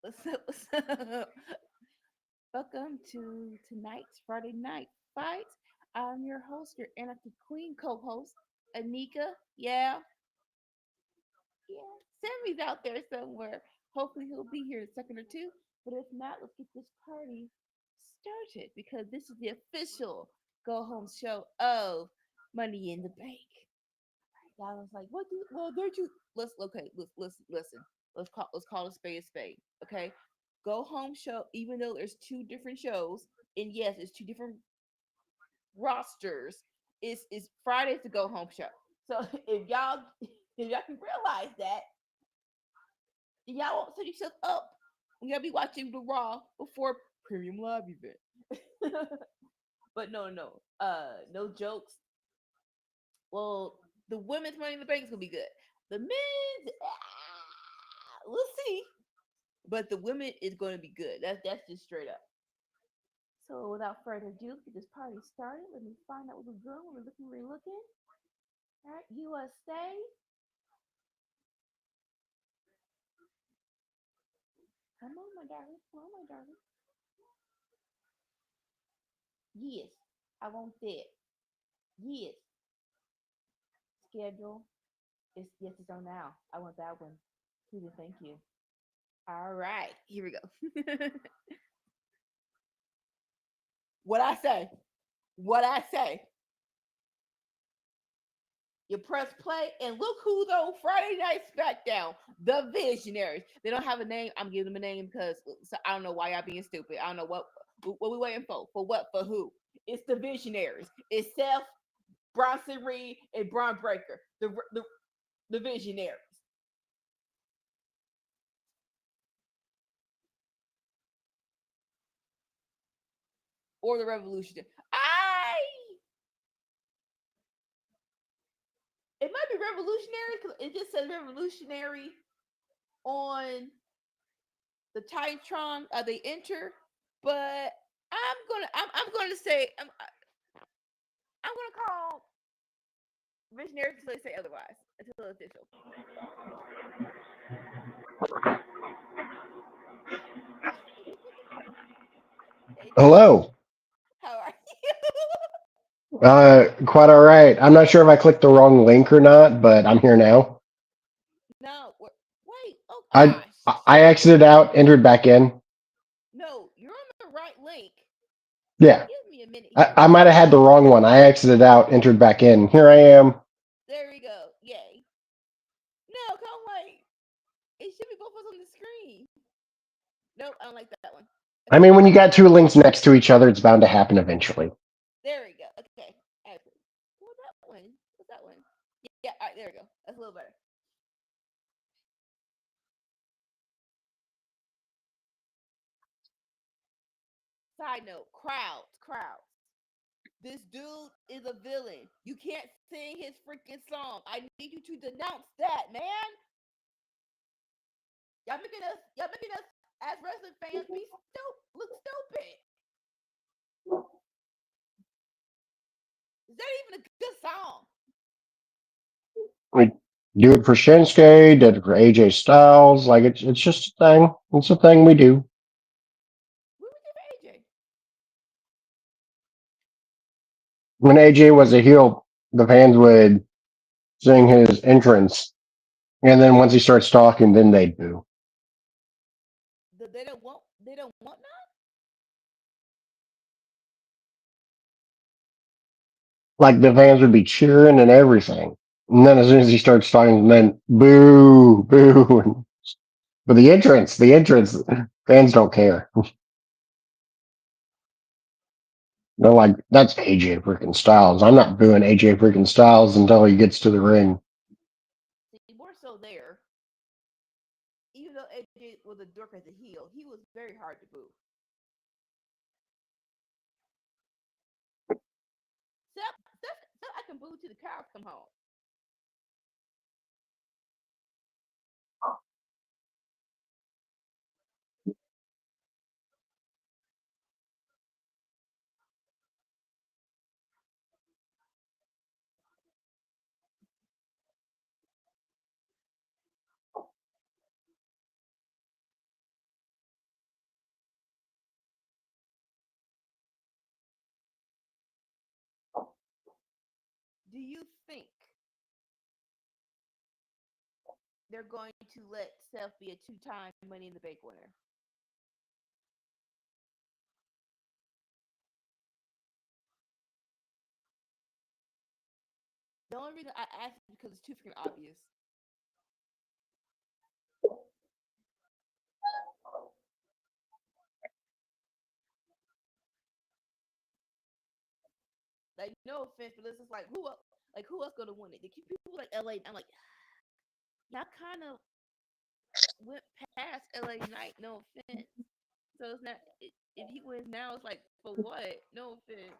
What's up? What's up? Welcome to tonight's Friday Night Fights. I'm your host, your Anarchy Queen co-host, Anika. Yeah. Sammy's out there somewhere. Hopefully he'll be here in a second or two. But if not, let's get this party started because this is the official go home show of Money in the Bank. I was like, what? Well, they're two. Let's okay. Let's listen. Let's call a spade a spade. Okay, go home show. Even though there's two different shows, and yes, it's two different rosters. Is Friday's the go home show. So if y'all can realize that, y'all won't set yourself up when y'all be watching the Raw before Premium Live event. But no, no jokes. Well, the women's Money in the Bank is gonna be good. The men's, we'll see. But the women is going to be good. That's just straight up. So without further ado, let's get this party started. Let me find out what we're doing. What we're looking. We're looking. All right, USA. Come on, my darling. Come on, my darling. Yes, I want that. Yes, schedule. It's on now. I want that one. Please and thank you. All right, here we go. What I say? What I say? You press play and look who's on Friday Night SmackDown. The Visionaries. They don't have a name. I'm giving them a name because so I don't know why y'all being stupid. I don't know what we waiting for. For what? For who? It's the Visionaries. It's Seth, Bronson Reed, and Braun Breaker. The Visionaries. Or the Revolution. I It might be Revolutionary because it just says Revolutionary on the Titantron. They enter, but I'm gonna say I'm gonna call Visionaries until they say otherwise. Until it's official. AJ, Hello. how are you? Quite all right. I'm not sure if I clicked the wrong link or not, but I'm here now. No, wait. Oh I gosh. I exited out, entered back in. No, you're on the right link. Yeah, Give me a minute I here. might have had the wrong one. I exited out, entered back in. Here I am. There we go. Yay. No, come wait. It should be both of us on the screen. Nope, I don't like that one. I Okay, mean, when you got two links next to each other, it's bound to happen eventually. there we go. Okay. What's that one? What's that one? Yeah, all right, there we go. That's a little better. Side note, crowds. This dude is a villain. You can't sing his freaking song. I need you to denounce that, man. Y'all making us as wrestling fans be look stupid. Is that even a good song? We do it for Shinsuke, did it for AJ Styles. Like it's just a thing. It's a thing we do. What would you give AJ? When AJ was a heel, the fans would sing his entrance, and then once he starts talking, then they'd boo. They don't want none? Like the fans would be cheering and everything. And then as soon as he starts talking, then boo, boo. But the entrance, fans don't care. They're like, that's AJ freaking Styles. I'm not booing AJ freaking Styles until he gets to the ring. See, more so there. Even though AJ was a dork as a heel, he was very hard to boo. Except I can boo till the cows come home. do you think they're going to let Seth be a two-time Money in the Bank winner? The only reason I ask is because it's too freaking obvious. Like, no offense, but this is like who else gonna win it? They keep people like LA. I'm like, y'all kind of went past LA Knight. No offense. So it's not if he wins now, it's like for what? No offense.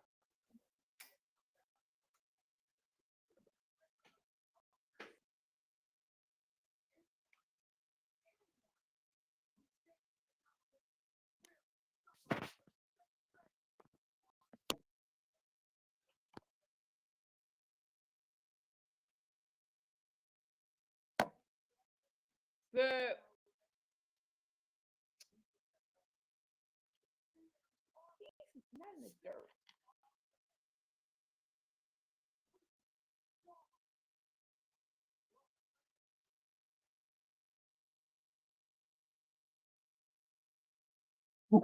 But he's not in the dirt.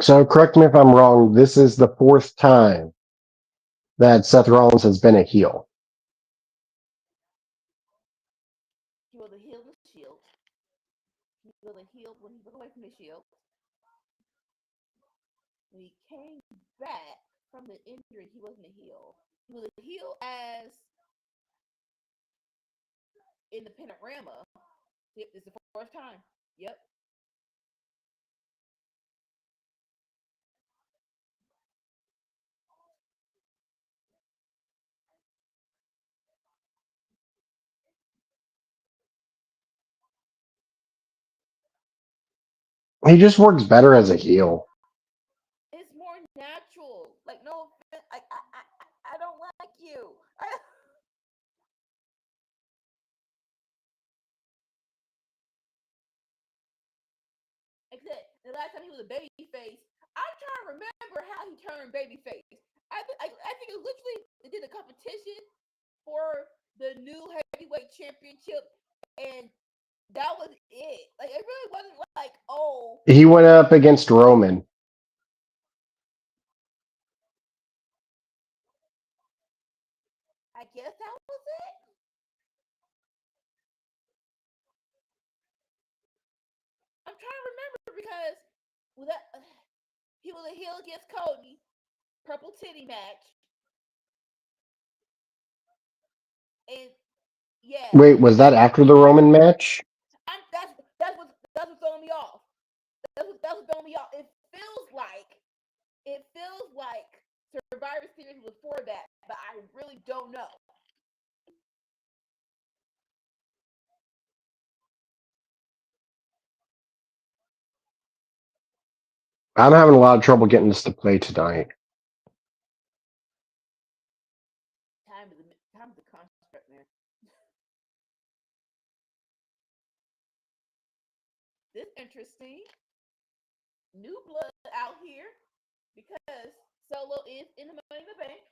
So correct me if I'm wrong. This is the fourth time that Seth Rollins has been a heel. He was a heel in the Shield. He was a heel when he broke away from the Shield. When he came back from the injury, he wasn't a heel. He was a heel as in the Panorama. Yep, this is the first time. Yep. He just works better as a heel. It's more natural. Like no offense, I don't like you. Except the last time he was a baby face, I'm trying to remember how he turned baby face. I think it was literally they did a competition for the new heavyweight championship, and that was it. Like it really wasn't like oh, He went up against Roman. I guess that was it. I'm trying to remember because with that he was a heel against Cody, purple titty match, and yeah, Wait, was that after the Roman match? that's what's throwing me off. That's what's throwing me off. It feels like Survivor Series was for that, but I really don't know. I'm having a lot of trouble getting this to play tonight. Time is a construct, man. This interesting. New blood out here because Solo is in the Money in the Bank.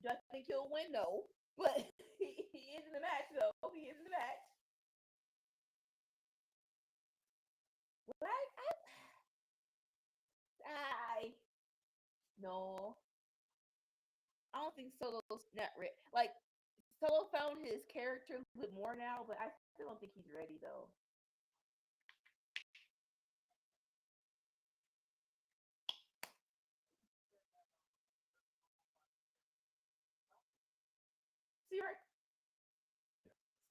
Do I think he'll win? No, but he is in the match, though. He is in the match. What I no, I don't think Solo's not ready. Like Solo found his character a little bit more now, but I still don't think he's ready though. See, right?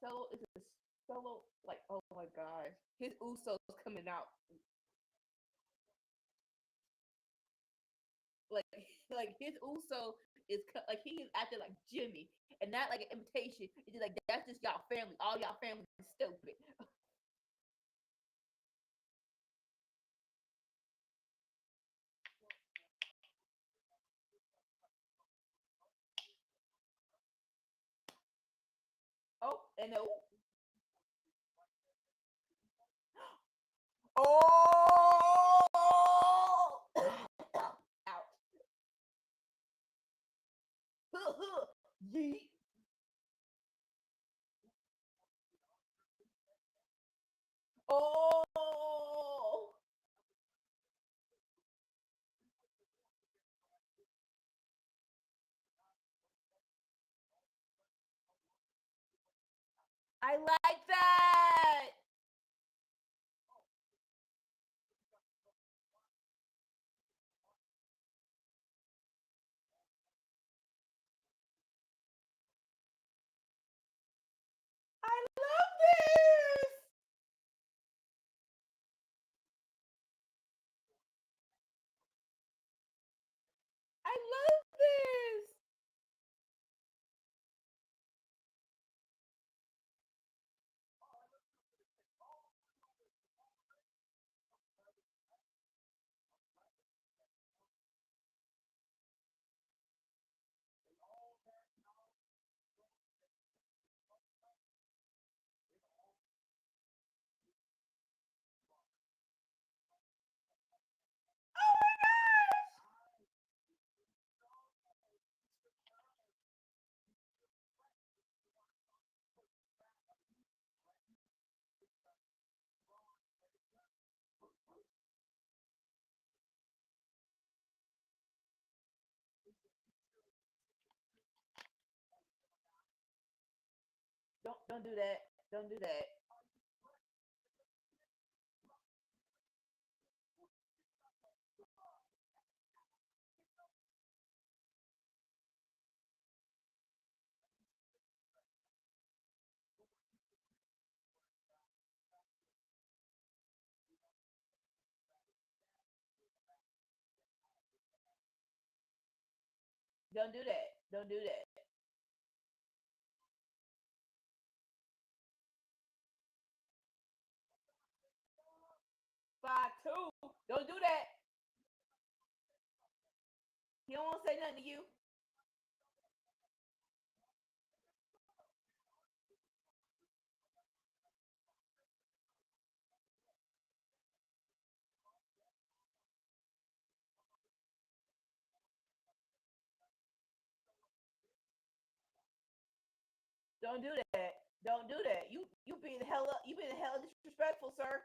Solo is a Solo. Like, oh my gosh, his Usos coming out. Like, like his Uso is like he is acting like Jimmy, and not like an imitation. It's just like that's just y'all family. All y'all family is stupid. Oh, and no. Oh! Ouch. Yeet. Oh, I like that. I love this. I love this. Oh my gosh. Don't do that. Don't do that. Don't do that. Don't do that. 5-2. Don't do that. He don't want to say nothing to you. Don't do that. Don't do that. You being hella disrespectful, sir.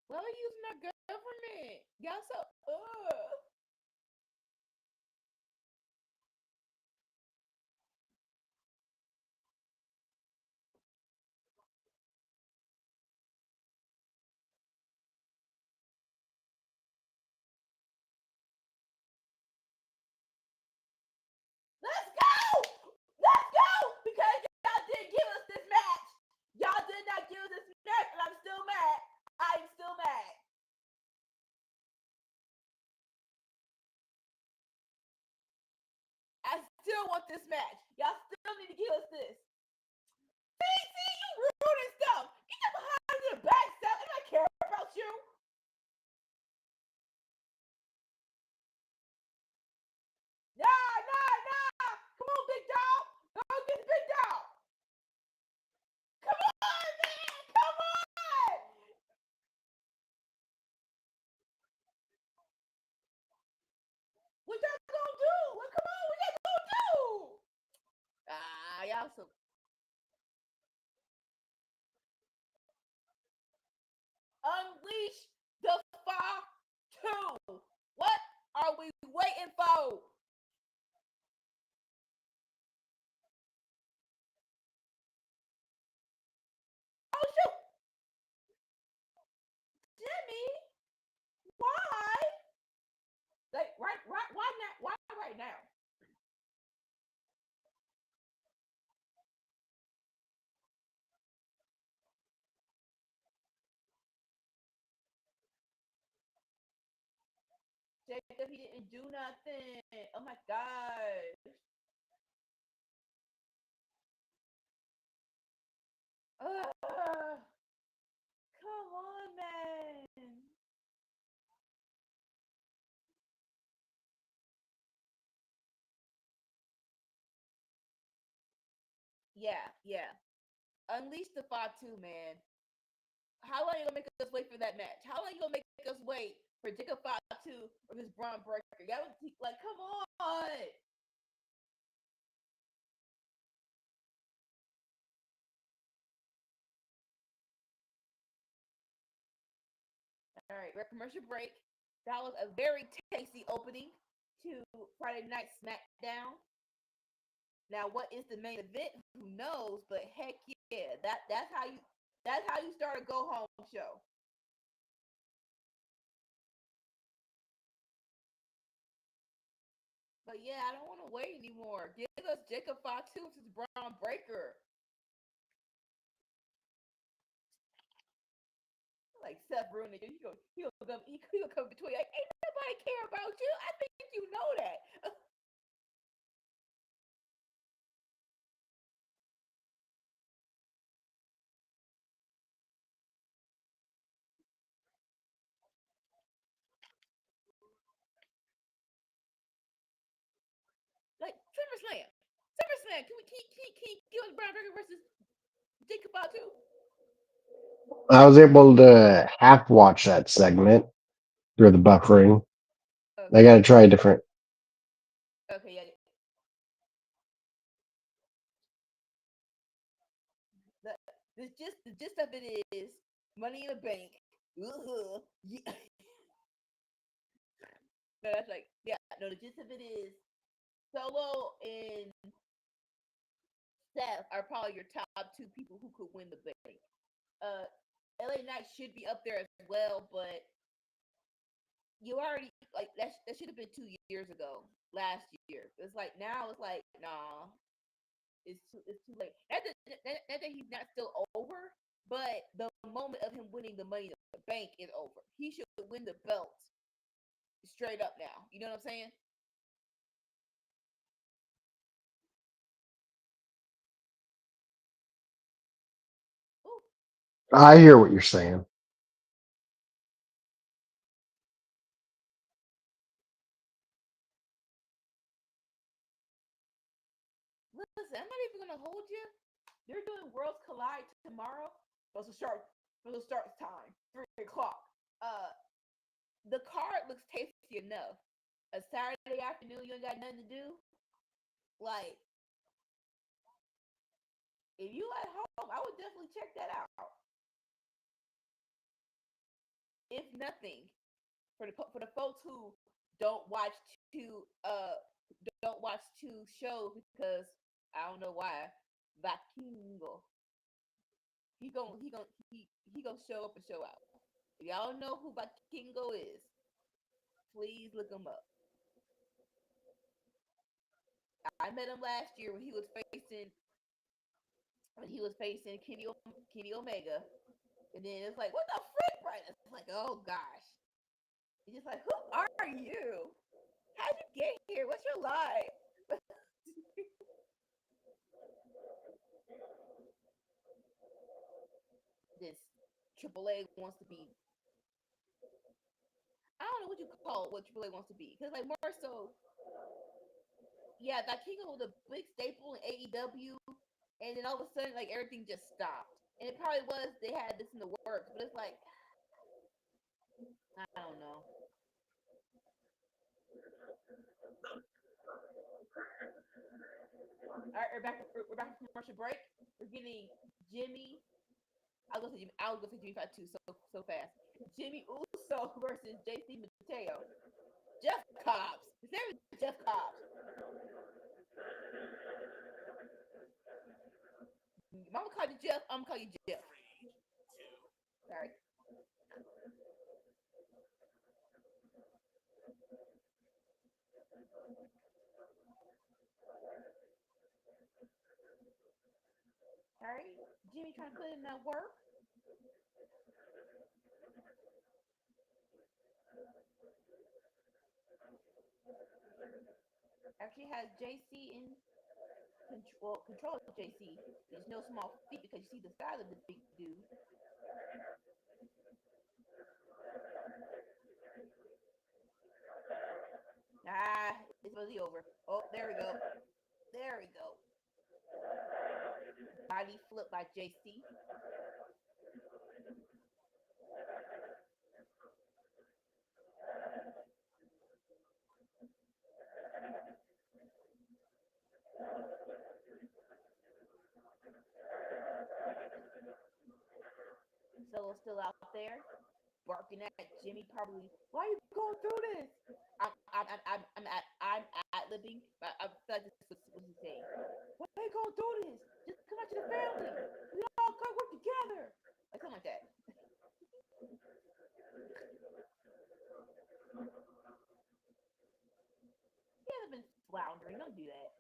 Why are you using our government? Y'all so Let's go! Let's go! Because y'all didn't give us this match. Y'all did not give us this match, and I'm still mad. I'm still mad. I still want this match. Y'all still need to give us this. See, you ruining stuff. Get that behind your back stuff. I don't care about you. Nah, nah, nah. Come on, big dog. Go get the big dog. Come on, man. Come on. What y'all gonna do? What? Come on, what y'all gonna do? Ah, y'all so unleash the fire two. What are we waiting for? Oh shoot, Jimmy, why? Like right, why not? Why right now? Jacob, he didn't do nothing. Oh my god. Ugh, come on, man. Yeah. Unleash the Fatu, man. How long you gonna make us wait for that match? How long you gonna make us wait for Jacob Fatu versus Braun Breaker? That was like, come on. All right, we're commercial break. That was a very tasty opening to Friday Night SmackDown. Now, what is the main event? Who knows? But heck yeah, that's how you start a go home show. But yeah, I don't want to wait anymore. Give us Jacob Fatu versus Braun Breaker. Like Seth ruining you. He gonna come between. Like, ain't nobody care about you. I think you know that. Like SummerSlam. SummerSlam. Can you give us Braun Breaker versus Jacob Fatu? I was able to half watch that segment through the buffering. I Okay. got to try a different. Okay. Yeah. The, the gist of it is Money in the Bank. Yeah. No, that's like yeah. No, the gist of it is Solo and Seth are probably your top two people who could win the bank. Uh, LA Knight should be up there as well, but you already like that should have been 2 years ago, last year. It's like now it's like nah, it's too late. Not that he's not still over, but the moment of him winning the Money in the Bank is over. He should win the belt straight up now. You know what I'm saying? Ooh, I hear what you're saying. listen, I'm not even gonna hold you. They're doing Worlds Collide tomorrow. Supposed to start time 3 o'clock. Uh, the card looks tasty enough. A Saturday afternoon, you ain't got nothing to do. Like, if you at home, I would definitely check that out. If nothing, for the folks who don't watch two don't watch two shows because I don't know why. Vakingo, he gonna show up and show out. If y'all know who Vakingo is, please look him up. I met him last year when he was facing Kenny Omega, and then it's like, what the frick, right? It's like, oh gosh, it's just like, who are you? How'd you get here? What's your life? This AAA wants to be. I don't know what you call it, what AAA wants to be, because like more so, yeah, that Kingo was a big staple in AEW, and then all of a sudden, like everything just stopped. And it probably was they had this in the works, but it's like I don't know. All right, we're back from commercial break. We're getting Jimmy. I was gonna say Jimmy Fat too so fast. Jimmy Uso versus JC Mateo. Jeff Cobbs. His name is Jeff Cobbs. Mama call you Jeff. I'm gonna call you Jeff. Sorry. All right. Jimmy trying to put in that work. Actually has JC in control of JC. There's no small feat because you see the size of this big dude. Ah, it's supposed to be over. Oh, there we go. There we go. body flip by JC. Solo's still out there barking at Jimmy. Probably, why are you going through this? I'm libbing. I feel like this was he saying. Why are you going through this? Just come back to the family. We all gotta work together. Like something like that. He hasn't been floundering. Don't do that.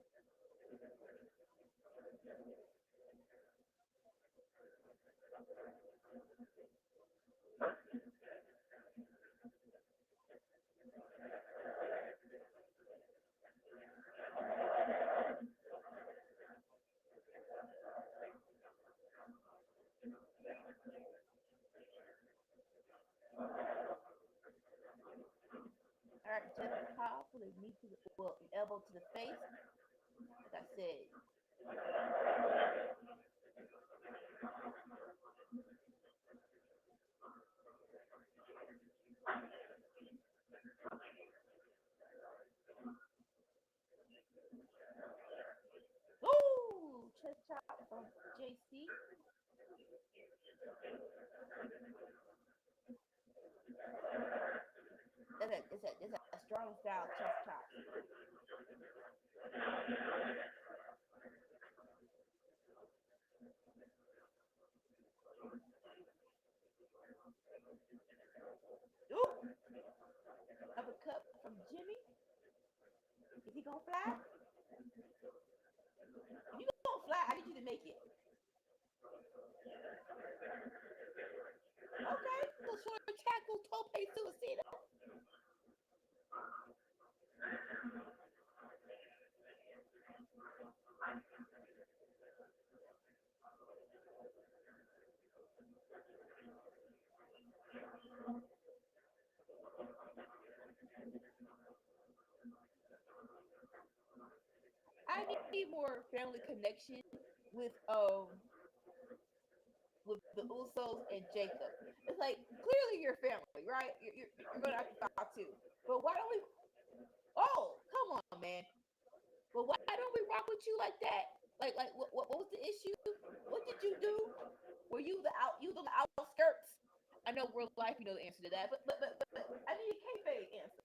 All right, just pop with a knee to the elbow to the face. Like I said, ooh, chest chop from JC. It's a strong style chest chop. Ooh, uppercut from Jimmy. Is he gonna fly? If you gonna fly, I need you to make it. Okay, little short tackle, tope suicida. I need more family connection with um with the Usos and Jacob. It's like clearly you're family, right? You're gonna have to talk too. But why don't we? Oh, come on, man. But why don't we rock with you like that? Like what was the issue? What did you do? Were you the outskirts? I know real life you know the answer to that, but I need a kayfabe answer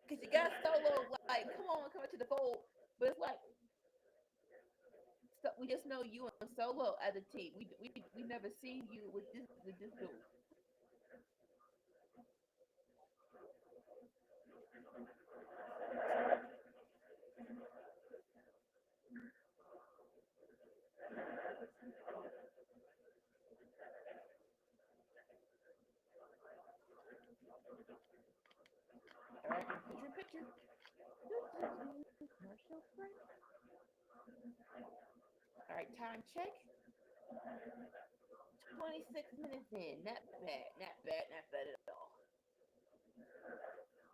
because you got Solo like come into the fold, but it's like so we just know you and Solo as a team. We never seen you with this dude. All right, picture. Commercial break. All right, time check. 26 minutes in. Not bad. Not bad at all.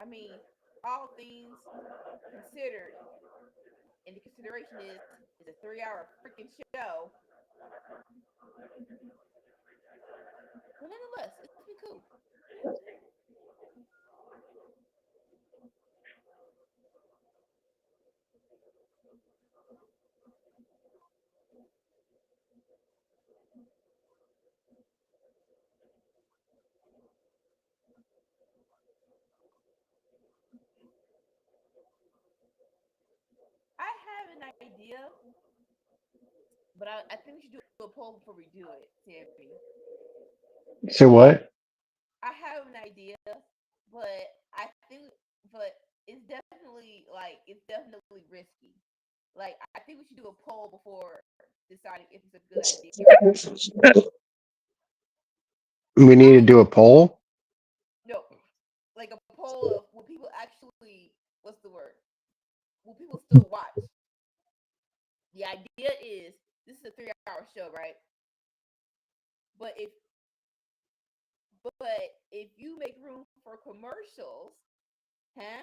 I mean, all things considered, and the consideration is it's a 3 hour freaking show. But nonetheless, it's been cool. I have an idea, but I think we should do a poll before we do it, Sammy. So what? I have an idea, but I think, but it's definitely risky. Like, I think we should do a poll before deciding if it's a good idea or not. We need to I do a poll. no, like a poll of will people actually, what's the word? Will people still watch? The idea is this is a 3 hour show, right? But if you make room for commercials, huh?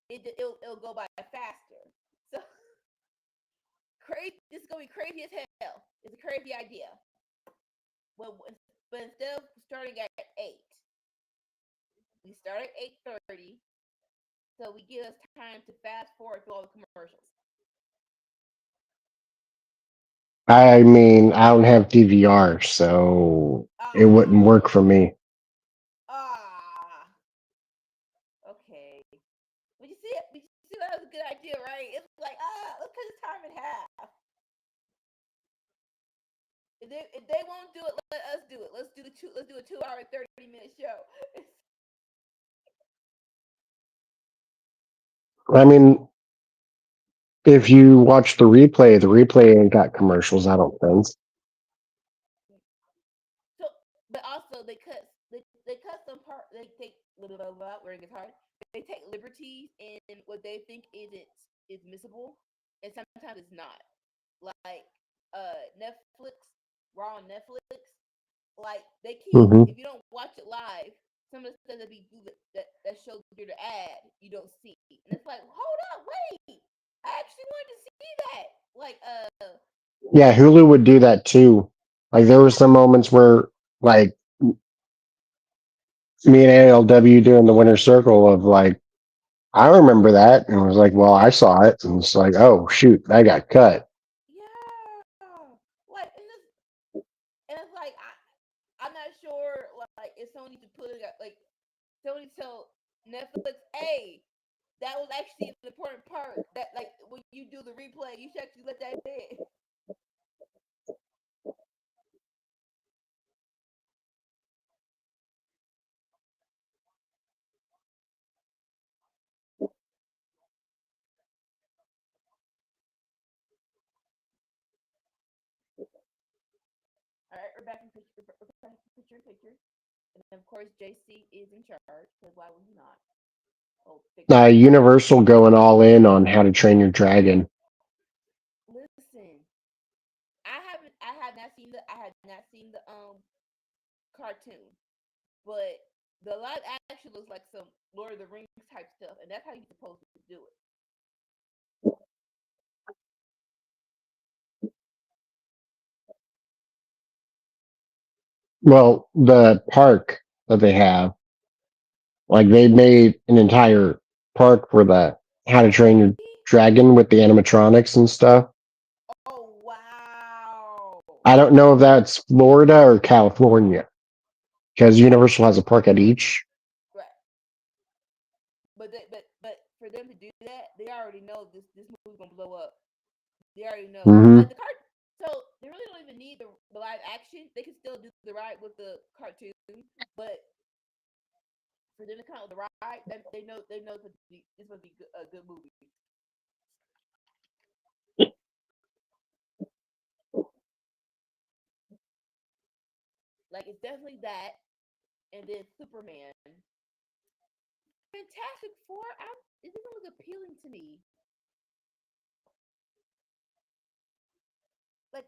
It'll go by faster. So crazy. This is gonna be crazy as hell. It's a crazy idea. Well, but instead of starting at 8, we start at 8:30, so we give us time to fast forward through all the commercials. I mean, I don't have DVR, so it wouldn't work Ah, for me. ah. Okay. But you see it. You see that was a good idea, right? It's like let's cut the time in half. If they won't do it, let us do it. Let's do the two. Let's do a 2 hour 30-minute show. I mean, if you watch the replay ain't got commercials, I don't think. So, but also they cut some part. They take blah blah blah. Where it gets hard. They take liberties in what they think is missable, and sometimes it's not. Like Netflix, Raw on Netflix. Like they keep Hmm. if you don't watch it live, some of the stuff that shows through the ad you don't see, and it's like, hold up, wait, I actually wanted to see that. Like Yeah, Hulu would do that too. Like there were some moments where, like me and ALW doing the winner circle of like, I remember that, and I was like, well, I saw it, and it's like, oh shoot, that got cut. yeah, like and it's like I'm not sure like if someone needs to put it like someone needs to tell Netflix, hey, that was actually an important part that like when you do the replay, you should actually let that in. All right, we're back in picture, picture. And of course, JC is in charge because why would he not? Oh, fix it. Universal going all in on How to Train Your Dragon. Listen, I have not seen the cartoon, but the live action looks like some Lord of the Rings type stuff, and that's how you're supposed to do it. Well, the park that they have, like they made an entire park for the How to Oh, Train Your really? Dragon with the animatronics and stuff. Oh, wow. I don't know if that's Florida or California because Universal has a park at each. Right. But for them to do that, they already know this movie's gonna blow up. They already know. Hmm. Like the cart, so they really don't even need the live action. They can still do the ride with the cartoon, but for them to come out with the ride, they know it's gonna be a good movie. Like it's definitely that, and then Superman, Fantastic Four. It didn't look appealing to me. Like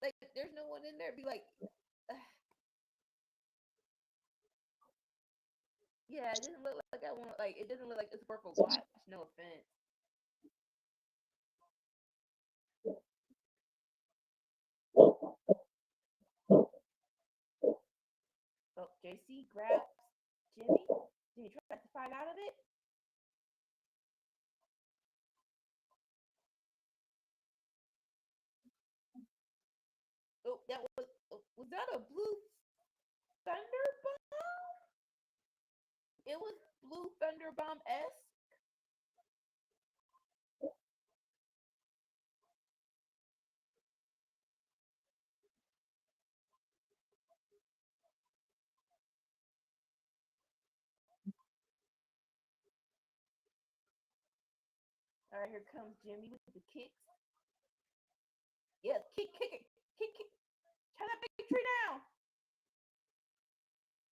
like there's no one in there. Be like, yeah, it didn't look like I want. Like it doesn't look like it's worth a watch. No offense. Oh, JC grabs Jimmy. Jimmy tries to fight out of it. Oh, was that a blue thunder bomb? It was blue thunder bomb S. All right, here comes Jimmy with the kicks. Yes, kick. Try that big tree down.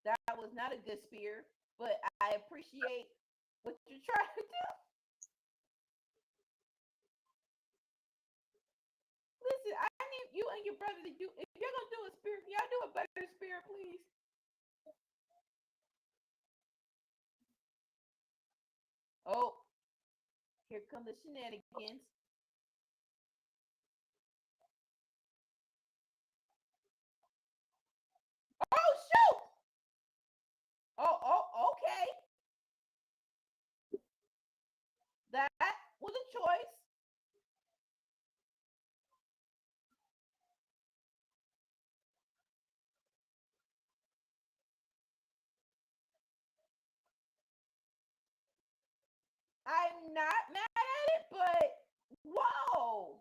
That was not a good spear, but I appreciate what you're trying to do. Listen, I need you and your brother to do. If you're gonna do a spear, y'all do a better spear, please. Oh, here come the shenanigans. was a choice. I'm not mad at it, but whoa.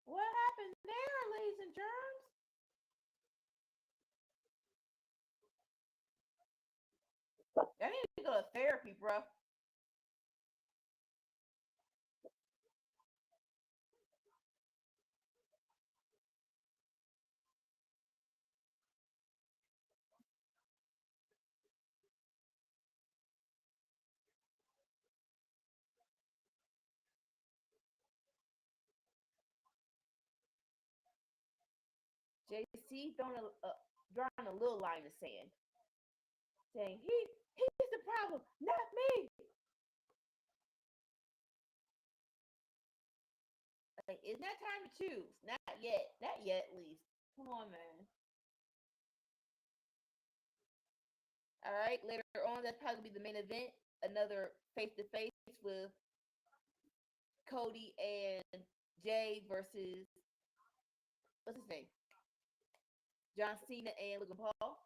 What happened there, ladies and germs? I need to go to therapy, bro. JC drawing a little line in the sand, saying he's the problem, not me. Like, it's not time to choose. Not yet. Not yet, at least. Come on, man. All right. Later on, that's probably be the main event. Another face to face with Cody and Jay versus what's his name? John Cena and Logan Paul.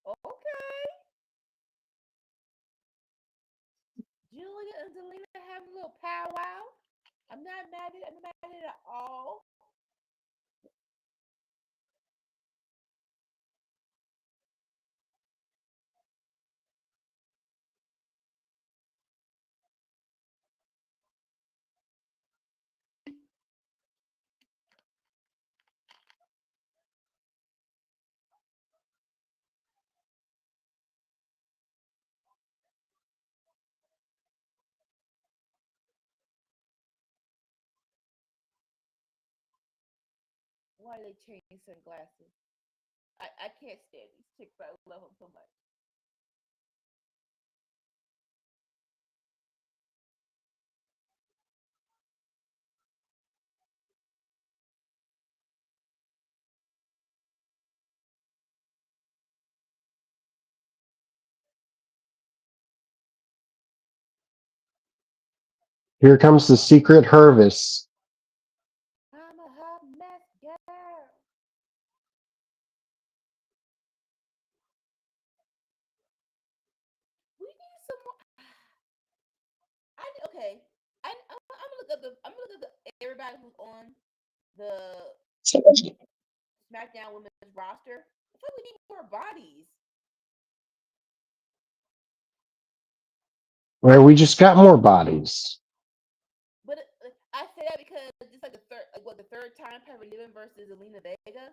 Okay. Julia and Zelina have a little powwow. I'm not mad at it. I'm not mad at it at all. Why they change sunglasses? I can't stand these chicks, but I love them so much. Here comes the secret harvest. I'm a hot mess girl. We need some more. Okay. I'm gonna look up everybody who's on the SmackDown Women's roster. I feel like we need more bodies. Where we just got more bodies. But I say that because it's like the third time Pepper Niven versus Alina Vega.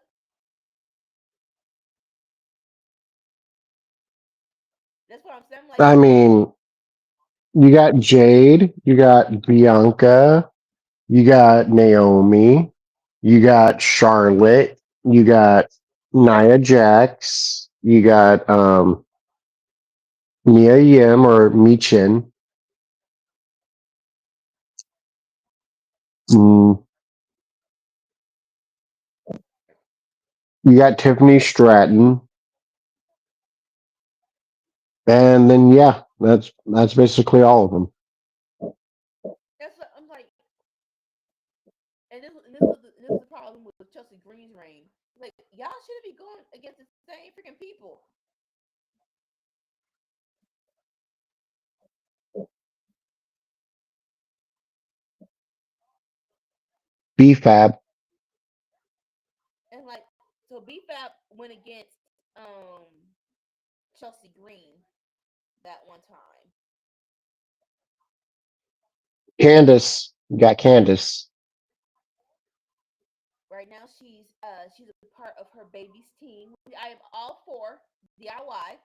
That's what I'm saying. I'm like, I mean, you got Jade, you got Bianca, you got Naomi, you got Charlotte, you got Nia Jax, you got Mia Yim or Michin, mm, you got Tiffany Stratton, and then yeah, that's basically all of them. that's what I'm like. And this was the problem with Chelsea Green's reign. Like, y'all shouldn't be going against the same freaking people. BFAB. And like, so BFAP went against um Chelsea Green that one time. Candace, you got Candace. Right now, she's a part of her baby's team. I am all for DIY.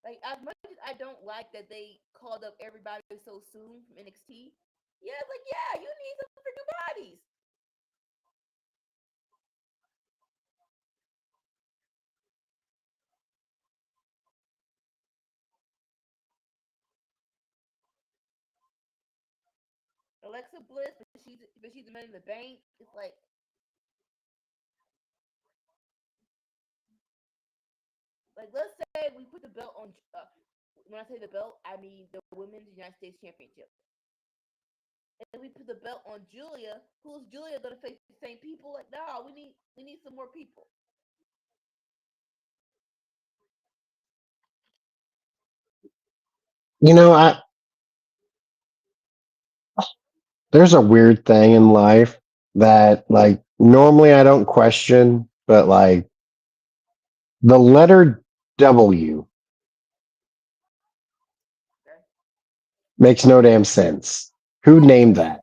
Like as much as I don't like that they called up everybody so soon from NXT. Yeah, it's like yeah, you need some for new bodies. Alexa Bliss, but she's the money in the bank. It's like let's say we put the belt on. When I say the belt, I mean the Women's United States Championship. And we put the belt on Julia. Who's Julia gonna face the same people? Like, no, we need some more people. You know, there's a weird thing in life that like normally I don't question, but like the letter W Okay? makes no damn sense. Who named that?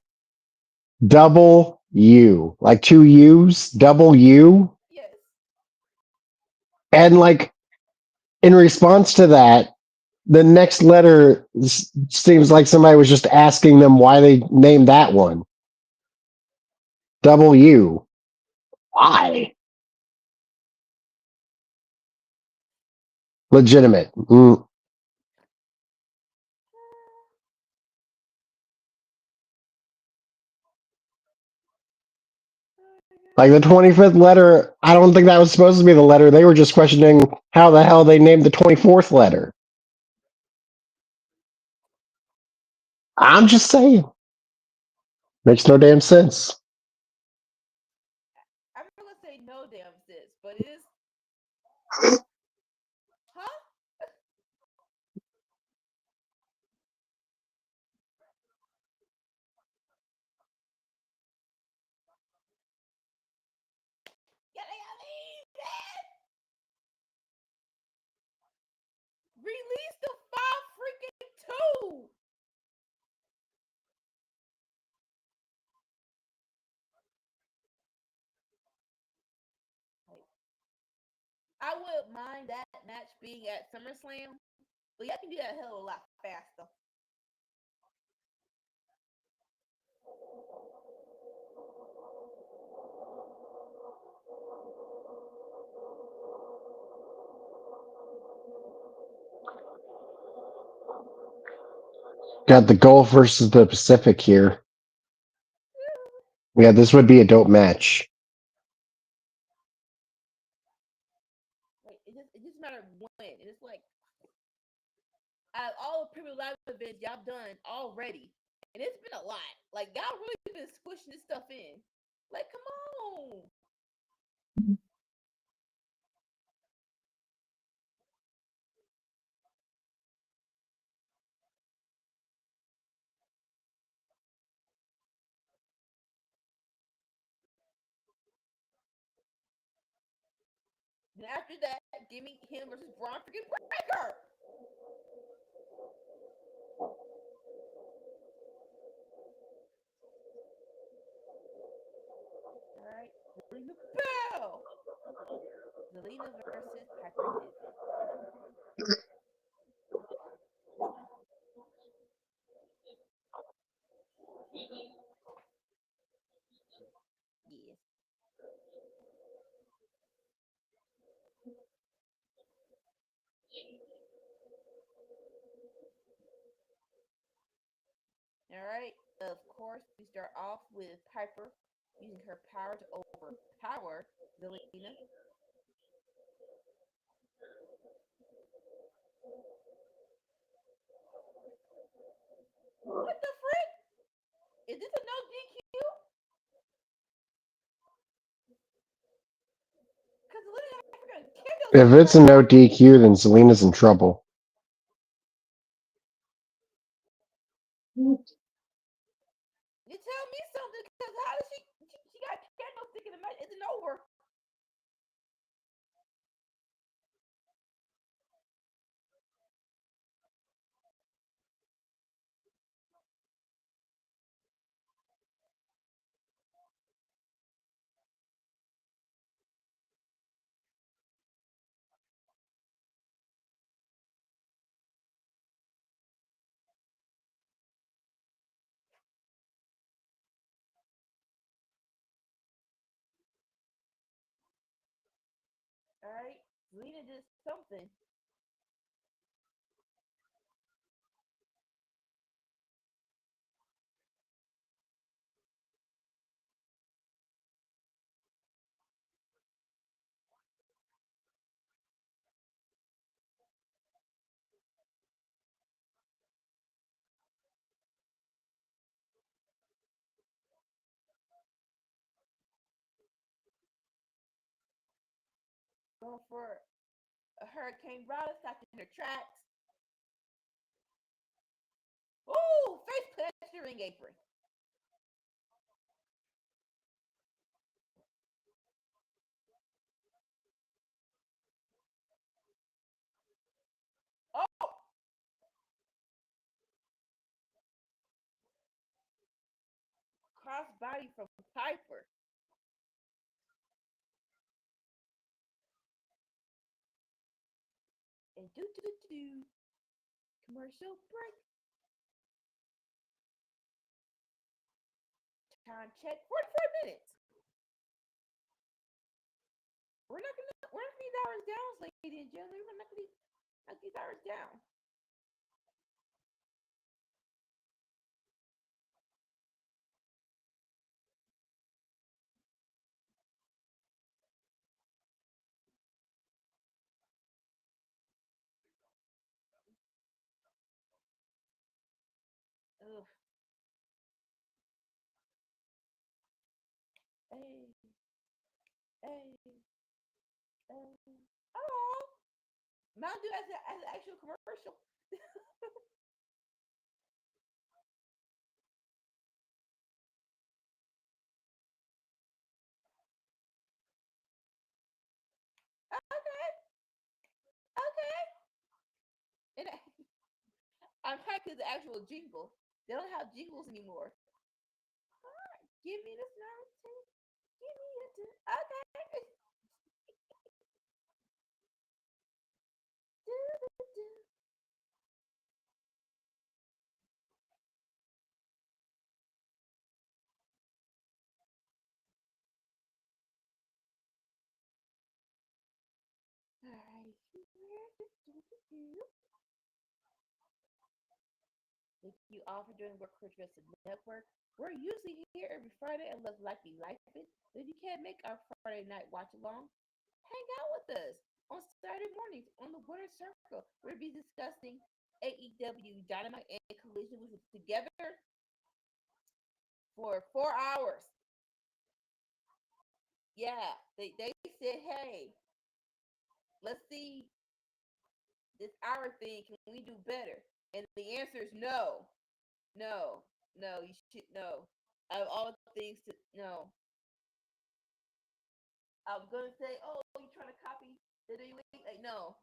Double U, like two U's, double U. Yes. And like in response to that, the next letter seems like somebody was just asking them why they named that one. Double U. Why? Legitimate. Like the 25th letter, I don't think that was supposed to be the letter. They were just questioning how the hell they named the 24th letter. I'm just saying. Makes no damn sense. I'm not gonna say no damn sis, but it is huh? Yeah, I mean, release the five freaking two. Like, I wouldn't mind that match being at SummerSlam, but y'all can do that a hell of a lot faster. Got the Gulf versus the Pacific here. Yeah, this would be a dope match. Like it just matter when. And it's like out of all the Premier Live events y'all done already, and it's been a lot. Like y'all really been squishing this stuff in. Like, come on. Then after that, give me him versus Braun freaking Breaker. All right, ring the bell. Zelina versus Piper Niven. Yes. All right. Of course, we start off with Piper using her power to overpower Zelina. What the frick? Is this a no DQ? Because Zelina freaking killed If it's a her. no DQ, then Selena's in trouble. You tell me something, because how did she got candlestick in the match? Isn't over. Zelina did something. Going for a hurricane rod, stopped in her tracks. Ooh, face plant to the ring apron. Oh, crossbody from Piper. And do commercial break. Time check 44 minutes. We're not gonna need hours down, ladies and gentlemen. We're not gonna knock these hours down. Ugh. Hey, hey, hey. Oh, Mountain Dew as an actual commercial. Okay, okay. And I'm happy with the actual jingle. They don't have jingles anymore. Give me the mountain. Give me the okay. Alright. Thank you all for doing work for Progressive Network. We're usually here every Friday unless likely life it. But if you can't make our Friday night watch along, hang out with us on Saturday mornings on the Winter Circle. We'll be discussing AEW Dynamite and Collision, which was together for 4 hours. Yeah, they said, hey, let's see this hour thing. Can we do better? And the answer is no, no, no. You should no. Out of all the things to no, I'm gonna say, oh, you trying to copy the WWE? Like, no,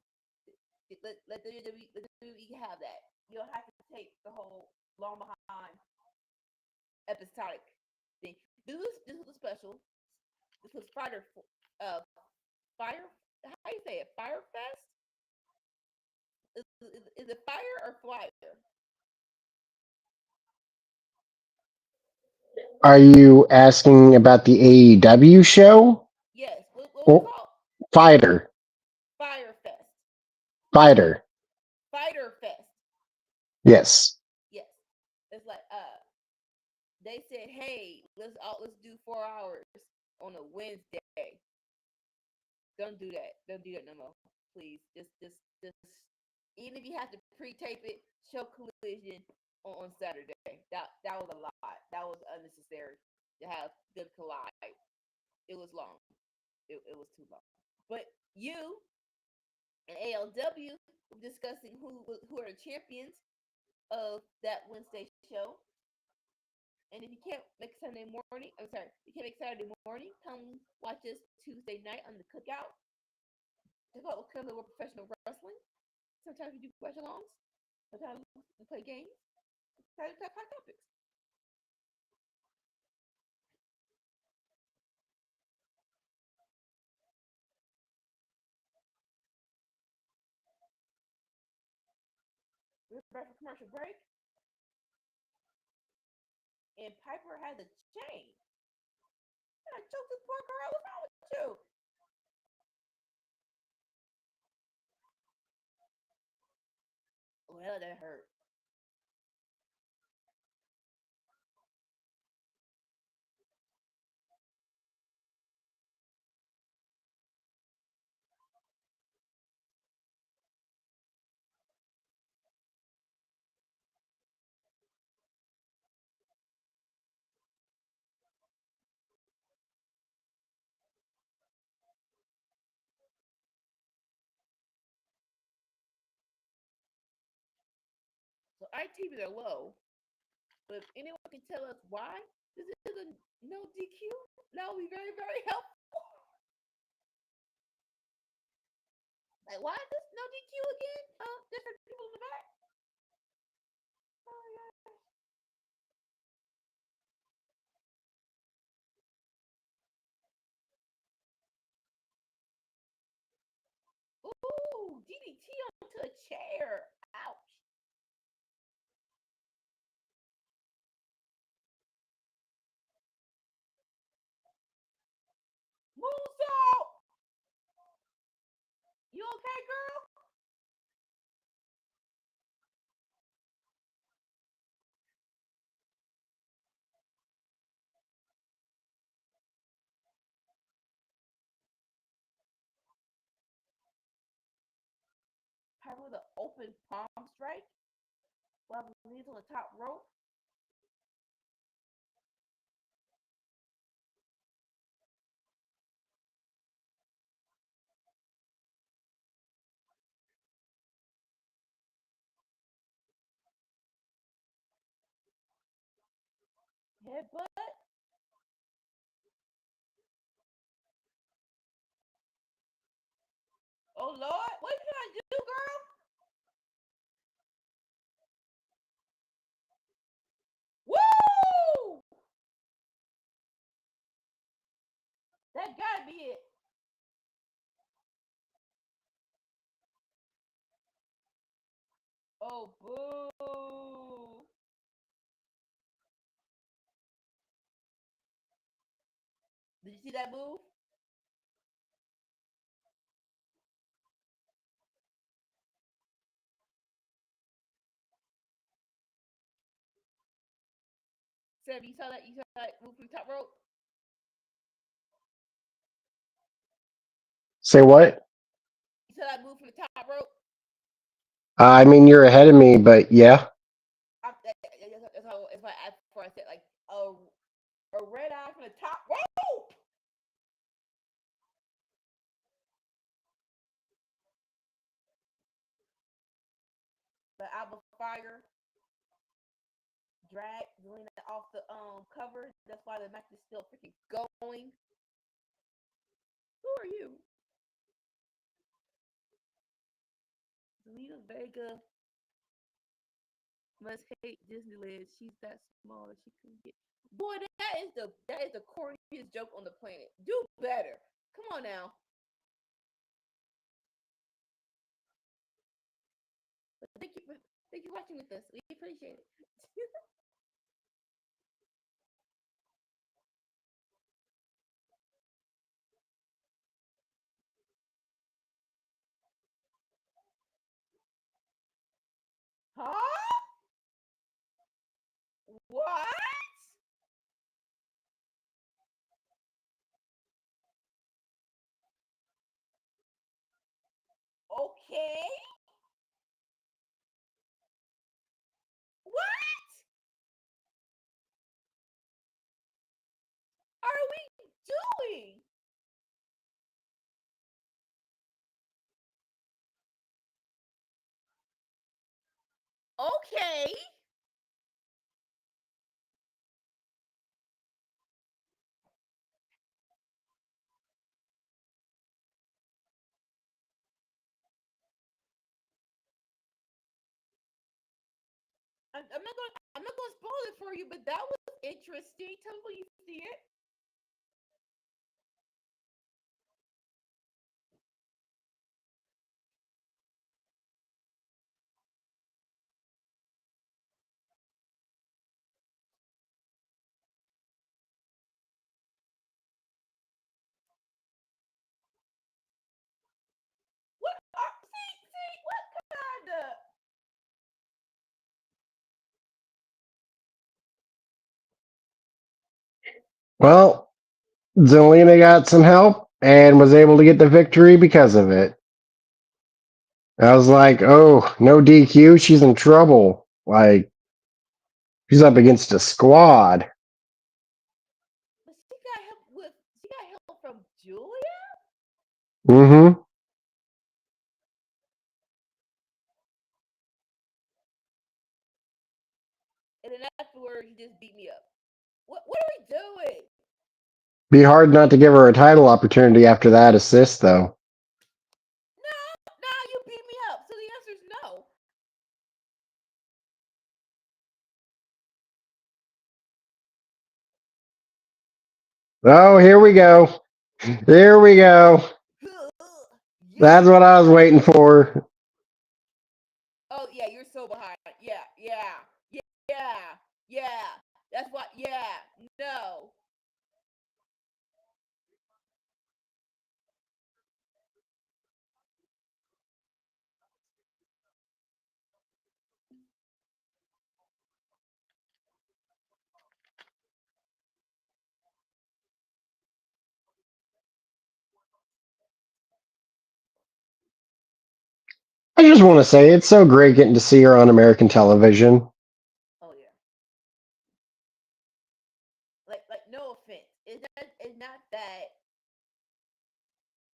let WWE have that. You don't have to take the whole long behind episodic thing. This was a special. This was uh fire. How you say it? Fire Fest. Is it fire or flyer? Are you asking about the AEW show? Yes. What was it Oh, called? Fighter. Fire Fest. Fighter. Fighter Fest. Yes. Yes. It's like they said, hey, let's do 4 hours on a Wednesday. Don't do that. Don't do that no more. Please. Just even if you have to pre-tape it, show Collision on Saturday. That was a lot. That was unnecessary to have them collide. It was long. It was too long. But you and ALW were discussing who are the champions of that Wednesday show. And if you can't make Sunday morning, I'm sorry, you can't make Saturday morning, come watch us Tuesday night on the Cookout. It's called Come We're Professional Wrestling. Sometimes we do watch-alongs. Sometimes we play games. Sometimes we talk hot topics. We're back for commercial break. And Piper had the chain. I choked this poor girl. What's wrong with you? hell, that hurt. So ITVs are low, but if anyone can tell us why this is a no DQ, that would be very, very helpful. Like, why is this no DQ again? Different people in the back. Oh yeah. Ooh, DDT onto a chair. Ouch. Moonsault. You okay, girl? Probably the open palm strike. While the knees on the top rope. Headbutt. Oh Lord, what you trying to do, girl? Woo! That gotta be it. Oh boo! Did you see that move? Sam, you saw that? You saw that move from the top rope? Say what? You saw that move from the top rope? I mean, you're ahead of me, but yeah. That's why before I said like a red eye from the top rope. The Alba Fire drag Zelina off the cover. That's why the match is still freaking going. Who are you? Zelina Vega must hate Disneyland. She's that small that she couldn't get. Boy, that is the corniest joke on the planet. Do better. Come on now. But thank you for watching with us. We appreciate it. Huh? What? Okay. What are we doing? Okay. I'm not gonna spoil it for you, but that was interesting. Tell me when you see it. What? See, what kind of? Well, Zelina got some help and was able to get the victory because of it. I was like, oh, no DQ, she's in trouble. Like, she's up against a squad. But she got help from Julia? Mm-hmm. And then afterwards you just beat me up. What are we doing? Be hard not to give her a title opportunity after that assist, though. No, you beat me up. So the answer is no. Oh, here we go. Here we go. That's what I was waiting for. Oh yeah, you're so behind. Yeah. That's what. Yeah, no. I just want to say it's so great getting to see her on American television. Oh yeah. Like no offense. It's not that.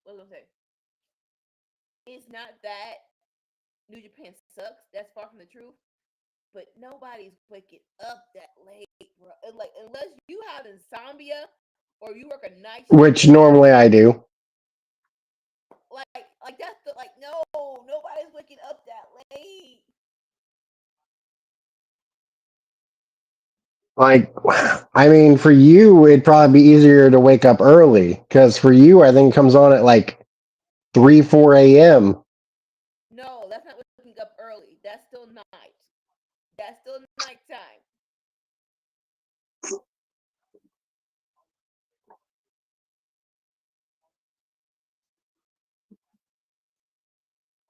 What was I say? It's not that New Japan sucks. That's far from the truth. But nobody's waking up that late, bro. Like unless you have insomnia or you work a night shift. Which normally I do. Like that's the like no, nobody's waking up that late. Like, I mean, for you, it'd probably be easier to wake up early. Because for you, I think it comes on at like 3, 4 a.m. No, that's not waking up early. That's still night. That's still nighttime.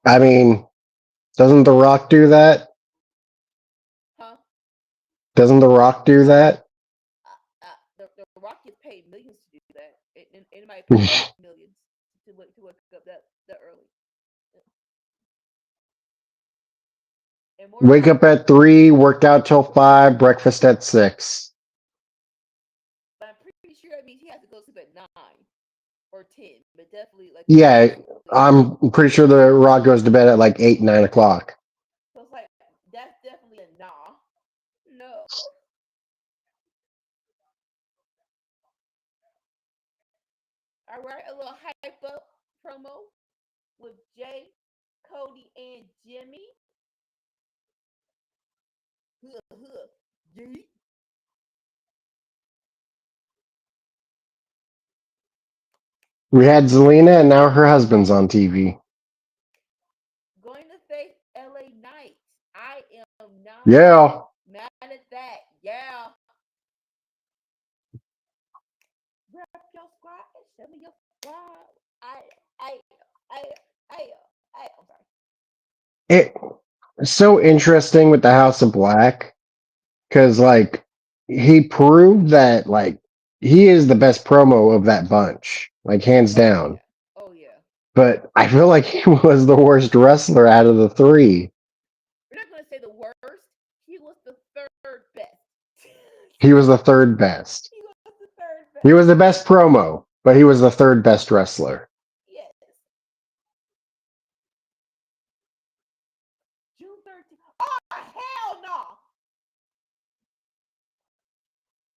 I mean, doesn't The Rock do that? Huh? Doesn't The Rock do that? The Rock gets paid millions to do that. Anybody pay him millions to wake up that early. And more Wake up at 3, worked out till 5, breakfast at 6. but I'm pretty sure that means he has to go to sleep at 9 or 10. But definitely like Yeah, early. I'm pretty sure The Rock goes to bed at like 8, 9 o'clock. So it's like that's definitely a nah. No. Alright, a little hype up promo with Jay, Cody, and Jimmy. Yeet. We had Zelina, and now her husband's on TV. Going to face LA Knight. I am not Yeah. mad at that. Yeah. Rep your squad and show me your squad. I, I, I, I, I'm sorry. It's so interesting with the House of Black because, like, he proved that, like, he is the best promo of that bunch, like, hands down. Oh yeah. But I feel like he was the worst wrestler out of the three. We're not gonna say the worst. He was the third best. He was the third best. He was the third best. He was the best promo, but he was the third best wrestler. Yes. June 13th. Oh hell no!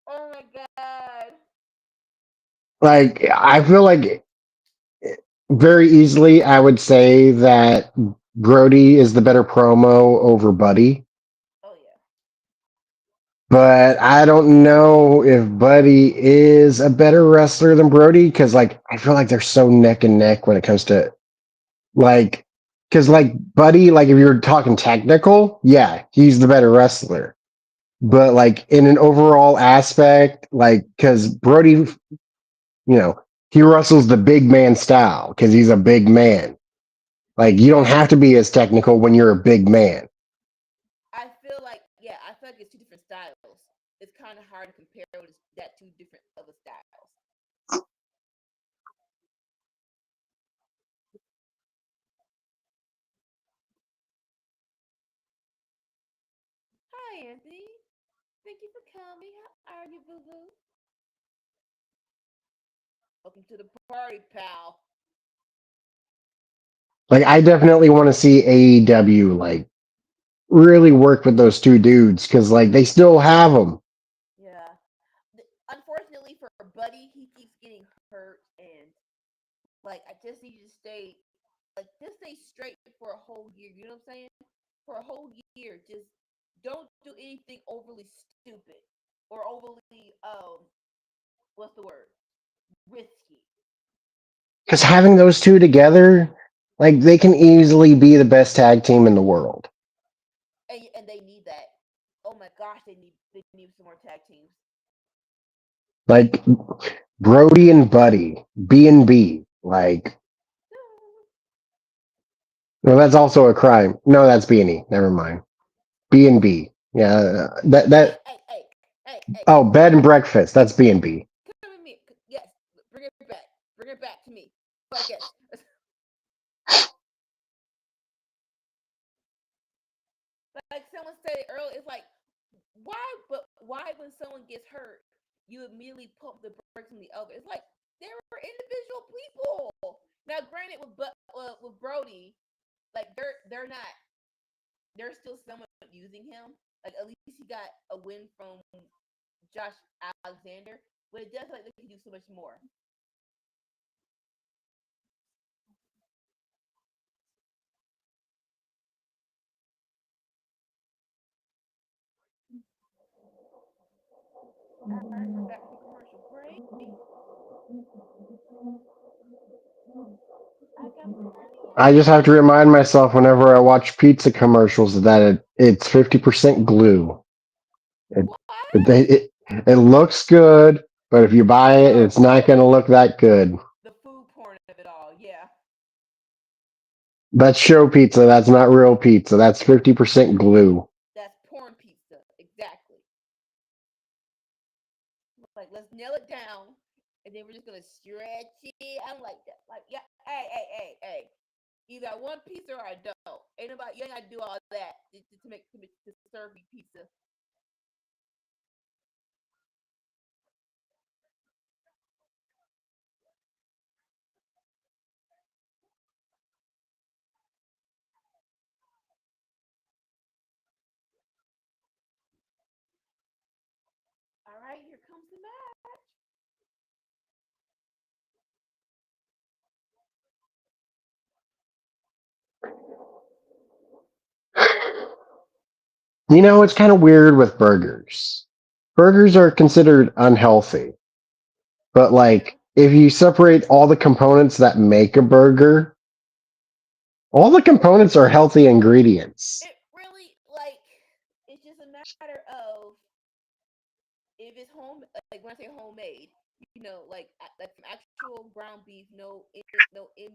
Oh my god. Like, I feel like very easily I would say that Brody is the better promo over Buddy. Oh yeah. But I don't know if Buddy is a better wrestler than Brody because, like, I feel like they're so neck and neck when it comes to, like, because, like, Buddy, like, if you're talking technical, yeah, he's the better wrestler. But, like, in an overall aspect, like, because Brody, he wrestles the big man style because he's a big man. Like, you don't have to be as technical when you're a big man. I feel like it's two different styles. It's kind of hard to compare that two different other styles. Hi, Anthony. Thank you for coming. How are you, Boo Boo? Welcome to the party, pal. Like I definitely want to see AEW like really work with those two dudes because like they still have them. Yeah. Unfortunately for Buddy, he keeps getting hurt, and like I just need you to stay, like just stay straight for a whole year. You know what I'm saying? For a whole year, just don't do anything overly stupid or overly what's the word? Risky. Because having those two together, like they can easily be the best tag team in the world. And they need that. Oh my gosh, they need some more tag teams. Like Brody and Buddy, B&B. Like, well, that's also a crime. No, that's B&E. Never mind. B&B. Yeah, that. Hey, hey, hey, hey, hey! Oh, bed and Come, breakfast. That's B&B. come with me. Yes, bring it back. Bring it back to me. Like yes. Like someone said it earlier, it's like why? But why when someone gets hurt, you immediately pump the brakes on the other? It's like they were individual people. Now, granted, with Brody, like they're not. There's still someone using him. Like at least he got a win from Josh Alexander, but it does like they can do so much more. All right, we're back from commercial break. I got plenty of I just have to remind myself whenever I watch pizza commercials that it's 50% glue. It, what? it looks good, but if you buy it, Oh, it's not going to look that good. the food porn of it all. Yeah, That's show pizza. That's not real pizza. That's 50% glue. that's porn pizza. Exactly. Like let's nail it down, and then we're just gonna stretch it. I'm like that. Like yeah, hey. Either I want pizza or I don't. Ain't nobody. You ain't gotta do all that to serve me pizza. All right, here comes the match. You know, it's kind of weird with burgers. Burgers are considered unhealthy, but Yeah. like if you separate all the components that make a burger, all the components are healthy ingredients. It really like it's just a matter of if it's home. Like when I say homemade, like some actual ground beef. No in.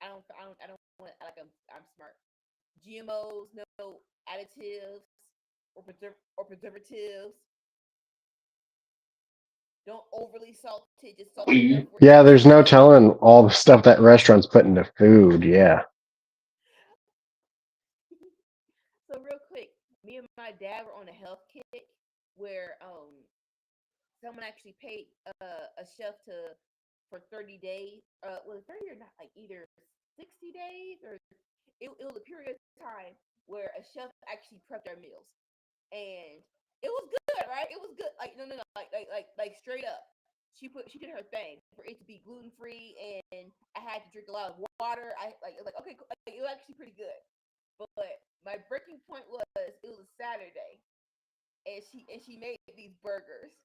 I don't want like I'm smart. GMOs, no additives or preservatives. Don't overly salt it, just salt it enough where Yeah, it there's no still. telling all the stuff that restaurants put into food. Yeah. So real quick, me and my dad were on a health kick where someone actually paid a chef to for 30 days. Was it 30 or not? Like either 60 days or it was a period of time where a chef actually prepped our meals, and it was good, right? It was good. Like no, like straight up. She did her thing for it to be gluten free, and I had to drink a lot of water. I like it was like okay, cool. Like, it was actually pretty good. But my breaking point was it was a Saturday, and she made these burgers,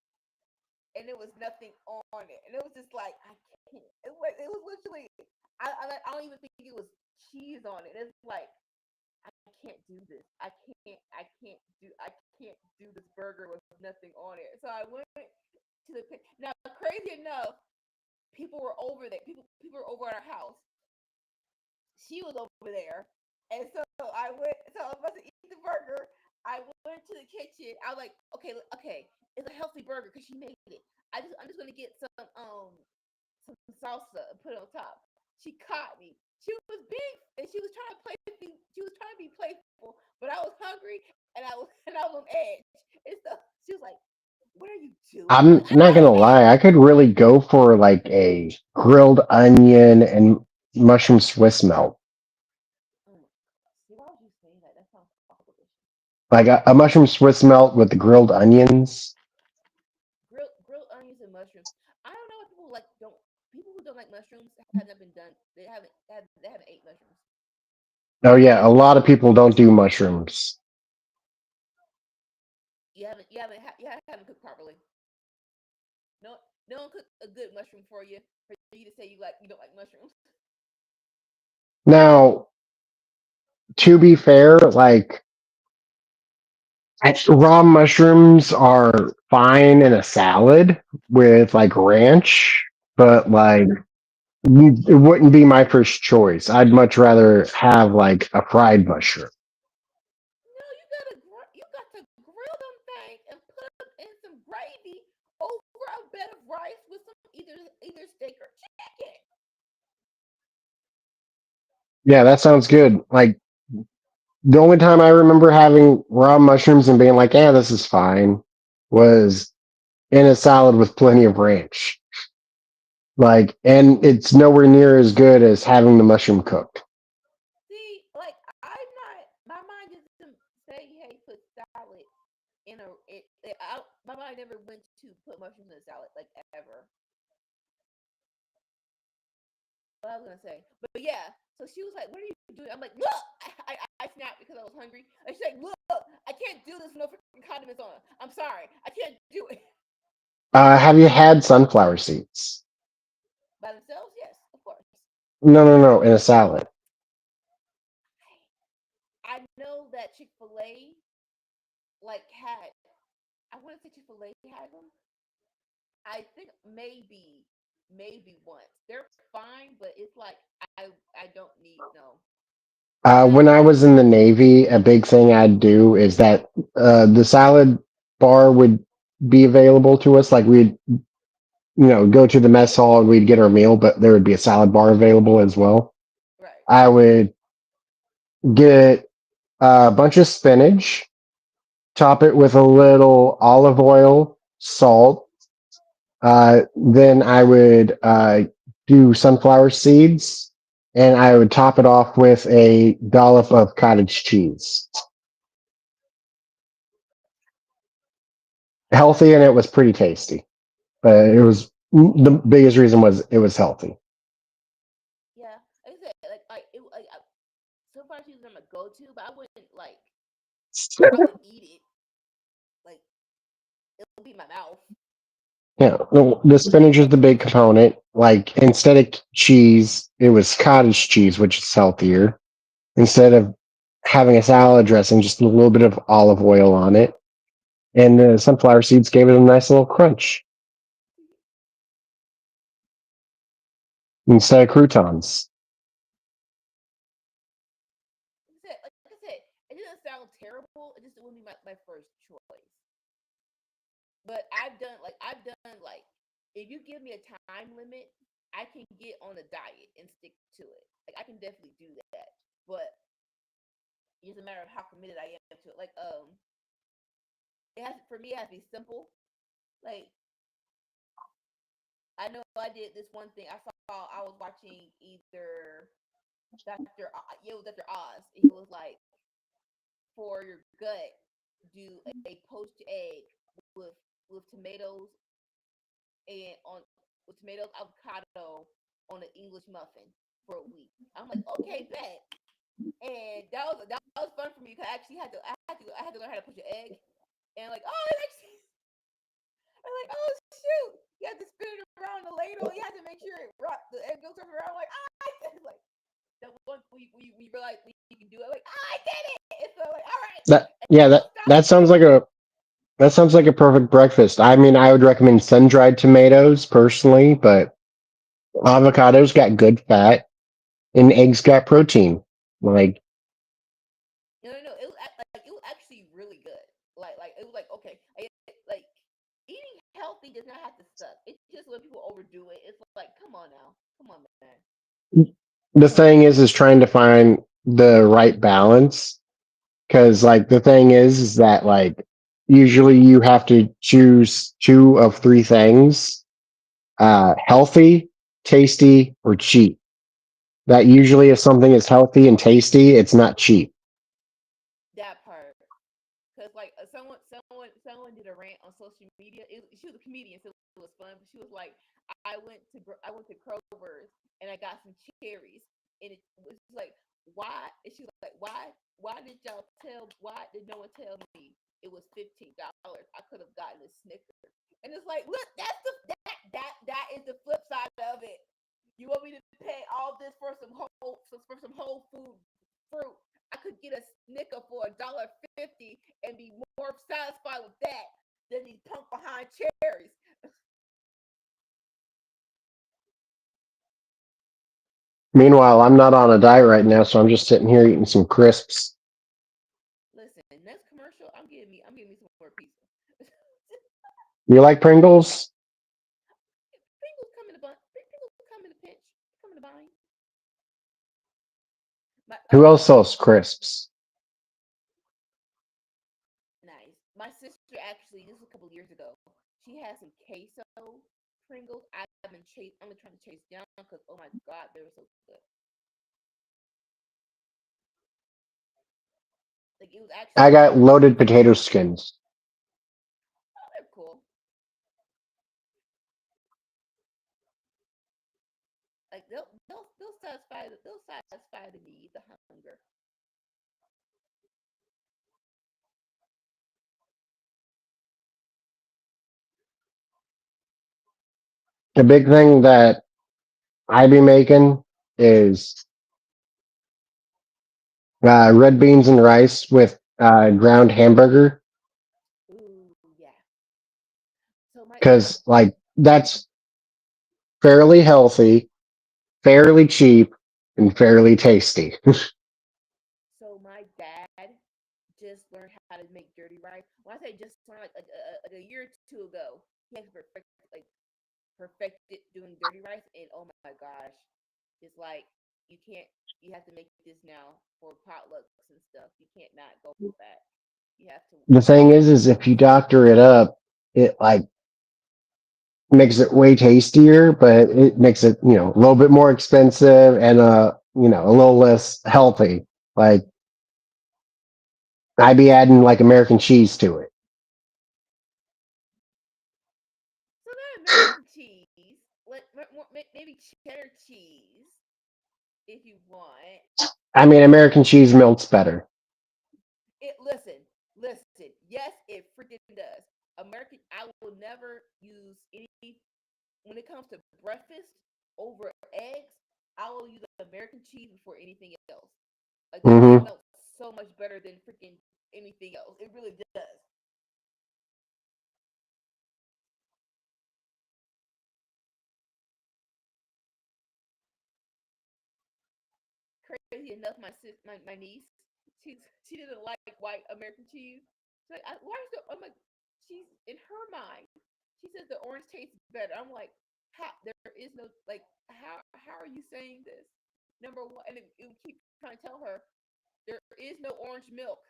and there was nothing on it, and it was just like I can't. It was literally I don't even think it was cheese on it. It's like I can't do this. I can't do this burger with nothing on it. So I went to the now. Crazy enough, people were over there. People were over at our house. She was over there, and so I went. So I was about to eat the burger. I went to the kitchen. I was like, okay, it's a healthy burger because she made it. I'm just gonna get some salsa and put it on top. She caught me. She was big and she was trying to play. She was trying to be playful, but I was hungry and I was on edge. And so she was like, "What are you doing?" I'm I'm like, "I'm not not gonna lie, I finished." could really go for like a grilled onion and mushroom Swiss melt. Oh my gosh. See, why would you say that? That sounds awful delicious. Like a mushroom Swiss melt with the grilled onions. Grilled onions and mushrooms. I don't know if people who don't like mushrooms have not been done. They haven't ate mushrooms. Oh yeah, a Like lot of people don't do mushrooms. you haven't cooked properly. No no one cooked a good mushroom for you to say you don't like mushrooms. Now, to be fair, like raw mushrooms are fine in a salad with like ranch, but like it wouldn't be my first choice. I'd much rather have like a fried mushroom. No, you got to grill them things and put them in some gravy over a bed of rice with some either steak or chicken. Yeah, that sounds good. Like the only time I remember having raw mushrooms and being like, "Yeah, this is fine," was in a salad with plenty of ranch. Like, and it's nowhere near as good as having the mushroom cooked. See, like I'm not. My mind doesn't say, "Hey, put salad in a." My mind never went to put mushrooms in a salad like ever. What I was gonna say, but yeah. So she was like, "What are you doing?" I'm like, "Look!" I snapped because I was hungry. And she's like, "Look, I can't do this with no freaking condiments on. I'm sorry, I can't do it Have you had sunflower seeds? by themselves." Yes, of course. No, no, no, in a salad. I know that Chick Fil A like had. I want to say Chick Fil A had them. I think maybe once. They're fine, but it's like I don't need no. And I When I was in the Navy, a big thing I'd do is that the salad bar would be available to us. Like we'd, go to the mess hall and we'd get our meal, but there would be a salad bar available as well. right. I would get a bunch of spinach, top it with a little olive oil, salt. Then I would do sunflower seeds, and I would top it off with a dollop of cottage cheese. Healthy, and it was pretty tasty. But it was the biggest reason was it was healthy. Yeah, like I said, sometimes I'm a go to, but I wouldn't like probably eat it. Like it'll be in my mouth. Yeah, the But spinach is the big component. Like instead of cheese, it was cottage cheese, which is healthier. Instead of having a salad dressing, just a little bit of olive oil on it, and the sunflower seeds gave it a nice little crunch instead of croutons. like I said, it doesn't sound terrible. It just wouldn't be my first choice. But I've done like if you give me a time limit, I can get on a diet and stick to it. Like I can definitely do that. But it's a matter of how committed I am to it. Like it has for me it has to be simple. Like I know I did this one thing. I was watching either yeah, it was Dr. Oz. He was like for your gut, do a poached egg with tomatoes and on with tomatoes, avocado on an English muffin for a week. I'm like, okay, bet. And that was fun for me because I actually had to learn how to poach an egg. And like, oh, it's actually, I'm like, oh shoot, you have to spin it around the ladle. You have to make sure the egg goes around. I'm like, I did it. Like that one we realize we can do it. Like I did it. And so like, all right, That and yeah, don't that stop that till sounds you. like a perfect breakfast. I mean, I would recommend sun dried tomatoes personally, but avocados got good fat and eggs got protein. Like No, no, no. It was actually really does not have to suck. It's just when people overdo it. It's like, come on now, come on, man. The thing is trying to find the right balance. Because like the thing is that like usually you have to choose two of three things: healthy, tasty, or cheap. That usually if something is healthy and tasty, it's not cheap. That part, because like someone did a rant on social media. She was a comedian, so it was fun. But she was like, I went to Kroger's and I got some cherries, and it was like, why? And she was like, why did y'all tell? Why did no one tell me it was $15? I could have gotten a Snicker. And it's like, look, that is the flip side of it. You want me to pay all this for some whole food fruit? I could get a Snicker for $1.50 and be more satisfied with that than these punk behind cherries. Meanwhile, I'm not on a diet right now, so I'm just sitting here eating some crisps. Listen, next commercial, I'm getting me some more pizza. You like Pringles? Pringles come in a bunch. Pringles come in a pinch. Come in a bind. My Who else sells crisps? Nice. My sister actually, this was a couple years ago. She had some queso Pringles. I'm trying to chase down because oh my god, they were so good. Like it was I actually got loaded potato skins. oh, they're cool. Like they'll satisfy the need, the hunger. The big thing that I be making is red beans and rice with ground hamburger Ooh yeah. So my because like that's fairly healthy, fairly cheap, and fairly tasty. my dad just learned how to make dirty rice. When I say just learned, like a year or two ago, he has perfected doing dirty rice, and oh my gosh, it's like you can't. You have to make this now for potlucks and stuff. You can't not go back. You have to. The thing is if you doctor it up, it like makes it way tastier, but it makes it a little bit more expensive and a little less healthy. Like I'd be adding like American cheese to it. So not American cheese, like maybe cheddar cheese if you want. I mean, American cheese melts better. It listen. Yes, it freaking does. American. I will never use any when it comes to breakfast over eggs. I will use American cheese before anything else. Like that Hmm. thing melts so much better than freaking anything else. It really does. Crazy enough, my niece, she didn't like white American cheese. She's like, why is the I'm like, she's in her mind. She says the orange tastes better. I'm like, how there is no like how are you saying this? Number one, and it would keep trying to tell her there is no orange milk.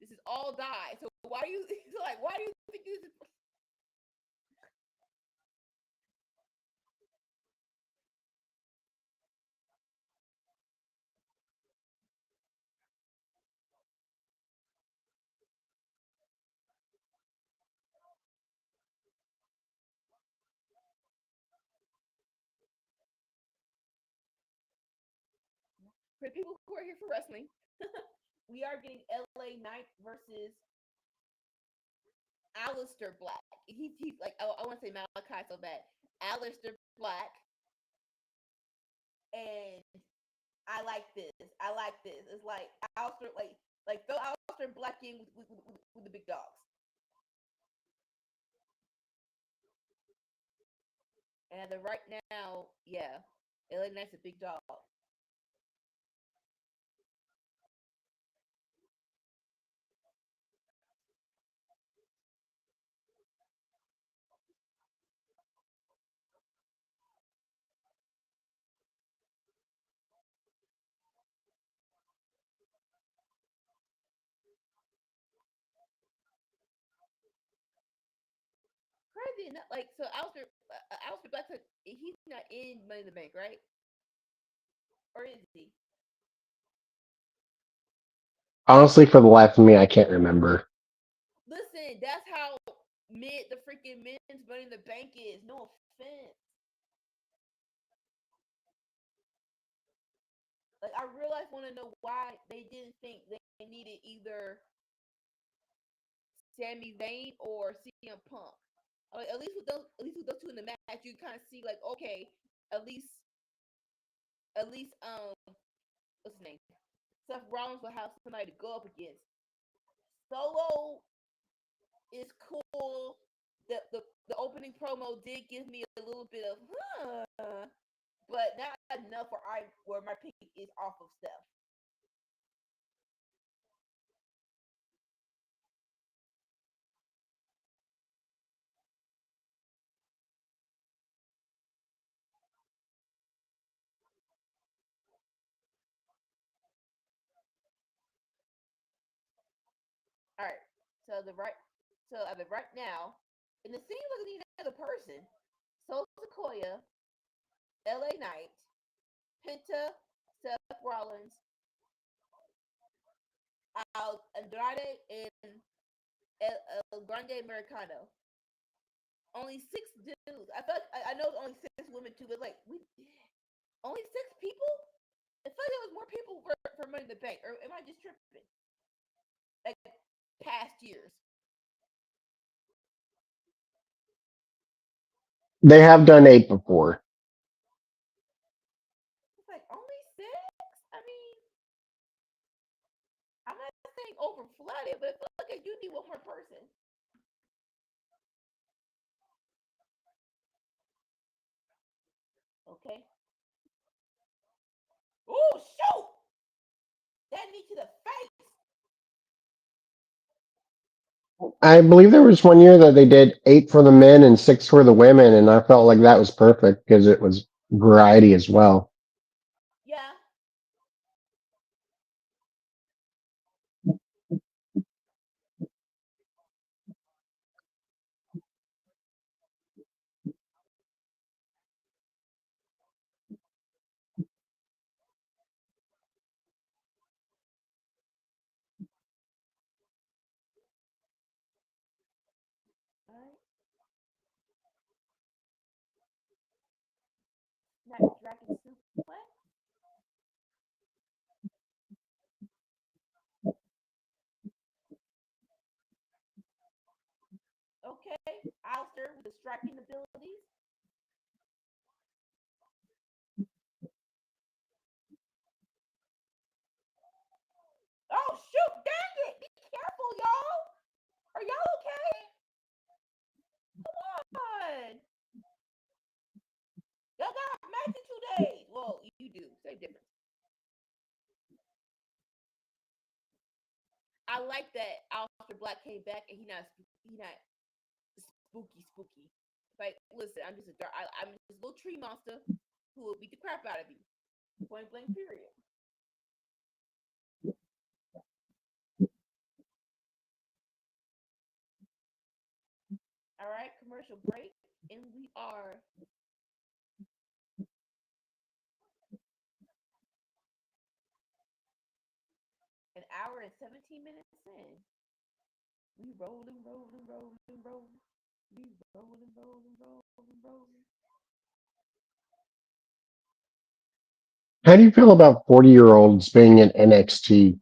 This is all dye. So why do you like why do you think this is for the people who are here for wrestling? We are getting LA Knight versus Alistair Black. He's like I want to say Malachi so bad. Alistair Black, and I like this. I like this. It's like Alistair like throw Alistair Black in with the big dogs. And the right now, yeah, LA Knight's a big dog. did not like. So Alistair Black, he's not in Money in the Bank, right? Or is he? Honestly, for the life of me, I can't remember. Listen, that's how mid the freaking men's Money in the Bank is. No offense. Like I realize want to know why they didn't think they needed either Sami Zayn or CM Punk. Like, at least with those two in the match, you kind of see like, okay, at least, at least, what's his name? Seth Rollins will have somebody to go up against. Solo is cool. The opening promo did give me a little bit of, but not enough where my pick is off of Steph. All right. So the right. So I mean, right now, and it seems like I need another person. Sol Sequoia, L.A. Knight, Penta, Seth Rollins, Andrade, and El Grande Americano. Only six dudes. I thought I know it's only six women too, but like we only six people. I feel like there was more people for Money in the Bank, or am I just tripping? Like past years. They have done 8 before. It's like only six. I mean, I'm not saying over flooded, but I feel like I do need one more person. Okay. Oh shoot! That knee to the face. I believe there was one year that they did 8 for the men and 6 for the women, and I felt like that was perfect because it was variety as well. Yeah. All right. Snapdragon suplex. Okay. Alistair with the striking abilities. Oh shoot! Dang it! Be careful, y'all. Are y'all okay? Come on. Y'all got a match in 2 days. Well, you do. Same difference. I like that Alistair Black came back and he not spooky. Like, listen, I'm just I'm just a little tree monster who will beat the crap out of you. Point blank. Period. All right. Commercial break, and we are an hour and 17 minutes in. We rolling. We rolling. How do you feel about 40-year-olds being in NXT?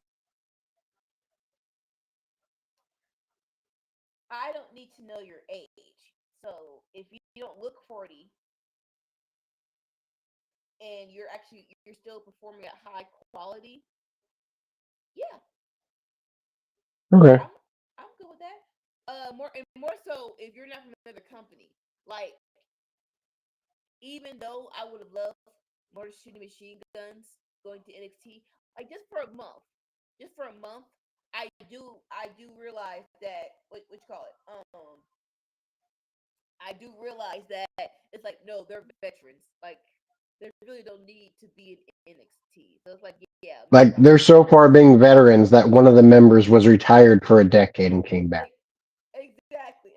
I don't need to know your age. So if you don't look 40 and you're still performing at high quality, yeah, Okay. I'm good with that. More so if you're not from another company. Like even though I would have loved Motor City Machine Guns going to NXT, like just for a month, I do realize that what you call it. I do realize that it's like no, they're veterans. Like they really don't need to be in NXT. So it's like yeah, Like they're so far being veterans that one of the members was retired for a decade and came back. exactly.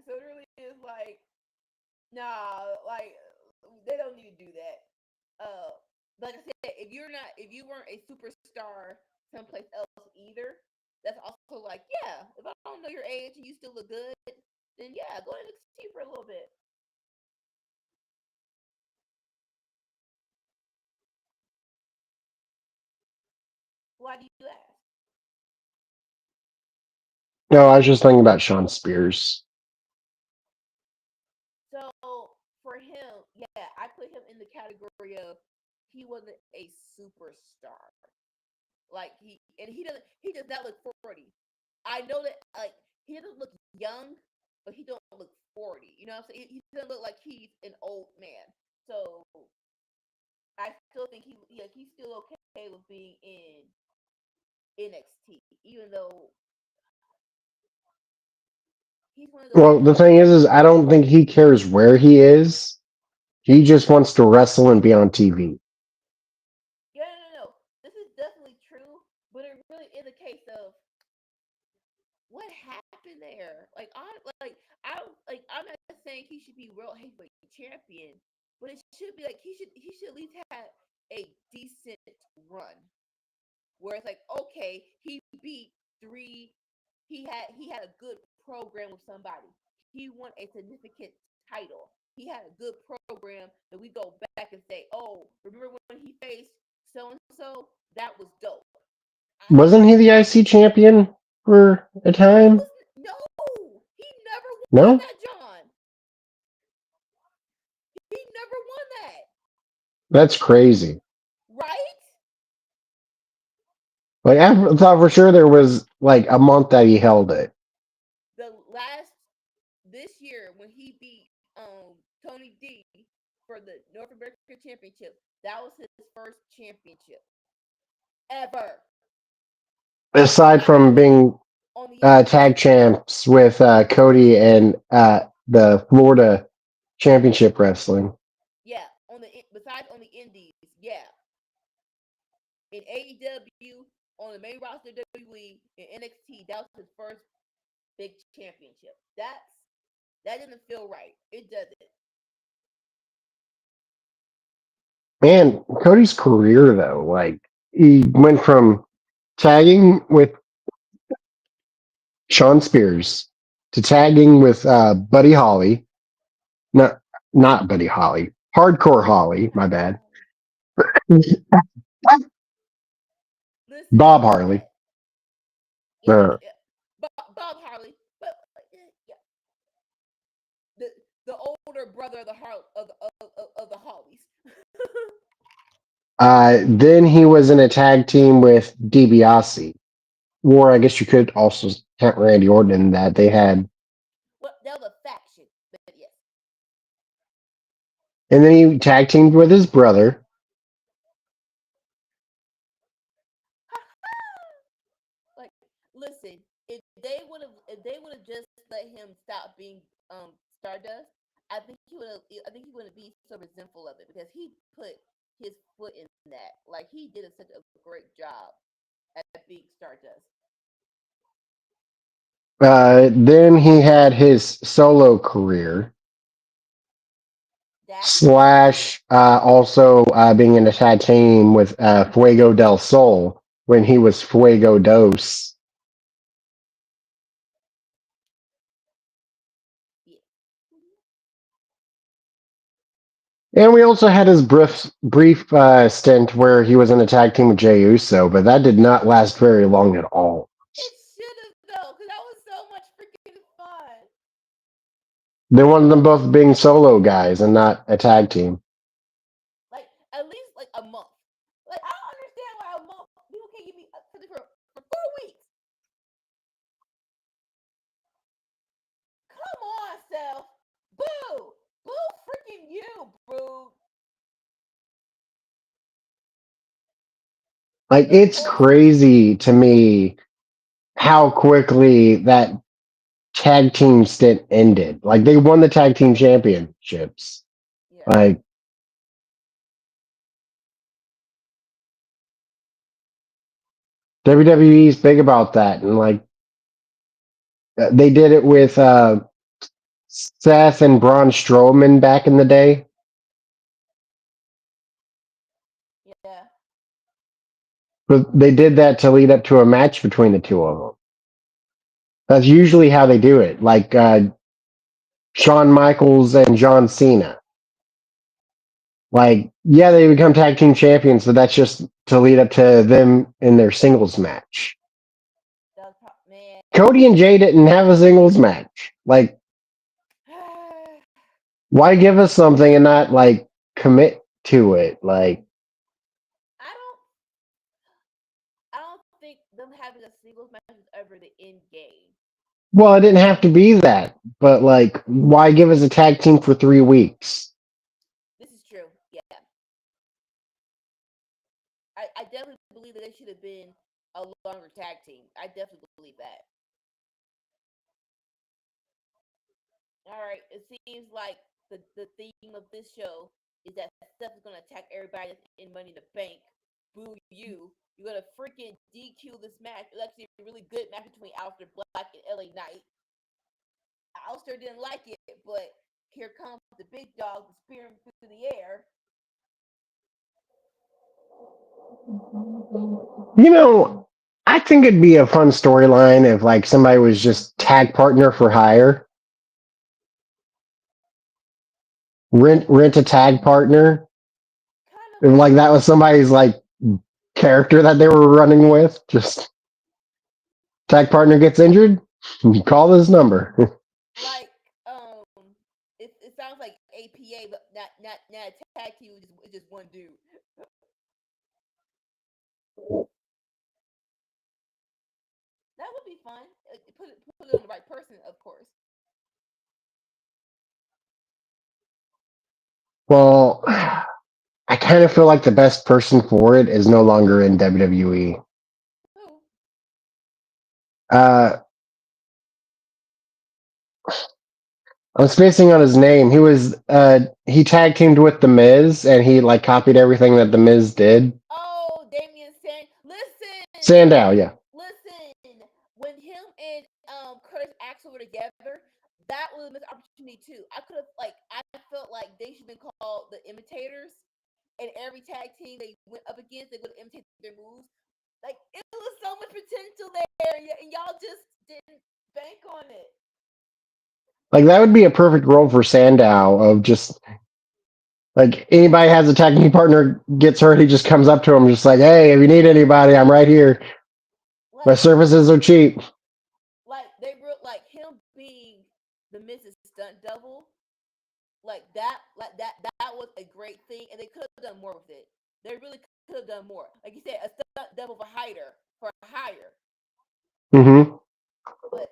So it really is like Nah, like they don't need to do that. Like I said, if you weren't a superstar someplace else either, that's also like, yeah, if I don't know your age and you still look good, then yeah, go to NXT for a little bit. Why do you ask? No, I was just thinking about Sean Spears. So for him, yeah, I put him in the category of he wasn't a superstar. Like he does not look 40. I know that like he doesn't look young, but he don't look 40. You know what I'm saying? He doesn't look like he's an old man. So I still think he's still okay with being in NXT, even though he's one of those Well, the people. thing is I don't think he cares where he is. He just wants to wrestle and be on TV. Yeah, no. This is definitely true, but it really is a case of what happened there. I'm not saying he should be world heavyweight champion, but it should be like he should at least have a decent run. Where it's like, okay, he beat three, he had a good program with somebody. He won a significant title. He had a good program that we go back and say, oh, remember when he faced so and so? That was dope. I Wasn't he the IC champion for a he time? was no, he never won No? that, John. He never won that, That's crazy. right? Like I thought for sure there was like a month that he held it. The last this year when he beat Tony D for the North American Championship, that was his first championship ever. Aside That was from being on the Indies. tag champs with Cody and the Florida Championship Wrestling. Yeah, on the besides on the Indies, yeah. In AEW, on the main roster of WWE, in NXT, that was his first big championship. That doesn't feel right. It doesn't. Man, Cody's career though, like he went from tagging with Sean Spears to tagging with Buddy Holly. No, not Buddy Holly. Hardcore Holly, my bad. Listen, Bob like I Harley. said, yeah, Uh, Bob Harley, but yeah, the the older brother of the of the Hollies. then he was in a tag team with DiBiase. Or I guess you could also count Randy Orton in that. They had, Well, that was a faction, but yes. and then he tag teamed with his brother. Like, listen, if they would have just let him stop being Stardust, I think he wouldn't be so resentful of it because he put his foot in that. Like he did such a great job at being Stardust. Then he had his solo career That slash also being in a tag team with Fuego del Sol when he was Fuego Dos. yeah. And we also had his brief stint where he was in a tag team with Jey Uso, but that did not last very long at all. It should have though, because that was so much freaking fun. They wanted them both being solo guys and not a tag team. Like at least like a month. Like I don't understand why a month people can't give me something for 4 weeks. Come on, Seth. Boo! Boo freaking you, boo. Like, The it's whole crazy to me how quickly that tag team stint ended. Like, they won the tag team championships. yeah. Like, WWE's big about that. And, like, they did it with Seth and Braun Strowman back in the day. Yeah. But they did that to lead up to a match between the two of them. That's usually how they do it. Like Shawn Michaels and John Cena. Like, yeah, they become tag team champions, but that's just to lead up to them in their singles match. Man. Cody and Jay didn't have a singles match. Like, why give us something and not like commit to it? Like, I don't think them having a singles match is ever the end game. well, it didn't have to be that, but like, why give us a tag team for 3 weeks? This is true. Yeah. I definitely believe that they should have been a longer tag team. I definitely believe that. All right. It seems like the theme of this show is that Seth is gonna attack everybody that's in Money in the Bank. Boo you. You're gonna freaking DQ this match. It's actually a really good match between Aleister Black and LA Knight. Aleister didn't like it, but here comes the big dog spearing through the air. You know, I think it'd be a fun storyline if like somebody was just tag partner for hire. Rent a tag partner. If like that was somebody's like character that they were running with. Just tag partner gets injured, you call this number. Like, it sounds like APA, but not a tag team. It's just one dude. That would be fun. Put it on the right person, of course. Well, I kind of feel like the best person for it is no longer in WWE. Who? Uh, I'm spacing on his name. He tag teamed with The Miz, and he like copied everything that The Miz did. Oh, Damien Sand. Listen, Sandow, yeah. listen. When him and Curtis Axel were together, that was a missed opportunity too. I felt like they should have been called the Imitators, and every tag team they went up against, they would imitate their moves. Like it was so much potential there, and y'all just didn't bank on it. Like that would be a perfect role for Sandow of just like anybody has a tag team partner gets hurt, he just comes up to him just like, hey, if you need anybody, I'm right here. My services are cheap. Like they were like him being the Mrs. Stunt Double, that was a great thing, and they could have done more with it. They really could have done more. Like you said, a stunt double for hire. Mm-hmm. But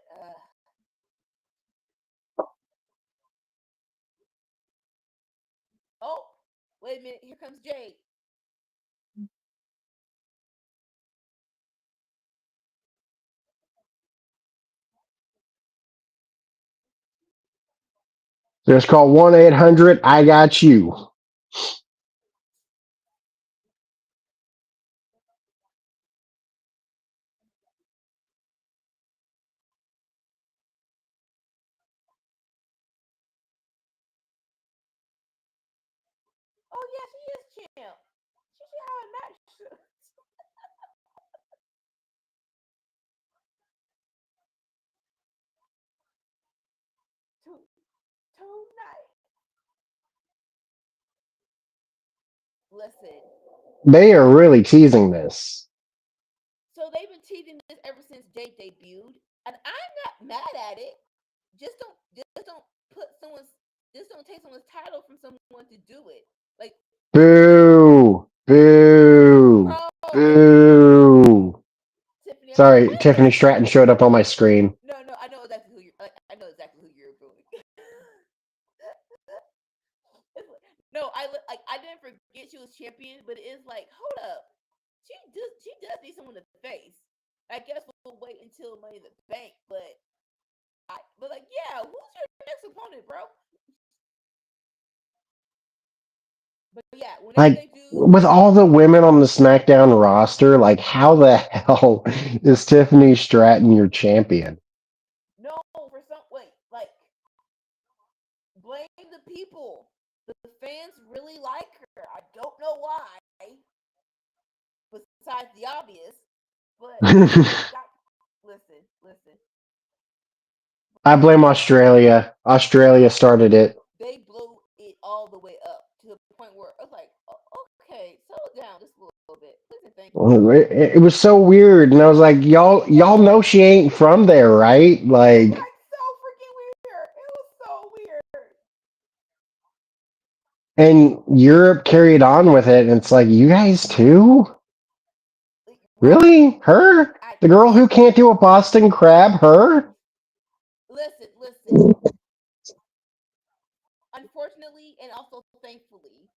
oh, wait a minute, here comes Jade. Just call 1-800 I got you. Oh yeah, she is champ. She should have a match. Tonight. Listen. They are really teasing this. So they've been teasing this ever since Jade debuted, and I'm not mad at it. Just don't put someone's just don't take someone's title from someone to do it. Like Boo! Boo! bro, Boo! Tiffany. Sorry, Tiffany Stratton showed up on my screen. No, I know exactly who you're. I know exactly who you're booing. No, I didn't forget she was champion, but it's like, hold up, she does need someone to face. I guess we'll wait until Money in the Bank, but like, yeah, who's your next opponent, bro? But yeah, whenever Like, they do, with all the women on the SmackDown roster, like, how the hell is Tiffany Stratton your champion? no, for some wait, like people. The fans really like her. I don't know why. Besides the obvious, but listen. I blame Australia. Australia started it. They blew it all the way up to the point where I was like, oh, okay, slow down just a little bit. Please and thank you. It was so weird, and I was like, y'all know she ain't from there, right? It was Like, like so freaking weird. It was so weird. and Europe carried on with it, and it's like, you guys too? Right. Really? Her? The girl who can't do a Boston crab? Her? Listen. Unfortunately, and also thankfully,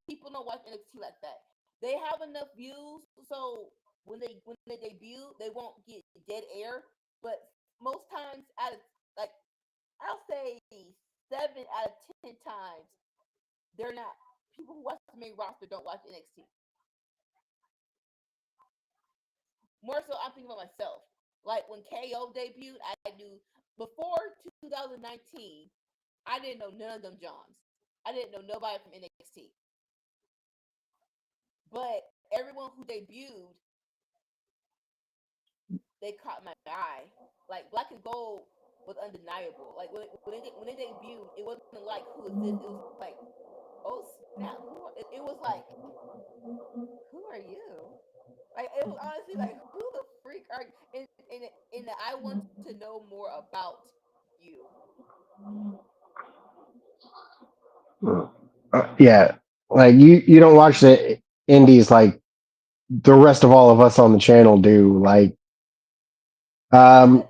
people don't watch NXT like that. They have enough views, so when they debut, they won't get dead air. But most times, out of like I'll say 7 out of 10 times, they're not. People who watch the main roster don't watch NXT. More so, I'm thinking about myself. Like when KO debuted, I knew before 2019, I didn't know none of them Johns. I didn't know nobody from NXT. But everyone who debuted, they caught my eye. Like Black and Gold was undeniable. Like when they debuted, it wasn't like who is this? It was like, oh snap! It was like, who are you? Like it was honestly like, who the freak are you? And I want to know more about you. Yeah. Like, you don't watch the indies like the rest of all of us on the channel do. Um,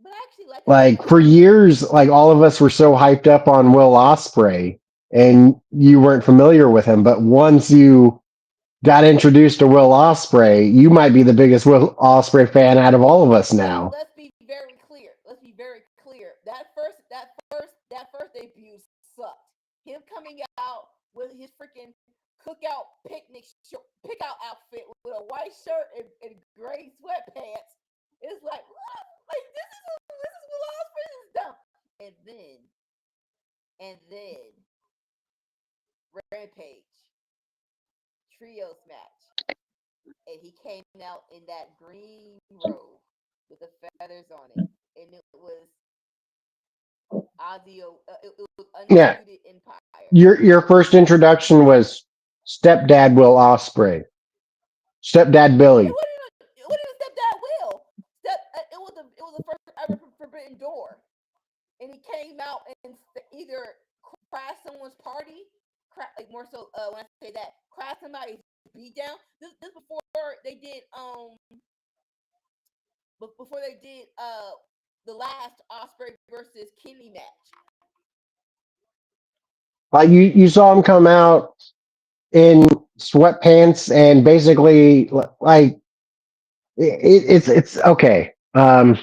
But I actually like it like for though. years, like all of us were so hyped up on Will Ospreay, and you weren't familiar with him. But once you got introduced to Will Ospreay, you might be the biggest Will Ospreay fan out of all of us But now. let's be very clear. Let's be very clear. That first debut sucked. Him coming out with his freaking cookout pickout outfit with a white shirt and gray sweatpants. It's like what? Like this is Will Ospreay. This is dumb. And then Rampage trios match, and he came out in that green robe with the feathers on it, and it was it was Yeah, Undisputed Empire. your first introduction was stepdad Will Ospreay, stepdad It Billy. wasn't even Stepdad Will. It was the first ever Forbidden Door, and he came out and either crash someone's party, like more so when I say that, crash somebody's beat down. This before they did before they did the last Osprey versus Kenny match. Like you saw him come out in sweatpants and basically like it's okay. How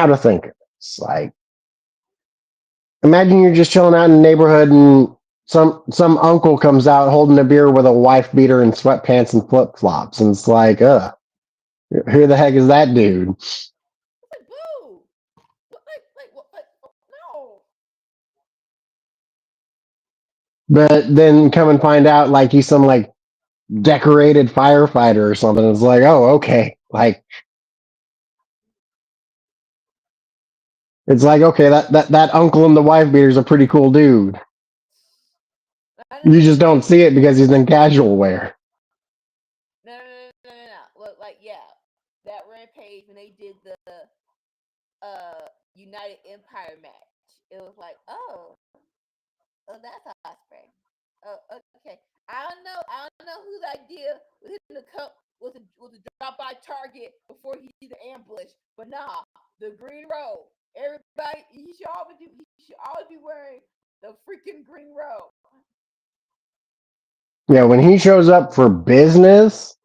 to think of this? Like, imagine you're just chilling out in the neighborhood and some uncle comes out holding a beer with a wife beater and sweatpants and flip flops, and it's like, who the heck is that dude? Like, boo! No. But then come and find out like he's some like decorated firefighter or something. It's like, oh, okay. Like, it's like, okay, that uncle and the wife beater is a pretty cool dude. You just don't see it because he's in casual wear. No. Look, like, yeah, that Rampage when they did the United Empire match, it was like, oh, that's Osprey. Oh, okay. I don't know whose idea was hitting the cup was a drop by target before he did the ambush, but nah, the green robe. Everybody, he should always be wearing the freaking green robe. Yeah, when he shows up for business,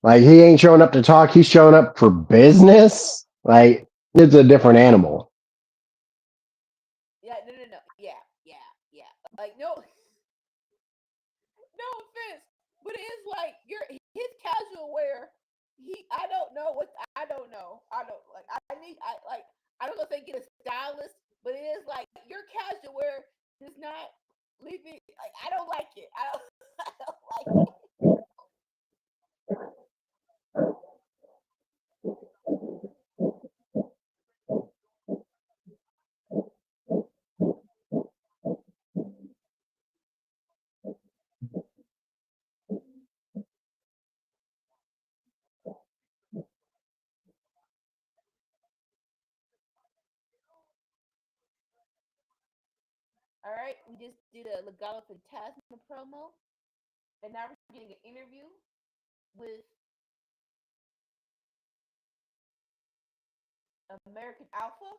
like he ain't showing up to talk, he's showing up for business. Like, it's a different animal. Yeah, no. Yeah. Like no, no offense, but it is like his casual wear. I don't know. I don't like. I don't know if they get a stylist but it is like your casual wear does not leave me like I don't like it. I don't I don't like it. All right, we just did a Legado Fantasma promo, and now we're getting an interview with American Alpha.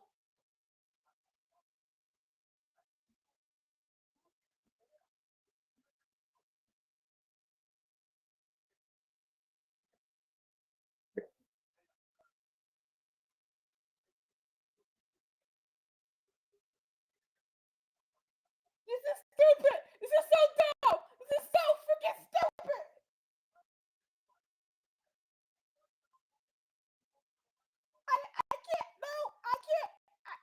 This is stupid. This is so dumb. This is so freaking stupid. I can't. No, I can't. I,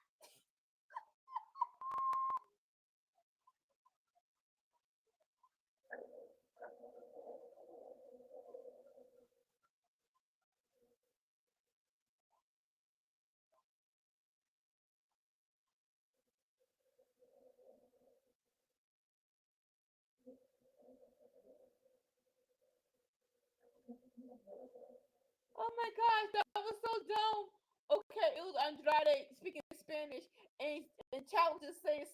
oh my gosh, that was so dumb. Okay, it was Andrade speaking Spanish, and Chad was just saying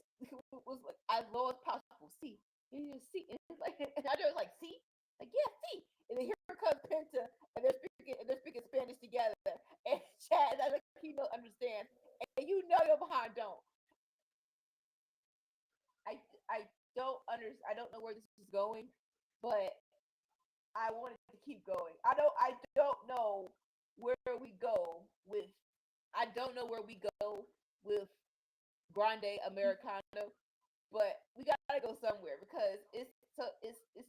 was like as low as possible. See, see, and it's like, and Andrade was like, see, like yeah, see, and then here comes Penta, and they're speaking Spanish together, and Chad, I like he don't understand, and you know your behind don't. I I I don't know where this is going, but I wanted to keep going. I don't know where we go with I don't know where we go with Grande Americano, but we gotta go somewhere because it's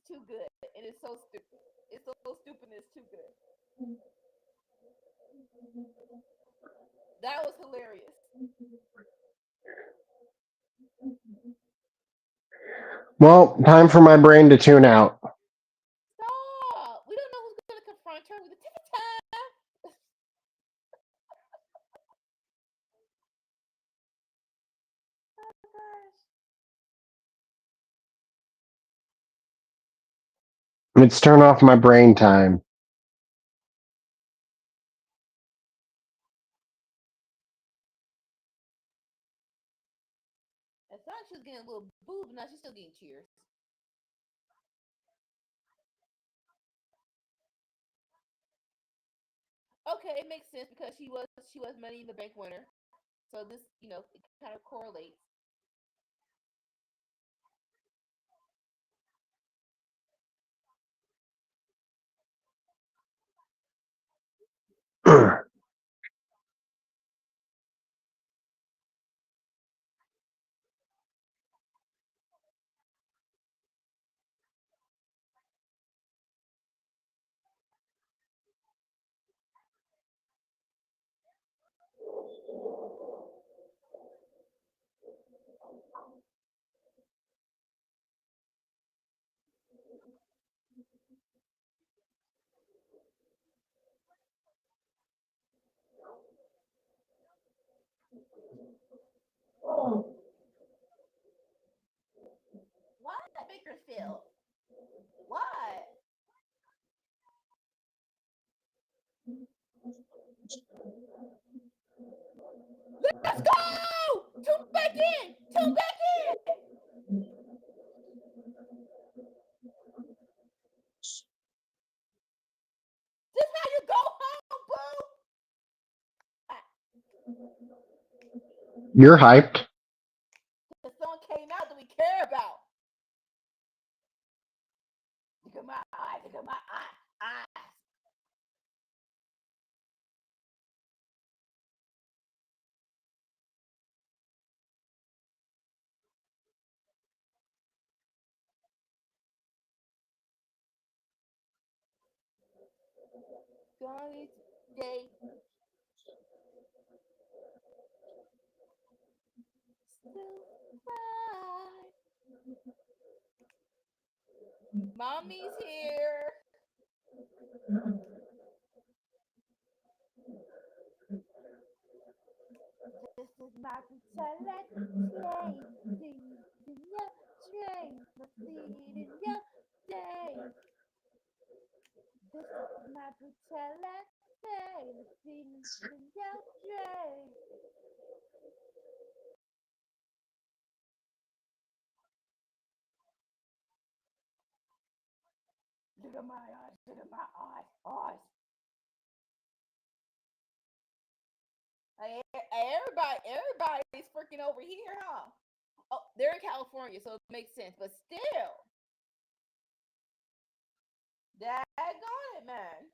too good and it's so stupid. It's so stupid and it's too good. That was hilarious. Well, time for my brain to tune out. Stop! We don't know who's gonna confront her with the ticket time. Oh my gosh. It's turn off my brain time. I thought she was getting a little boob, but now she's still getting cheers. Okay, it makes sense because she was Money in the Bank winner, so this it kind of correlates. Why that Bakersfield? Why? Let's go! Two back in! Two back in! This how you go home, boo! Ah, You're hyped. the song came out that we care about. Look at my eyes, look at my eyes. Johnny Day. Mommy's here. This is my brutality. See in your train. Let's see it in your day. This is my brutality. Let's see it in your train. Look at my eyes. Look at my eyes. Eyes. Hey, everybody's freaking over here, huh? Oh, they're in California, so it makes sense. But still, daggone it, man.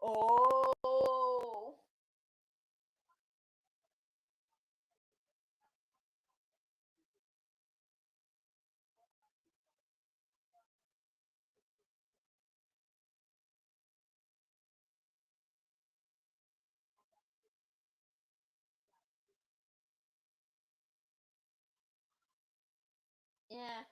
Oh, yeah.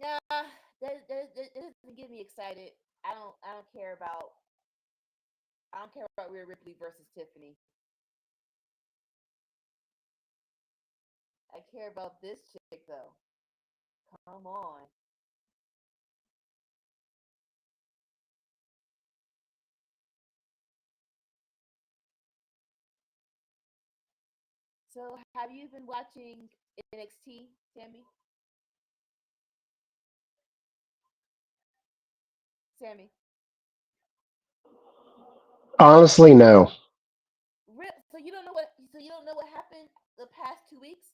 Nah, that doesn't get me excited. I don't care about. I don't care about Rhea Ripley versus Tiffany. I care about this chick though. Come on. So, have you been watching NXT, Sammy? Sammy, Honestly, no. so you don't know what? So you don't know what happened the past 2 weeks?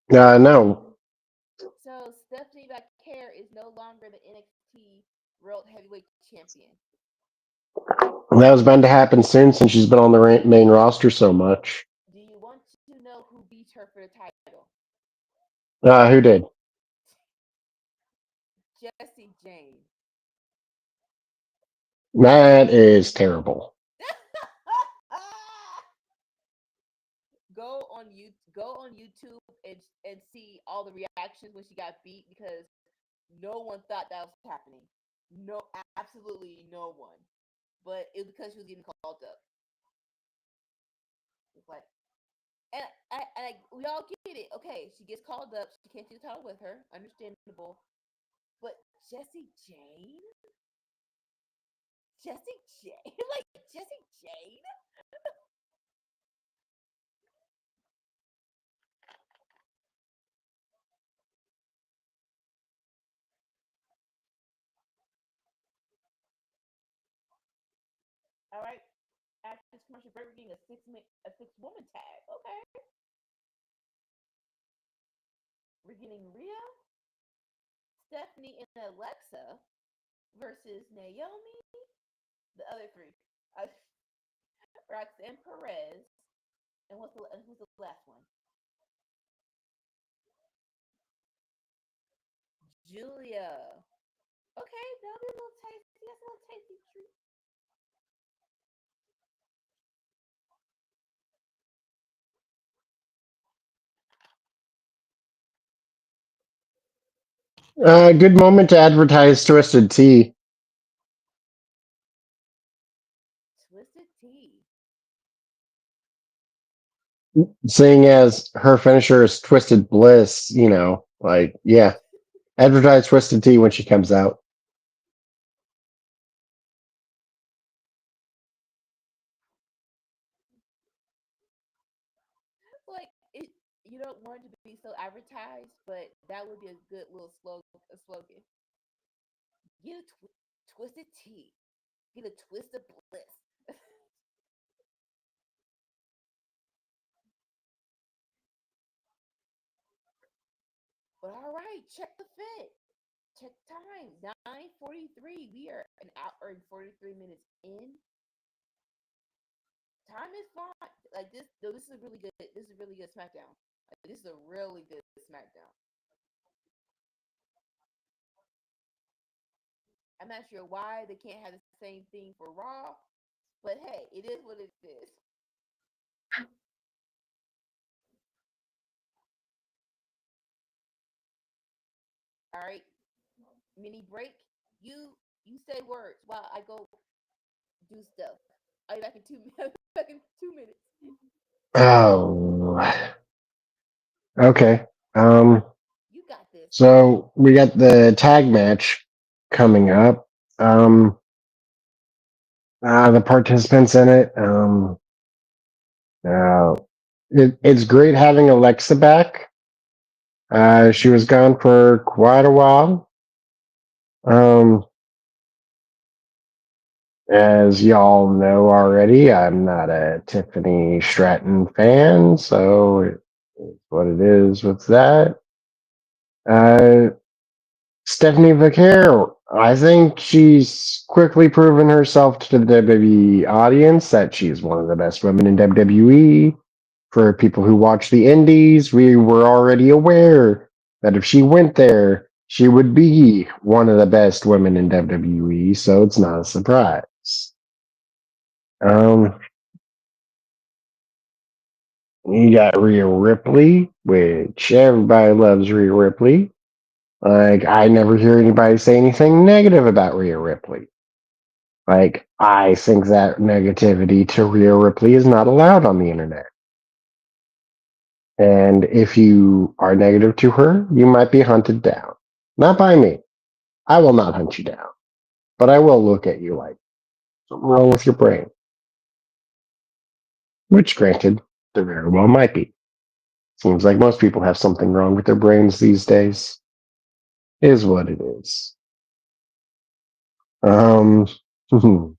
No. So Stephanie McCare is no longer the NXT World Heavyweight Champion. That was bound to happen soon since she's been on the main roster so much. Do you want to know who beat her for the title? Who did? Jesse Jane. That is terrible. Go on YouTube and see all the reactions when she got beat because no one thought that was happening. No, absolutely no one. But it was because she was getting called up. It's like, we all get it. Okay, she gets called up. She can't do the title with her. Understandable. But Jesse Jane, Jesse Jane, like Jesse Jane. All right. After this commercial break, we're getting a six woman tag. Okay. We're getting Rhea, Stephanie, and Alexa versus Naomi, the other three, uh, Roxanne Perez, and who's the last one? Julia. Okay, that'll be a little tasty. That's a little tasty treat. Good moment to advertise Twisted Tea, Twisted tea. seeing as her finisher is Twisted Bliss. Yeah, advertise Twisted Tea when she comes out. Like it, you don't want it to be so advertised, but that would be a good little slogan. Get a twisted tea. Get a twist of bliss. But all right, check the fit. Check time. 9:43. We are an hour and 43 minutes in. Time is fine. Like this, though. This is really good. This is really good SmackDown. Like, this is a really good SmackDown. I'm not sure why they can't have the same thing for Raw, but hey, it is what it is. All right, mini break. You say words while I go do stuff. I'll be back in back in 2 minutes. Oh, okay. Um, You got this. so we got the tag match coming up. Um, the participants in it. Uh, it's great having Alexa back. She was gone for quite a while. Um, as y'all know already, I'm not a Tiffany Stratton fan, so it's what it is with that. Uh, Stephanie Vaquero, I think she's quickly proven herself to the WWE audience that she's one of the best women in WWE. For people who watch the indies, we were already aware that if she went there, she would be one of the best women in WWE, so it's not a surprise. Um, you got Rhea Ripley, which everybody loves Rhea Ripley. Like, I never hear anybody say anything negative about Rhea Ripley. Like, I think that negativity to Rhea Ripley is not allowed on the internet. And if you are negative to her, you might be hunted down. Not by me. I will not hunt you down. But I will look at you like something wrong with your brain. Which, granted, there very well might be. Seems like most people have something wrong with their brains these days. Is what it is. Um, do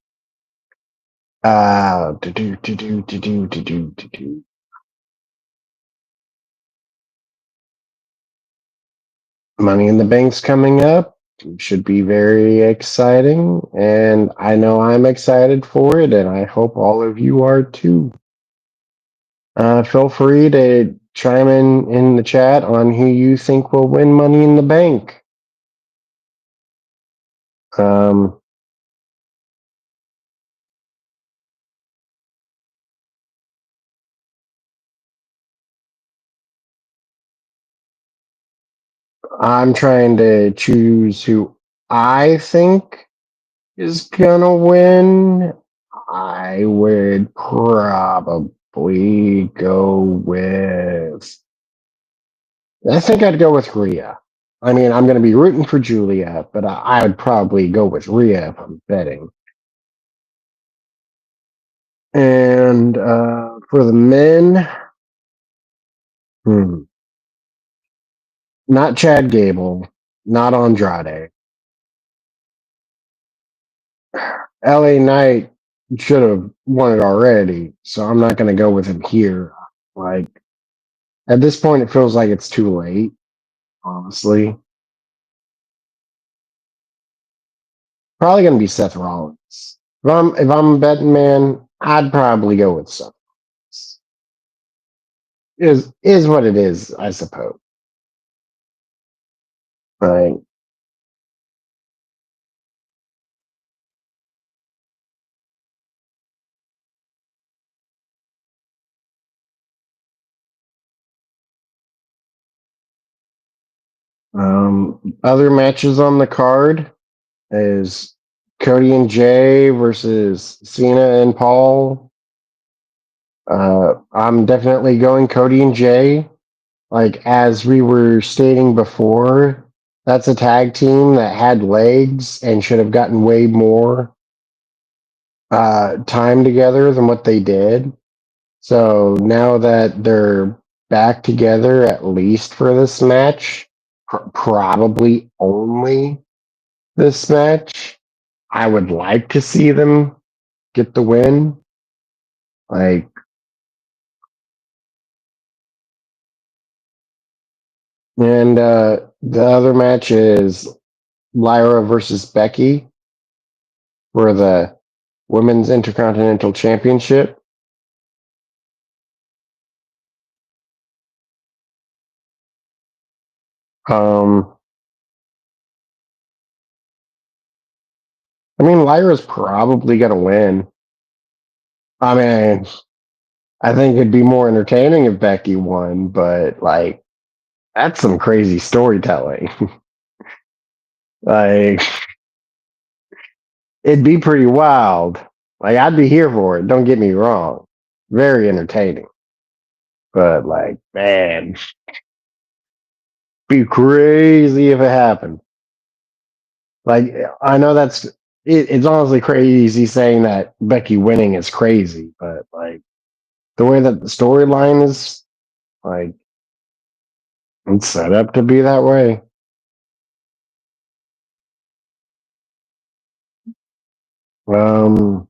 do do do do do do do do. Money in the Bank's coming up. It should be very exciting, and I know I'm excited for it, and I hope all of you are too. Feel free to chime in the chat on who you think will win Money in the Bank. Um, I'm trying to choose who I think is gonna win. I would probably go with. I think I'd go with Rhea. I mean, I'm going to be rooting for Julia, but I would probably go with Rhea if I'm betting. And for the men, hmm, not Chad Gable, not Andrade. LA Knight should have won it already, so I'm not going to go with him here. Like, at this point, it feels like it's too late, honestly. Probably going to be Seth Rollins. If I'm a betting man, I'd probably go with Seth. Is what it is, I suppose. Right. Other matches on the card is Cody and Jay versus Cena and Paul. I'm definitely going Cody and Jay. Like, as we were stating before, that's a tag team that had legs and should have gotten way more time together than what they did. So now that they're back together, at least for this match, probably only this match, I would like to see them get the win. Like, And the other match is Lyra versus Becky for the Women's Intercontinental Championship. I mean, Lyra's probably going to win. I mean, I think it'd be more entertaining if Becky won, but like, that's some crazy storytelling. Like, it'd be pretty wild. Like, I'd be here for it. Don't get me wrong. Very entertaining. But like, man, be crazy if it happened. Like, I know it's honestly crazy saying that Becky winning is crazy, but like the way that the storyline is, like, it's set up to be that way. Um,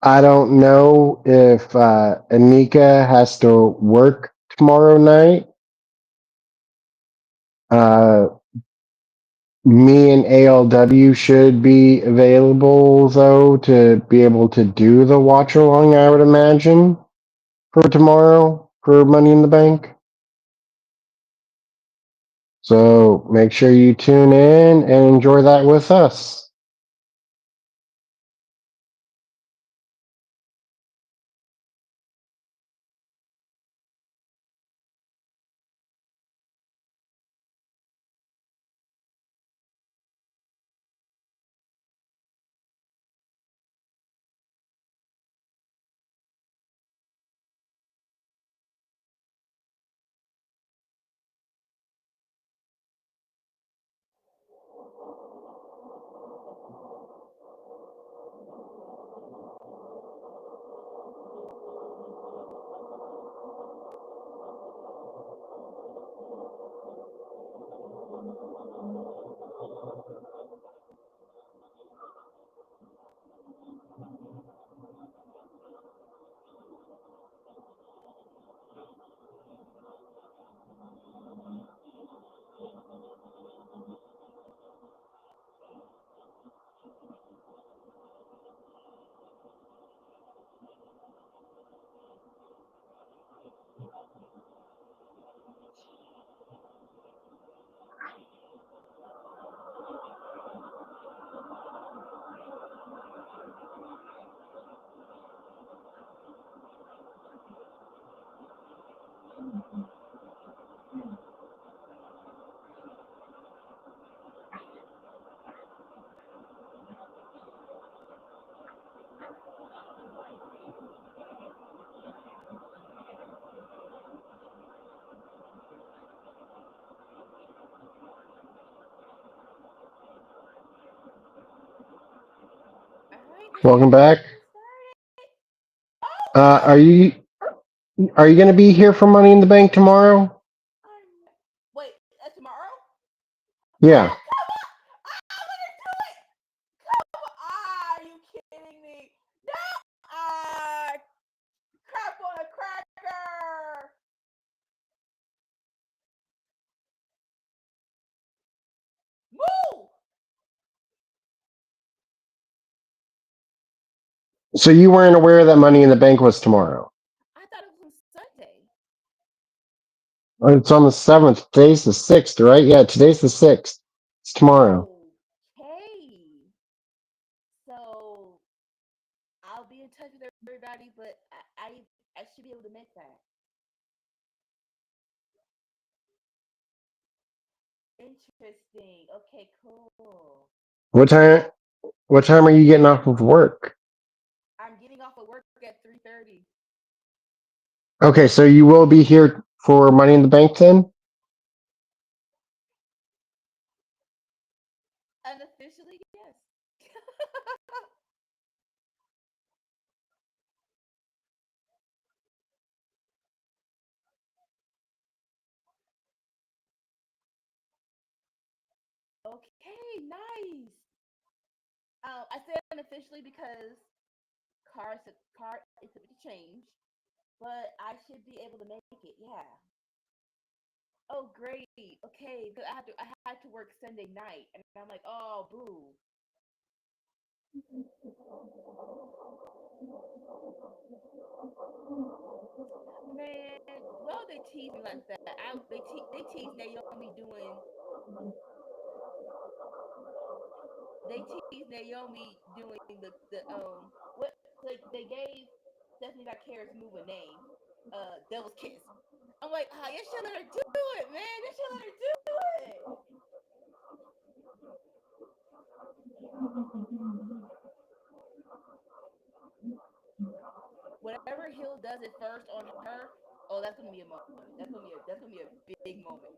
I don't know if Anika has to work tomorrow night. Uh, Me and ALW should be available though to be able to do the watch along. I would imagine for tomorrow for Money in the Bank. So make sure you tune in and enjoy that with us. All right, Welcome back. oh Uh, my! are you are you going to be here for Money in the Bank tomorrow? Wait, that's tomorrow? Yeah. Oh, come on! I'm gonna do it! Come on! Are you kidding me? No! Ah, crap on a cracker! Move! So you weren't aware that Money in the Bank was tomorrow? I thought it was on Sunday. It's on the 7th. Today's the 6th, right? Yeah, today's the 6th. It's tomorrow. Okay. So I'll be in touch with everybody, but I should be able to make that. Interesting. Okay, cool. What time? What time are you getting off of work? I'm getting off of work at 3:30. Okay, so you will be here for Money in the Bank then? Unofficially, yes. Okay, nice. I said unofficially because card is to change, but I should be able to make it. Yeah. Oh, great. Okay, because I had to work Sunday night, and I'm like, oh, boo. Man, well, they tease me like that. They tease Naomi doing what they gave Stephanie Vicarious move a name, Devil's Kiss. I'm like, ah, you should let her do it, man. You should let her do it. Whatever Hill does it first on her, oh, that's gonna be a moment. That's gonna be a big moment.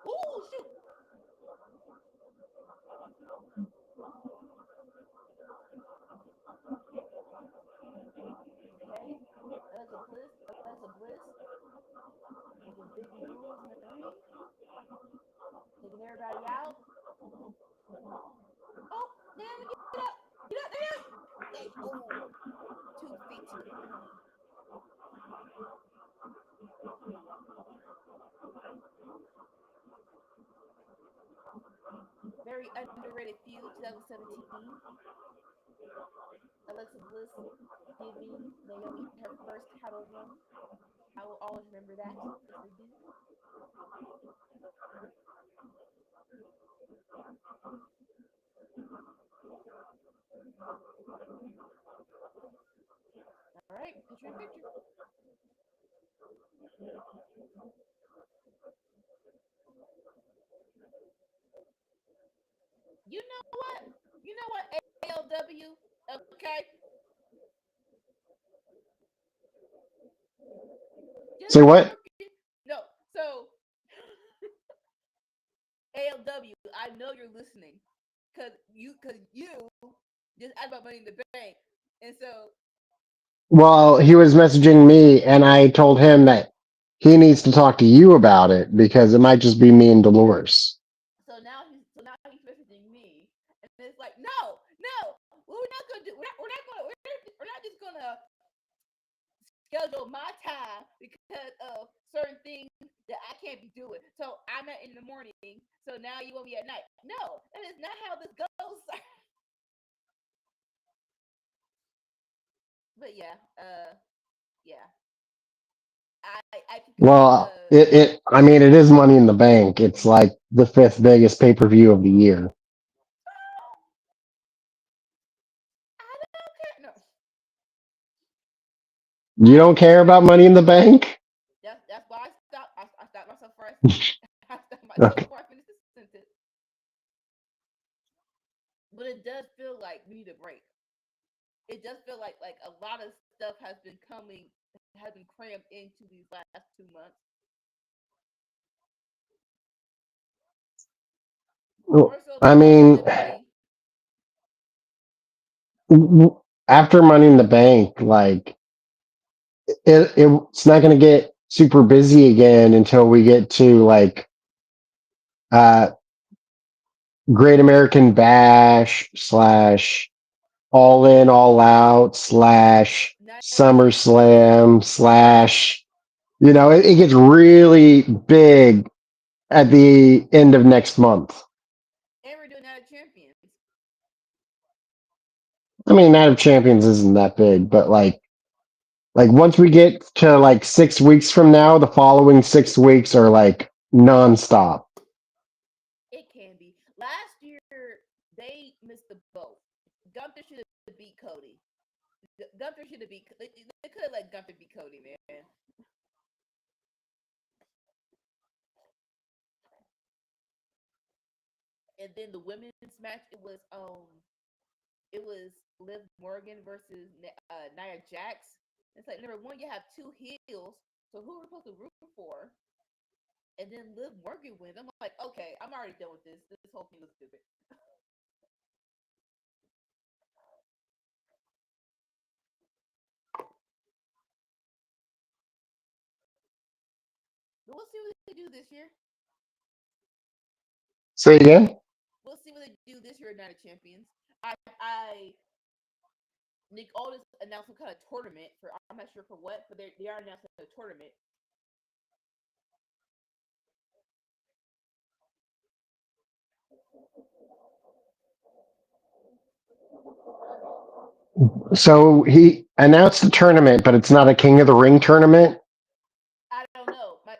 Ooh, shoot. Okay, Alexa Bliss making big moves in the ring, taking everybody out. Oh, Naomi, get up, Naomi. Oh, 2 feet to the groin. Very underrated feud, 2017. Alexa Bliss giving Naomi her first title run. I will always remember that. Yes, I do. All right, picture in picture. You know what? You know what? ALW. Okay, just Say what? no. So ALW, I know you're listening, cause you just asked about Money in the Bank, and so Well, he was messaging me, and I told him that he needs to talk to you about it because it might just be me and Dolores. so now he's messaging me, and it's like, no, what we're not gonna do. We're not just gonna schedule my time because of certain things that I can't be doing. So I'm at in the morning. So now you want me at night? No, that is not how this goes. But yeah, yeah. I can Well, I mean, it is Money in the Bank. It's like the fifth biggest pay per view of the year. I don't care. No, You I don't care about Money in the Bank? that's why I stopped. I stopped myself before I stopped myself Okay. before I finished the sentence. But it does feel like we need a break. It does feel like a lot of stuff has been crammed into these last 2 months. More so I because mean, WWE. after Money in the Bank, like it's not going to get super busy again until we get to like uh Great American Bash slash All In All Out slash Night of Champions. SummerSlam slash it gets really big at the end of next month. And we're doing Night of Champions. I mean, Night of Champions isn't that big, but like once we get to like 6 weeks from now, the following 6 weeks are like nonstop. It can be. Last year they missed the boat. Gunther should have beat Cody. Gunther should have beat. They could have let Gunther beat Cody, man. And then the women's match, it was Liv Morgan versus Nia Jax. It's like number one, you have two heels, so who are we supposed to root for? And then Liv Morgan wins. I'm like, okay, I'm already done with this. This whole thing was stupid. But we'll see what they do this year. Say again. We'll see what they do this year at Night of Champions. I Nick Aldis announced some kind of tournament for I'm not sure for what, but they are announcing a tournament. So he announced the tournament, but it's not a King of the Ring tournament. I don't know. My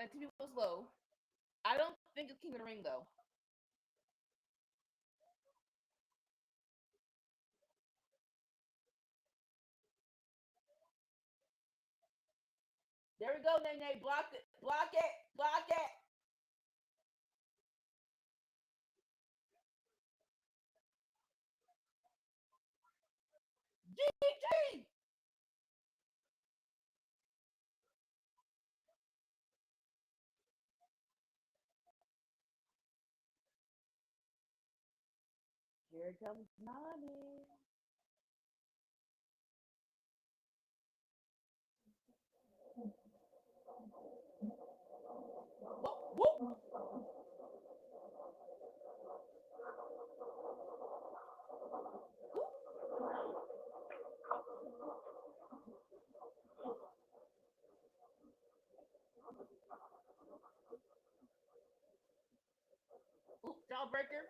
TV was low. I don't think it's King of the Ring though. There we go, Nene. Block it. Block it. Block it. GG. Here comes Nani. Whoop, whoop. Oop, Jawbreaker.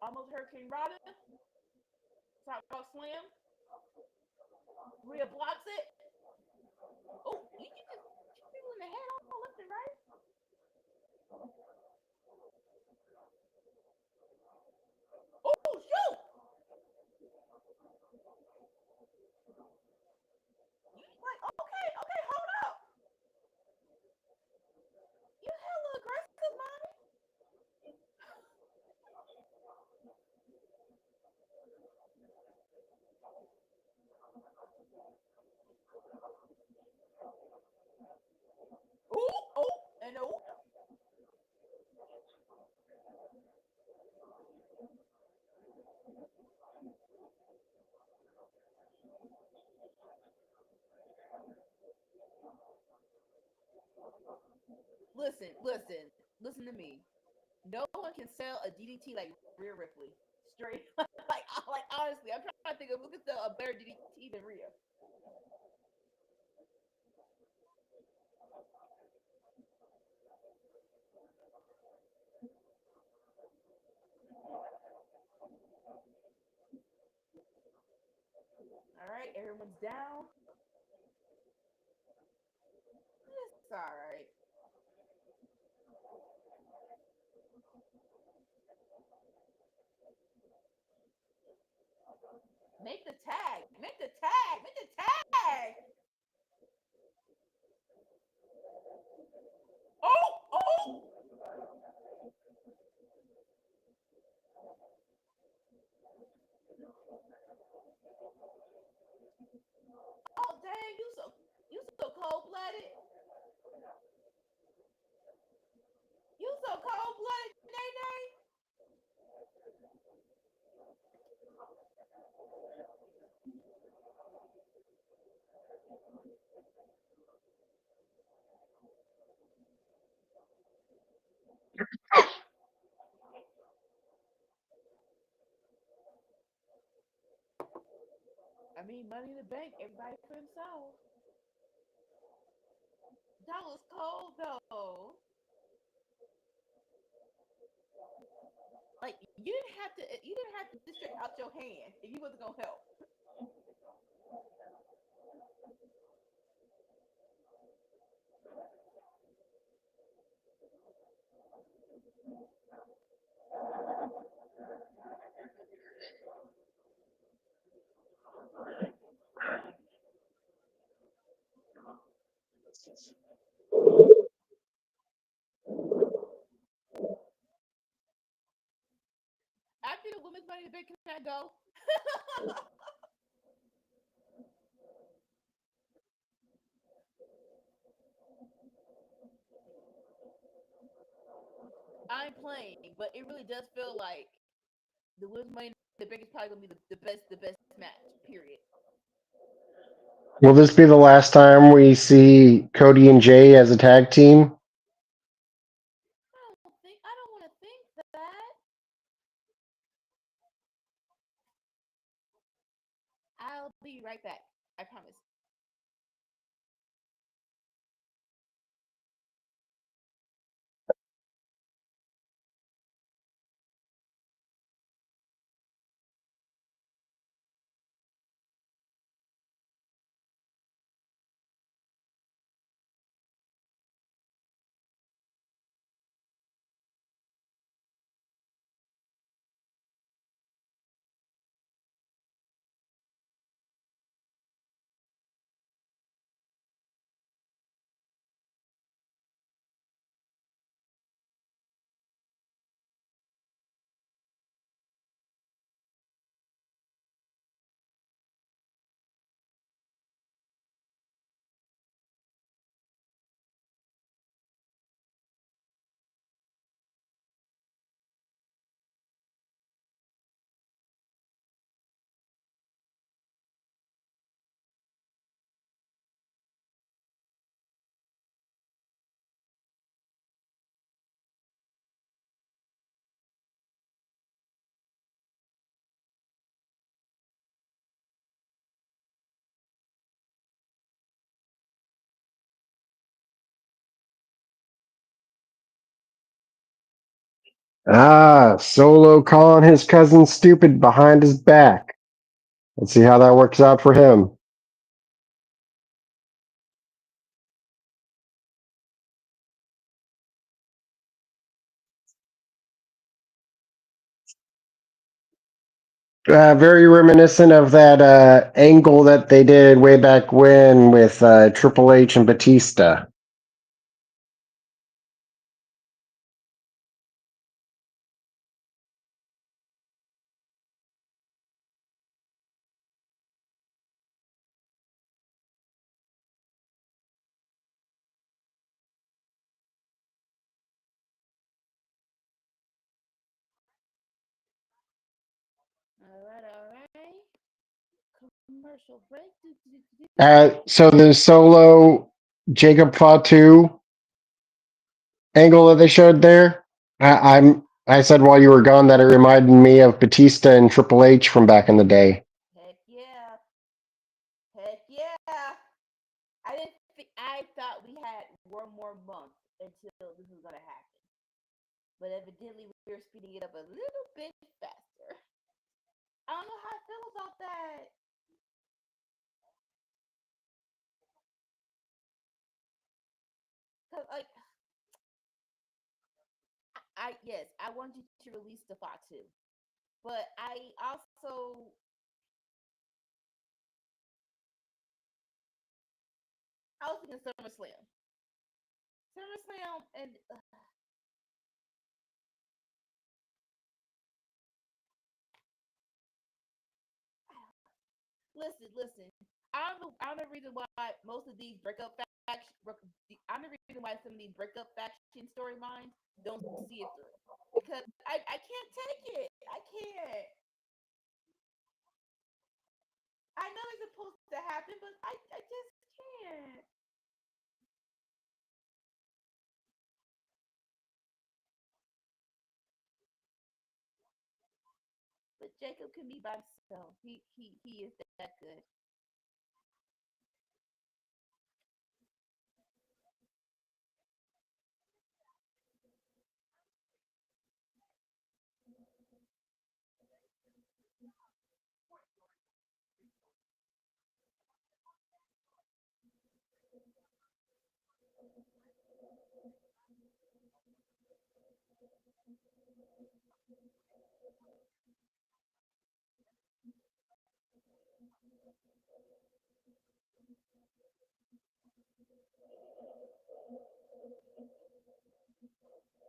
Almost Hurricane Rada. Top rock slam. Rhea blocks it. Oh, you can just shoot people in the head all left and right. Oh, shoot! You like okay, okay, hold up. You hella aggressive, mommy. Ooh, oh, and oh. Listen to me. No one can sell a DDT like Rhea Ripley. Straight, like honestly, I'm trying to think of who can sell a better DDT than Rhea. All right, everyone's down. It's all right. Make the tag. Make the tag. Make the tag. Oh, oh, oh, dang! You so cold blooded. You so cold blooded, Nay Nay. I mean, Money in the Bank. Everybody for themselves. That was cold though. Like you didn't have to. You didn't have to stretch out your hand if you wasn't gonna help. After the women's Money in the Bank, can I go? I'm playing, but it really does feel like the women's money in the bank is probably gonna be the best match. Period. Will this be the last time we see Cody and Jay as a tag team? I don't want to think that. I'll be right back. I promise. Ah, Solo calling his cousin stupid behind his back. Let's see how that works out for him. Very reminiscent of that angle that they did way back when with Triple H and Batista. All right. Commercial break. So the Solo Jacob Fatu angle that they showed there, I said while you were gone that it reminded me of Batista and Triple H from back in the day. Heck yeah. Heck yeah. I thought we had one more month until this was gonna happen. But evidently we were speeding it up a little bit faster. I don't know how I feel about that. Cause like I yes, I want you to release the Fatu. But I also I was thinking SummerSlam. SummerSlam and listen. I'm the reason why most of these breakup faction. I'm the reason why some of these breakup faction storylines don't see it through because I can't take it. I can't. I know it's supposed to happen, but I just can't. But Jacob can be by himself. He is that good.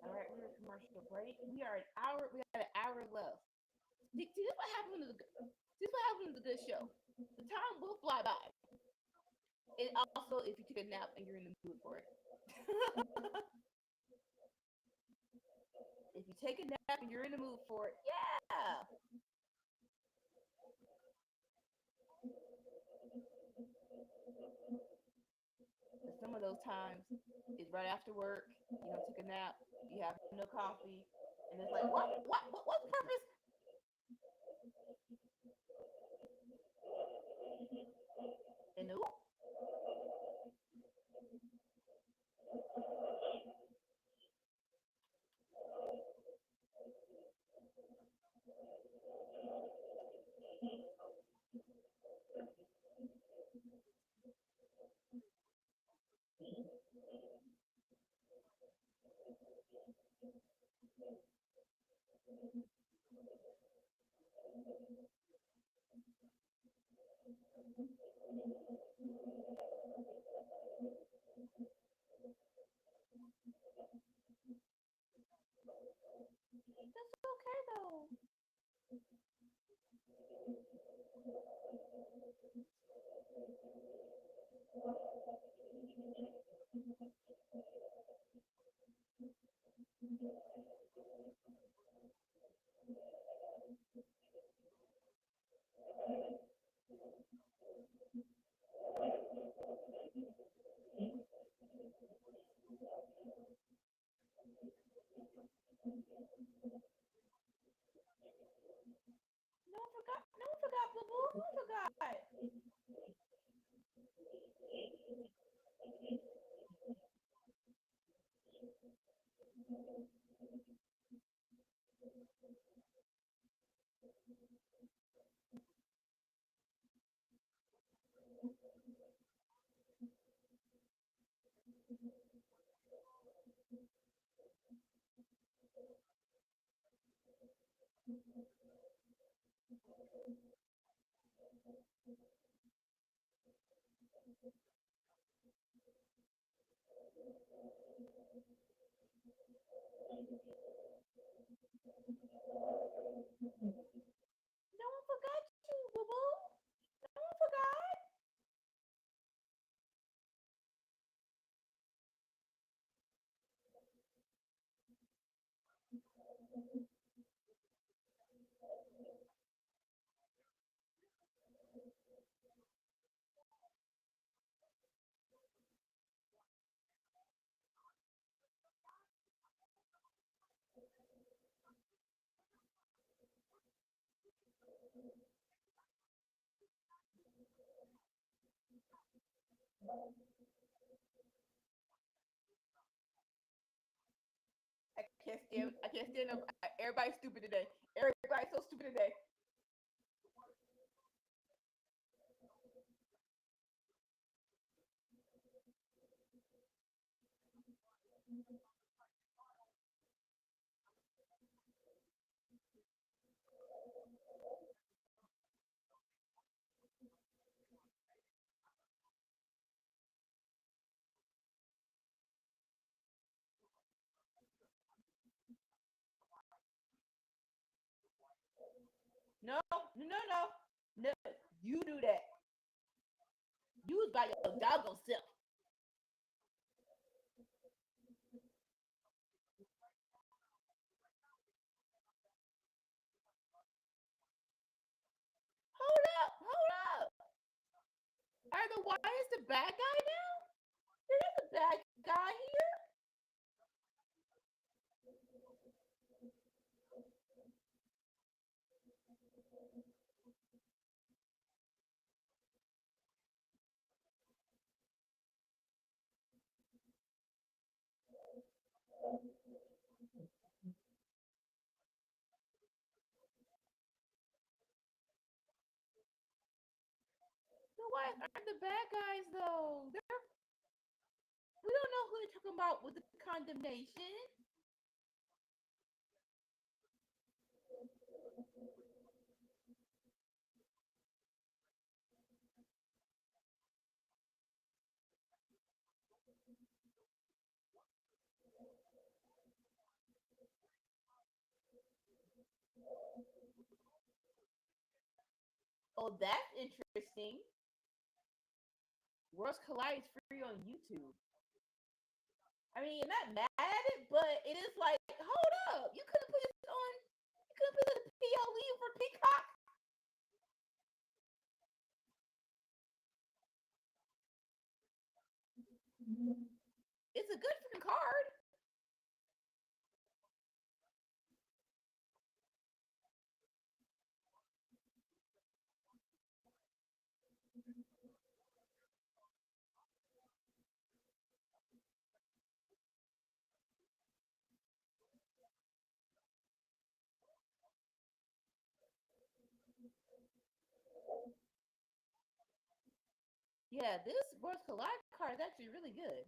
All right, we're at commercial break. We are an hour. We got an hour left. See, this what happened to the. This what happened to the good show. The time will fly by. And also, if you took a nap and you're in the mood for it. take a nap and you're in the mood for it. Yeah. But some of those times is right after work. You know, take a nap. You have no coffee, and it's like, what's the purpose? And no, that's okay though. No one forgot. No one forgot, Boo Boo. Who forgot? No one forgot you, Boo Boo. No one forgot. I can't stand. I can't stand them. Everybody's stupid today. Everybody's so stupid today. No, no, no, no. No, you do that. You was by your doggone self. Hold up, hold up. Are the Wyatts the bad guy now? They're not the bad guy here. The Wyatts aren't the bad guys though. We don't know who they're talking about with the condemnation. Oh, that's interesting. Worlds Collide is free on YouTube. I mean, I'm not mad at it, but it is like, hold up, you could have Yeah, this Worlds Collide card is actually really good.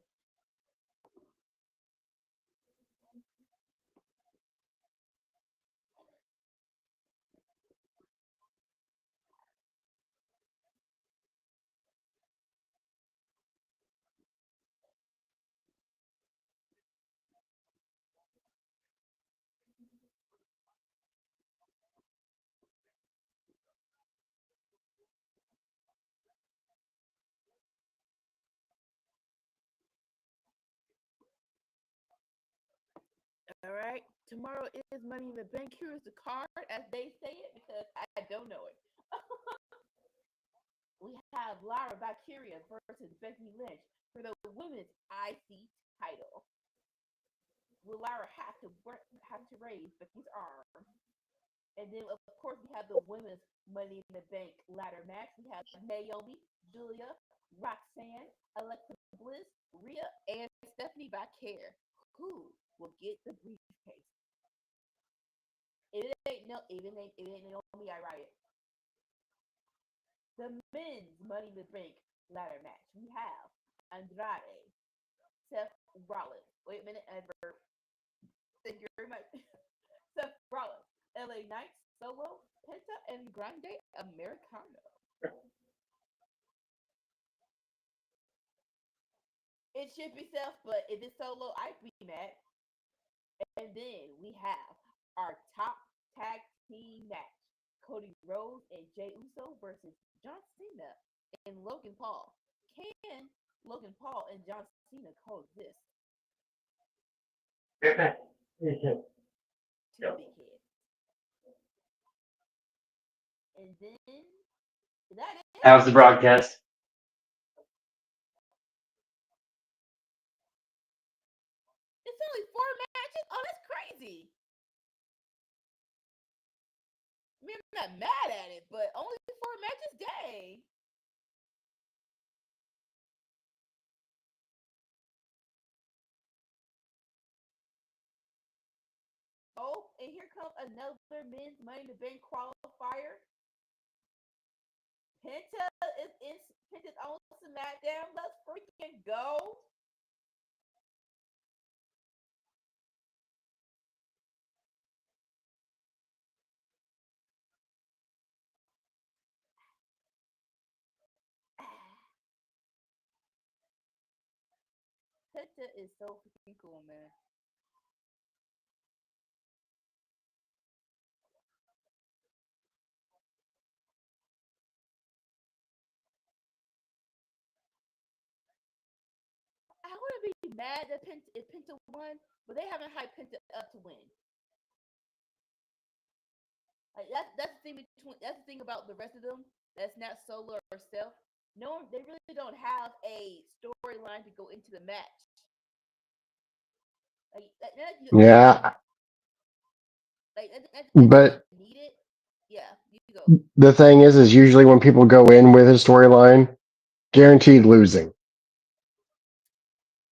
All right. Tomorrow is Money in the Bank. Here's the card as they say it because I don't know it. We have Lara Valkyria versus Becky Lynch for the women's IC title. Will Lara have to raise Becky's arm? And then, of course, we have the women's Money in the Bank ladder match. We have Naomi, Julia, Roxanne, Alexa Bliss, Rhea, and Stephanie Vaquer. Who will get the briefcase? It ain't Naomi. I write it. The men's Money in the Bank ladder match. We have Andrade, Seth Rollins. Wait a minute, Edward. Thank you very much. Seth Rollins, LA Knight, Solo, Penta, and Grande Americano. It should be Seth, but if it's Solo, I'd be mad. And then we have our top tag team match. Cody Rhodes and Jey Uso versus John Cena and Logan Paul. Can Logan Paul and John Cena coexist? Two big heads. And then is that it? How's the broadcast? It's only 4 matches. Oh, that's crazy. I mean, I'm not mad at it, but only 4 matches. Dang. Oh, and here comes another men's Money in the Bank qualifier. Penta is in Penta's on SmackDown. Let's freaking go. Penta is so freaking cool, man. I wouldn't be mad that if Penta won, but they haven't hyped Penta up to win. Like that's the thing between that's the thing about the rest of them that's not Solo or Self. No, they really don't have a storyline to go into the match. Yeah, Like you but need it. Yeah, you go. the thing is usually when people go in with a storyline, guaranteed losing.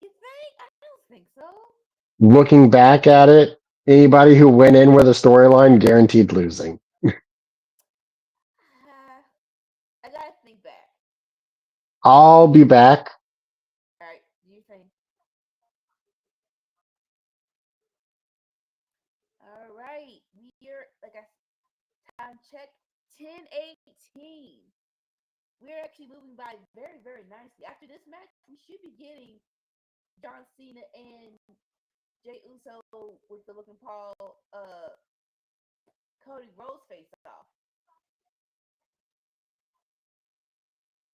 You think? I don't think so. Looking back at it, anybody who went in with a storyline, guaranteed losing. I gotta think back. I'll be back. All right, do you think? All right, we're like I time check 10:18. We're actually moving by very nicely. After this match, we should be getting John Cena and Jey Uso with the looking Paul Cody Rhodes face off.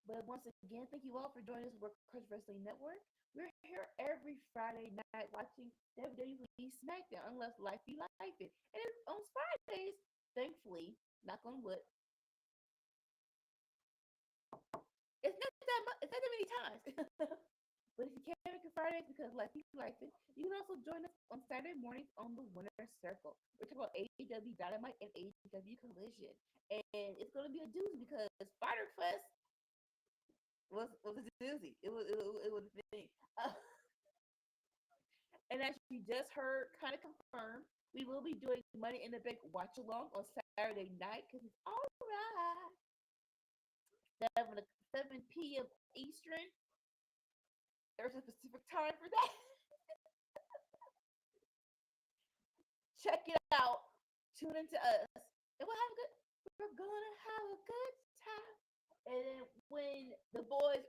But once again, thank you all for joining us for Crush Wrestling Network. We're here every Friday night watching WWE SmackDown, unless life be life it. And it's on Fridays, thankfully, knock on wood, it's not that many times. But if you can't make it Fridays because life be life it, you can also join us on Saturday mornings on the Winner Circle. We're talking about AEW Dynamite and AEW Collision. And it's going to be a doozy because Spider Fest was a doozy. It was a thing. And as you just heard, kind of confirmed, we will be doing Money in the Bank Watchalong on Saturday night because it's all right. 7 p.m. Eastern. There's a specific time for that. Check it out. Tune into us, and we'll have a good. We're gonna have a good time. And then when the boys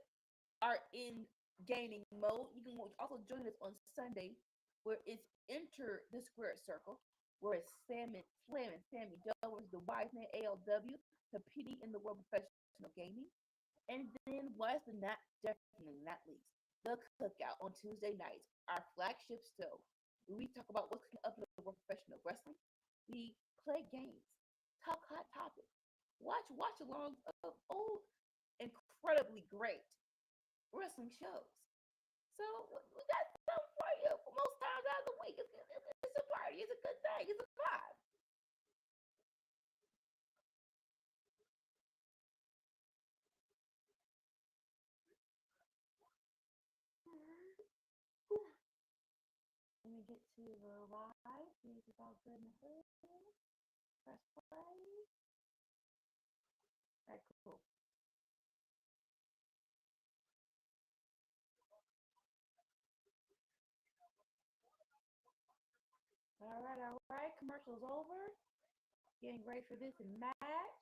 are in gaming mode, you can also join us on Sunday, where it's Enter the Square Circle, where it's Slam and Sammy Joe versus the Wise Man ALW competing in the world of professional gaming. And then last but not definitely not least, the cookout on Tuesday nights, our flagship show. We talk about what's up in the world of professional wrestling. We play games, talk hot topics, watch alongs of old, incredibly great wrestling shows. So we got something for you most times out of the week. It's a party. It's a good thing. It's a vibe. Let me get to the live. See if it's all good in the hood. Press play. All right, cool. All right. Commercial's over. Getting ready for this match.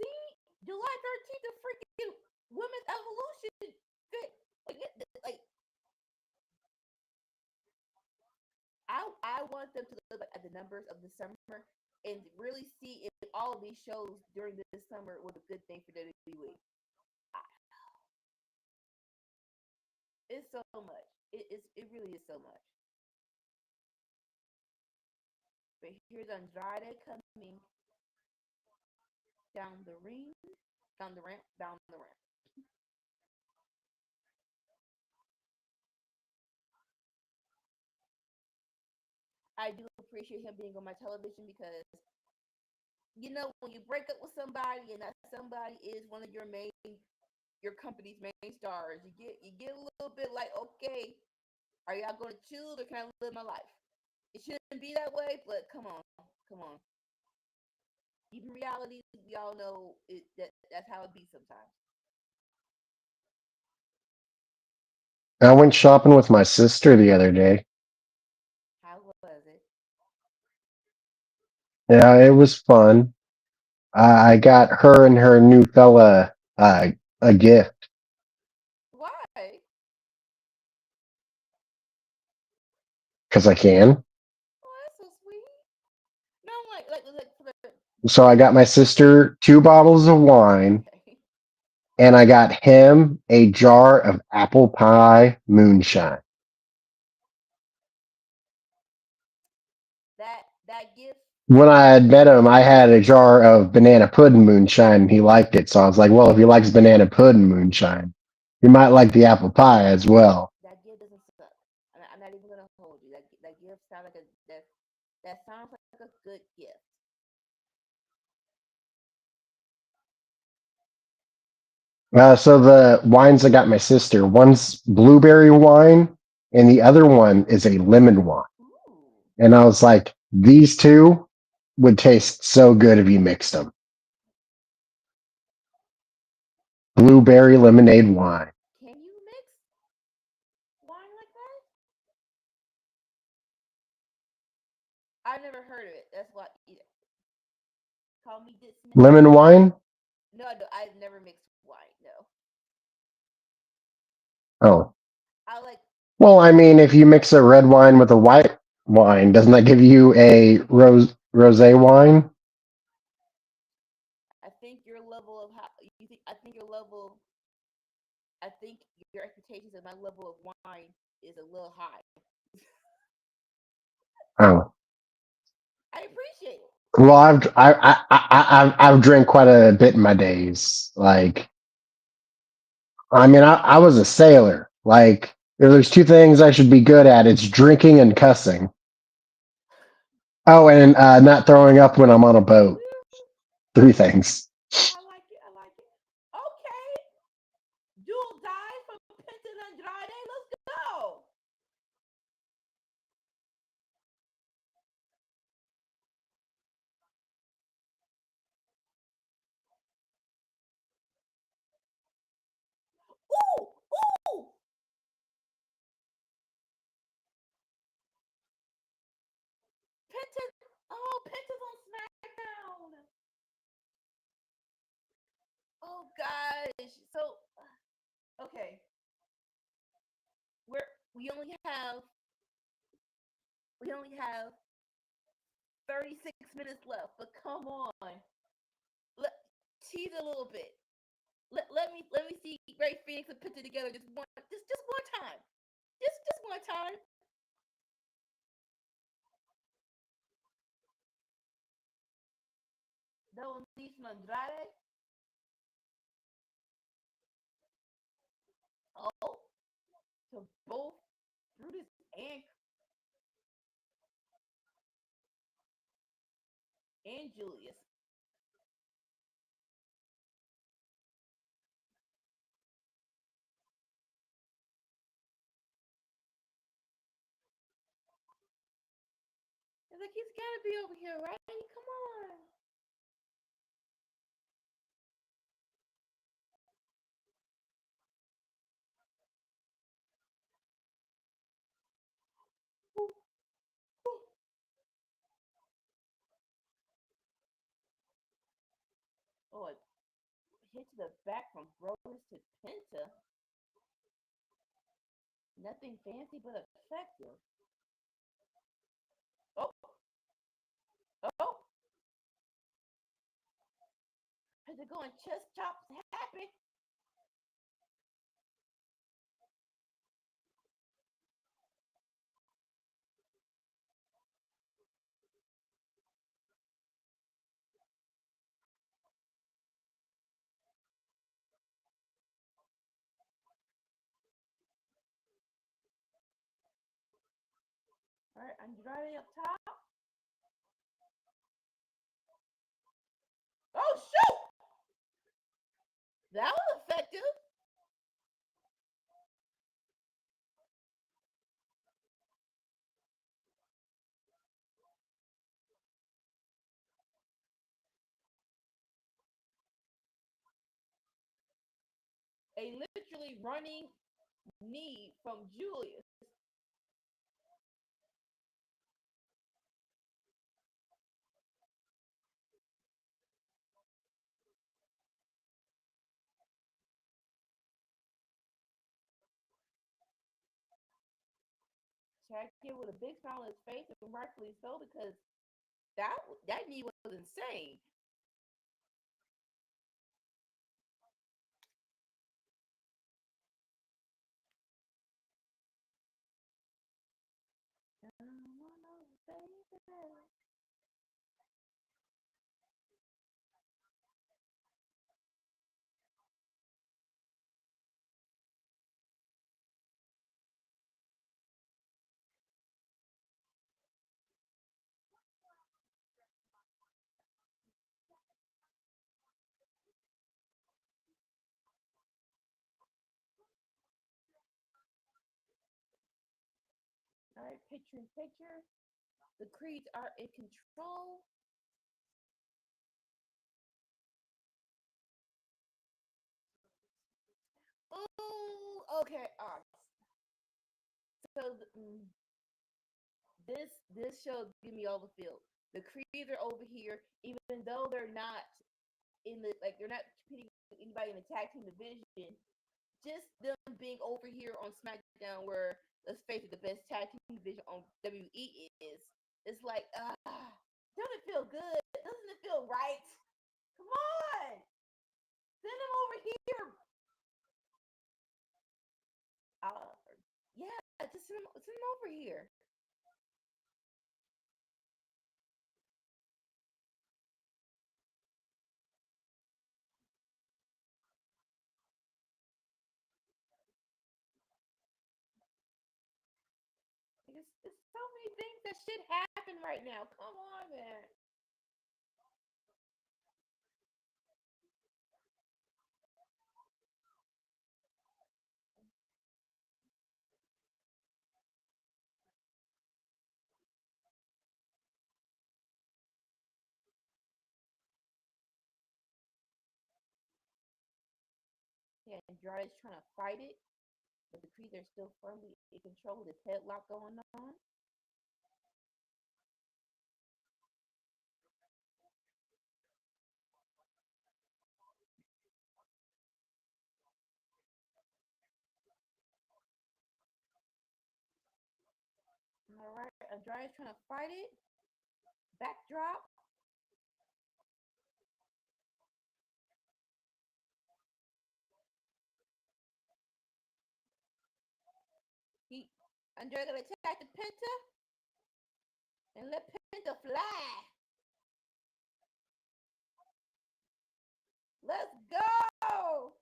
See, July 13th, the freaking Women's Evolution. Like, like I want them to look at the numbers of the summer and really see if all of these shows during this summer was a good thing for WWE. It's so much. It really is so much. But here's Andrade coming down the ring, down the ramp, down the ramp. I do appreciate him being on my television because when you break up with somebody and that somebody is one of your company's main stars, you get a little bit like, okay, are y'all going to choose or can I live my life? It shouldn't be that way, but come on, come on. Even reality, we all know that's how it be sometimes. I went shopping with my sister the other day. How was it? Yeah, it was fun. I got her and her new fella a gift Why? because I can. Oh, that's so sweet. No, like for the So I got my sister 2 bottles of wine, okay. and I got him a jar of apple pie moonshine. That gift. When I had met him, I had a jar of banana pudding moonshine, and he liked it. So I was like, well, if he likes banana pudding moonshine, he might like the apple pie as well. That gift doesn't suck. I'm not even gonna hold you. That gift sounds like a that sounds like a good gift. So the wines I got my sister, one's blueberry wine, and the other one is a lemon wine. Ooh. And I was like, these two would taste so good if you mixed them. Blueberry lemonade wine. Can you mix wine like that? I've never heard of it. That's why. Call me dismissed. Lemon wine? No, no, I've never mixed wine. No, Oh. I like. Well, I mean, if you mix a red wine with a white wine, doesn't that give you a rosé wine? I think your level of how you think. I think your level. I think your expectations of my level of wine is a little high. Oh. I appreciate it. Well, I've drank quite a bit in my days. Like, I mean, I was a sailor. Like, if there's two things I should be good at, it's drinking and cussing. Oh, and not throwing up when I'm on a boat. 3 things. I like it. I like it. Okay. Dual die from Penta and Andrade. Let's go. finish. So, okay, we're we only have we only have 36 minutes left. But come on, tease a little bit. Let me see Ray Phoenix and put it together just one time. Just one time. Double knees from Andrade. Oh, to both Brutus and Julius. It's like he's gotta be over here, right? Come on. Oh, it hit to the back from Brodus to Penta. Nothing fancy but effective. Oh, oh. As they're going chest chops happy. All right, Andrade up top. Oh, shoot! That was effective. A literally running knee from Julius. Chad Gable with a big smile on his face, and rightfully so, because that knee was insane. All right, picture in picture. The Creeds are in control. Ooh, okay. So this show give me all the feel. The Creeds are over here, even though they're not they're not competing with anybody in the tag team division. Just them being over here on SmackDown, where let's face it, the best tag team division on WWE is. It's like doesn't it feel good? Doesn't it feel right? Come on, send them over here. Uh, yeah, just send them over here. It's so many things that should happen right now. Come on, man. Yeah, Andrade's trying to fight it, but the Creeds are still firmly in control with this headlock going on. Andrade's trying to fight it. Backdrop. He Andrade gonna attack the Penta and let Penta fly. Let's go.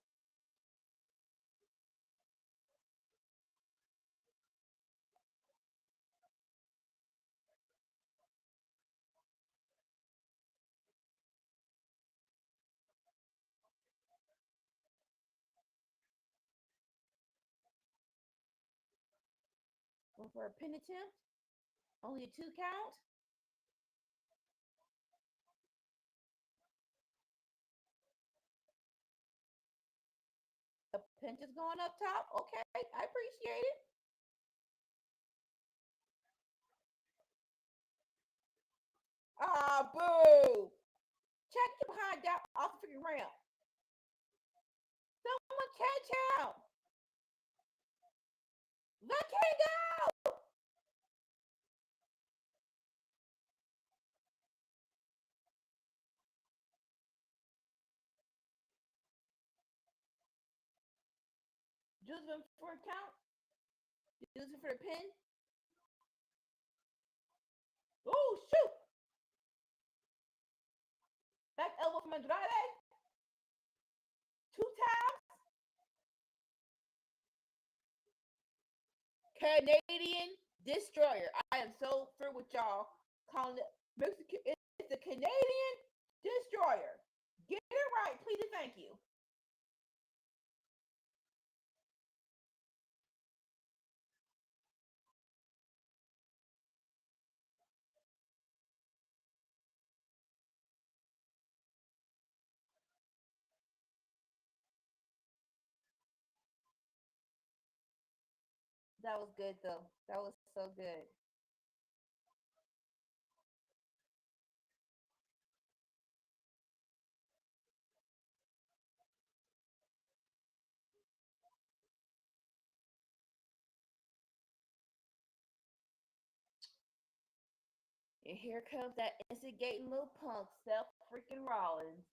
Going for a pin attempt. Only a 2 count. The Penta's going up top. Okay, I appreciate it. Ah, boo. Check him behind down off the freaking ramp. Someone catch him. Let him go. Using for a count. Using for the pin. Oh, shoot. Back elbow from Andrade. 2 times. Canadian Destroyer. I am so through with y'all calling it Mexican. It's the Canadian Destroyer. Get it right, please and thank you. That was good though. That was so good. And here comes that instigating little punk, Seth freaking Rollins.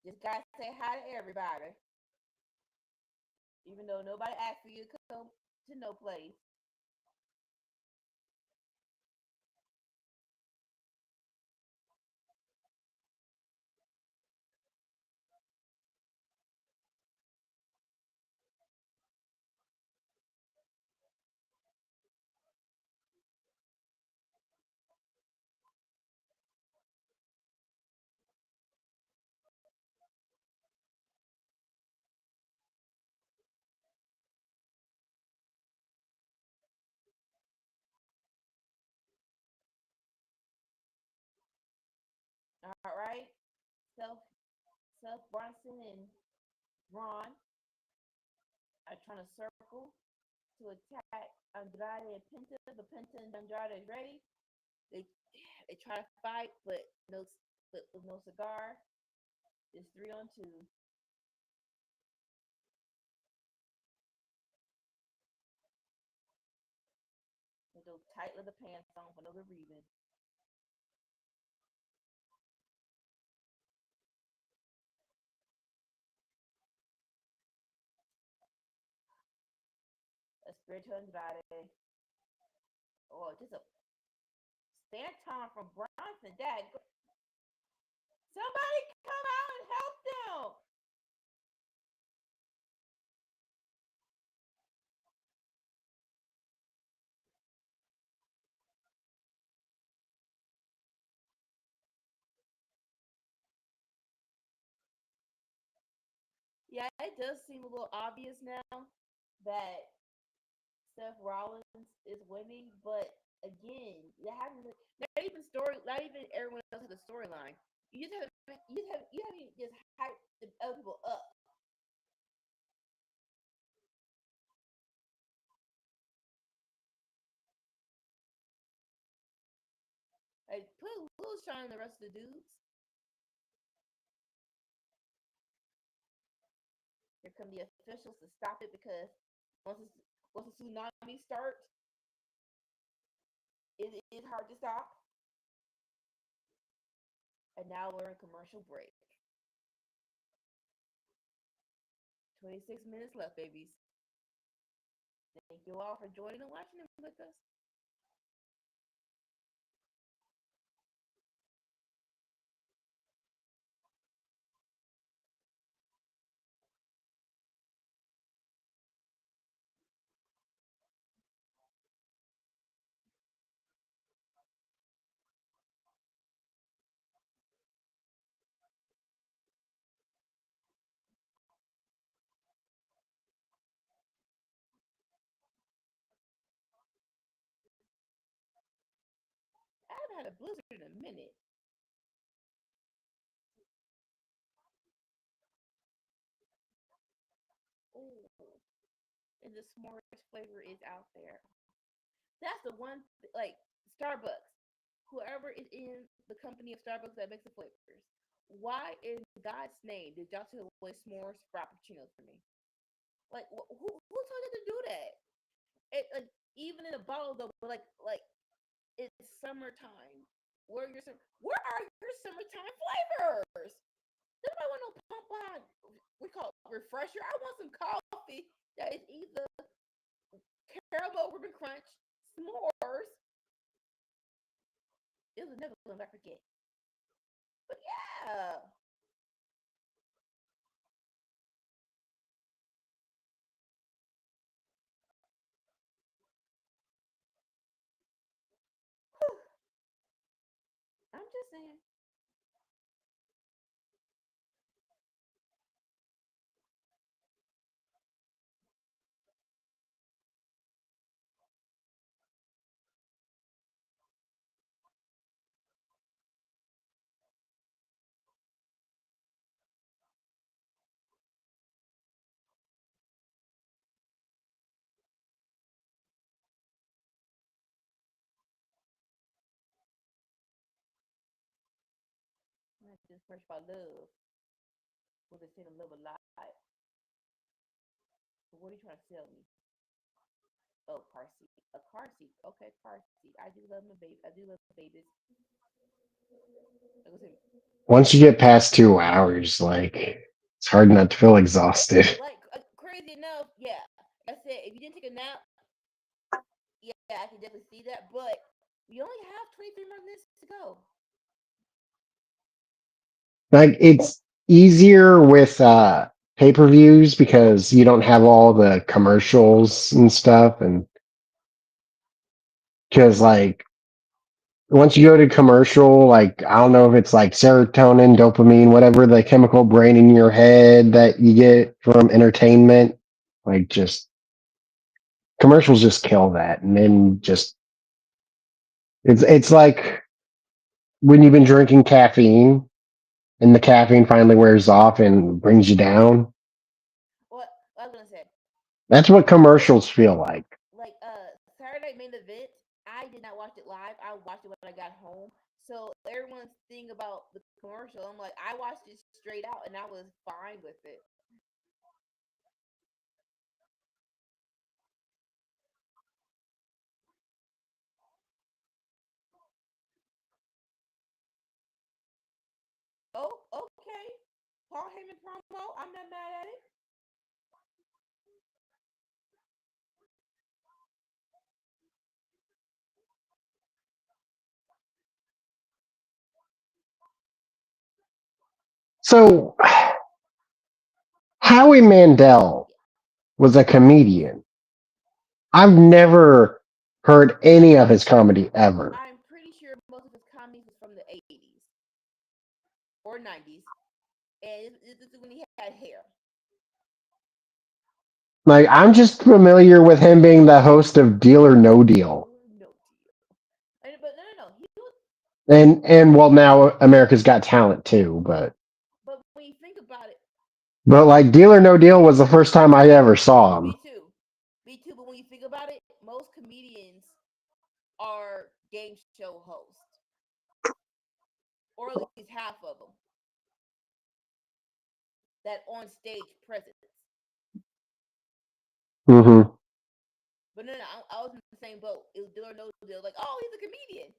Just gotta say hi to everybody, even though nobody asked for you to come to no place. All right, Seth, Seth Bronson and Braun are trying to circle to attack Andrade and Penta, but Penta and Andrade is ready. They they try to fight, but with no cigar. It's 3-on-2. With those tight leather pants on for no good reason. A spiritual Andrade. Oh, just a stand time from Bronson. Dad, somebody come out and help them. Yeah, it does seem a little obvious now that Seth Rollins is winning, but again, not even everyone else has a storyline. You haven't just hyped the other people up. Like put a little shine on the rest of the dudes. Here come the officials to stop it because once it's once the tsunami starts, it is hard to stop. And now we're in commercial break. 26 minutes left, babies. Thank you all for joining and watching it with us. I haven't had a blizzard in a minute. Ooh, and the s'mores flavor is out there. That's the one, like Starbucks. Whoever is in the company of Starbucks that makes the flavors. Why in God's name did y'all take away s'mores frappuccinos for me? Like, who told you to do that? It, like, even in a bottle though, but like it's summertime. Where are your summertime flavors? Nobody want no pump on. We call it refresher. I want some coffee that is either caramel ribbon crunch, s'mores. It was another one I forget. But yeah. I'm just saying. Not just first by love. Was it saying love a lot? So what are you trying to sell me? Oh, car seat. A car seat. Okay, car seat. I do love my baby. I do love babies. Like I said, Once you get past 2 hours, like it's hard not to feel exhausted. like crazy enough, yeah. I said if you didn't take a nap, yeah, I can definitely see that. But we only have 23 more minutes to go. Like it's easier with pay-per-views because you don't have all the commercials and stuff, and because like once you go to commercial, like I don't know if it's like serotonin, dopamine, whatever the chemical brain in your head that you get from entertainment, like just commercials just kill that, and then just it's like when you've been drinking caffeine and the caffeine finally wears off and brings you down. What I was gonna say, That's what commercials feel like. like Saturday main event, I did not watch it live. I watched it when I got home. So everyone's thing about the commercial, I'm like, I watched it straight out and I was fine with it. Oh, okay. Paul Heyman promo. I'm not mad at it. So Howie Mandel was a comedian. I've never heard any of his comedy ever. I'm pretty sure most of his comedies is from the 80s or 90s, and this is when he had hair. Like I'm just familiar with him being the host of Deal or No Deal. No deal. But no. He was. And well now America's Got Talent too, But when you think about it, but like Deal or No Deal was the first time I ever saw him. me too. Me too. But when you think about it, most comedians are game show hosts, or at least half of them that on stage presence. Hmm. But no, I was in the same boat. It was Deal or No Deal. Like, oh, he's a comedian.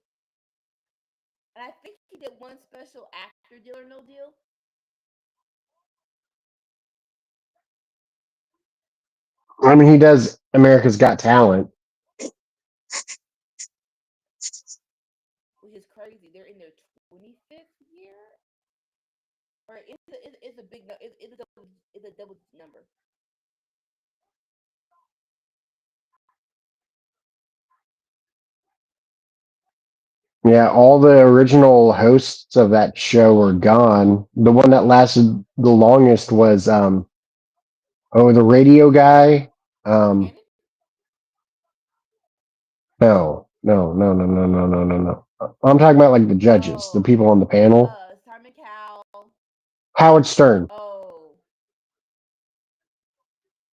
And I think he did one special after Deal or No Deal. I mean, he does America's Got Talent. Which is crazy. They're in their 25th year. Or it's a big it's a double number. Yeah, all the original hosts of that show are gone. The one that lasted the longest was the radio guy. Um, Cannon? no. I'm talking about like the judges, the Oh, people on the panel. Simon Cowell. Howard Stern. Oh,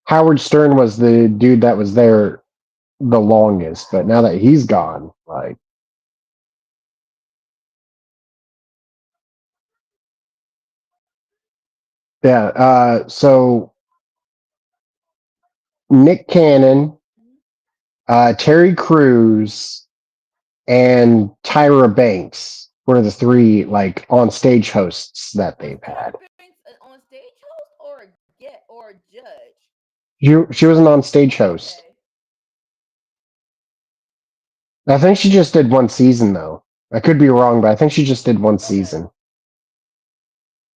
Howard Stern was the dude that was there the longest, but now that he's gone, like yeah. So Nick Cannon, Terry Crews, and Tyra Banks were the three like on stage hosts that was they've had. Tyra Banks an on stage host or a get or a judge? She was an on stage host. Okay. I think she just did one season though. I could be wrong, but I think she just did one Okay. season.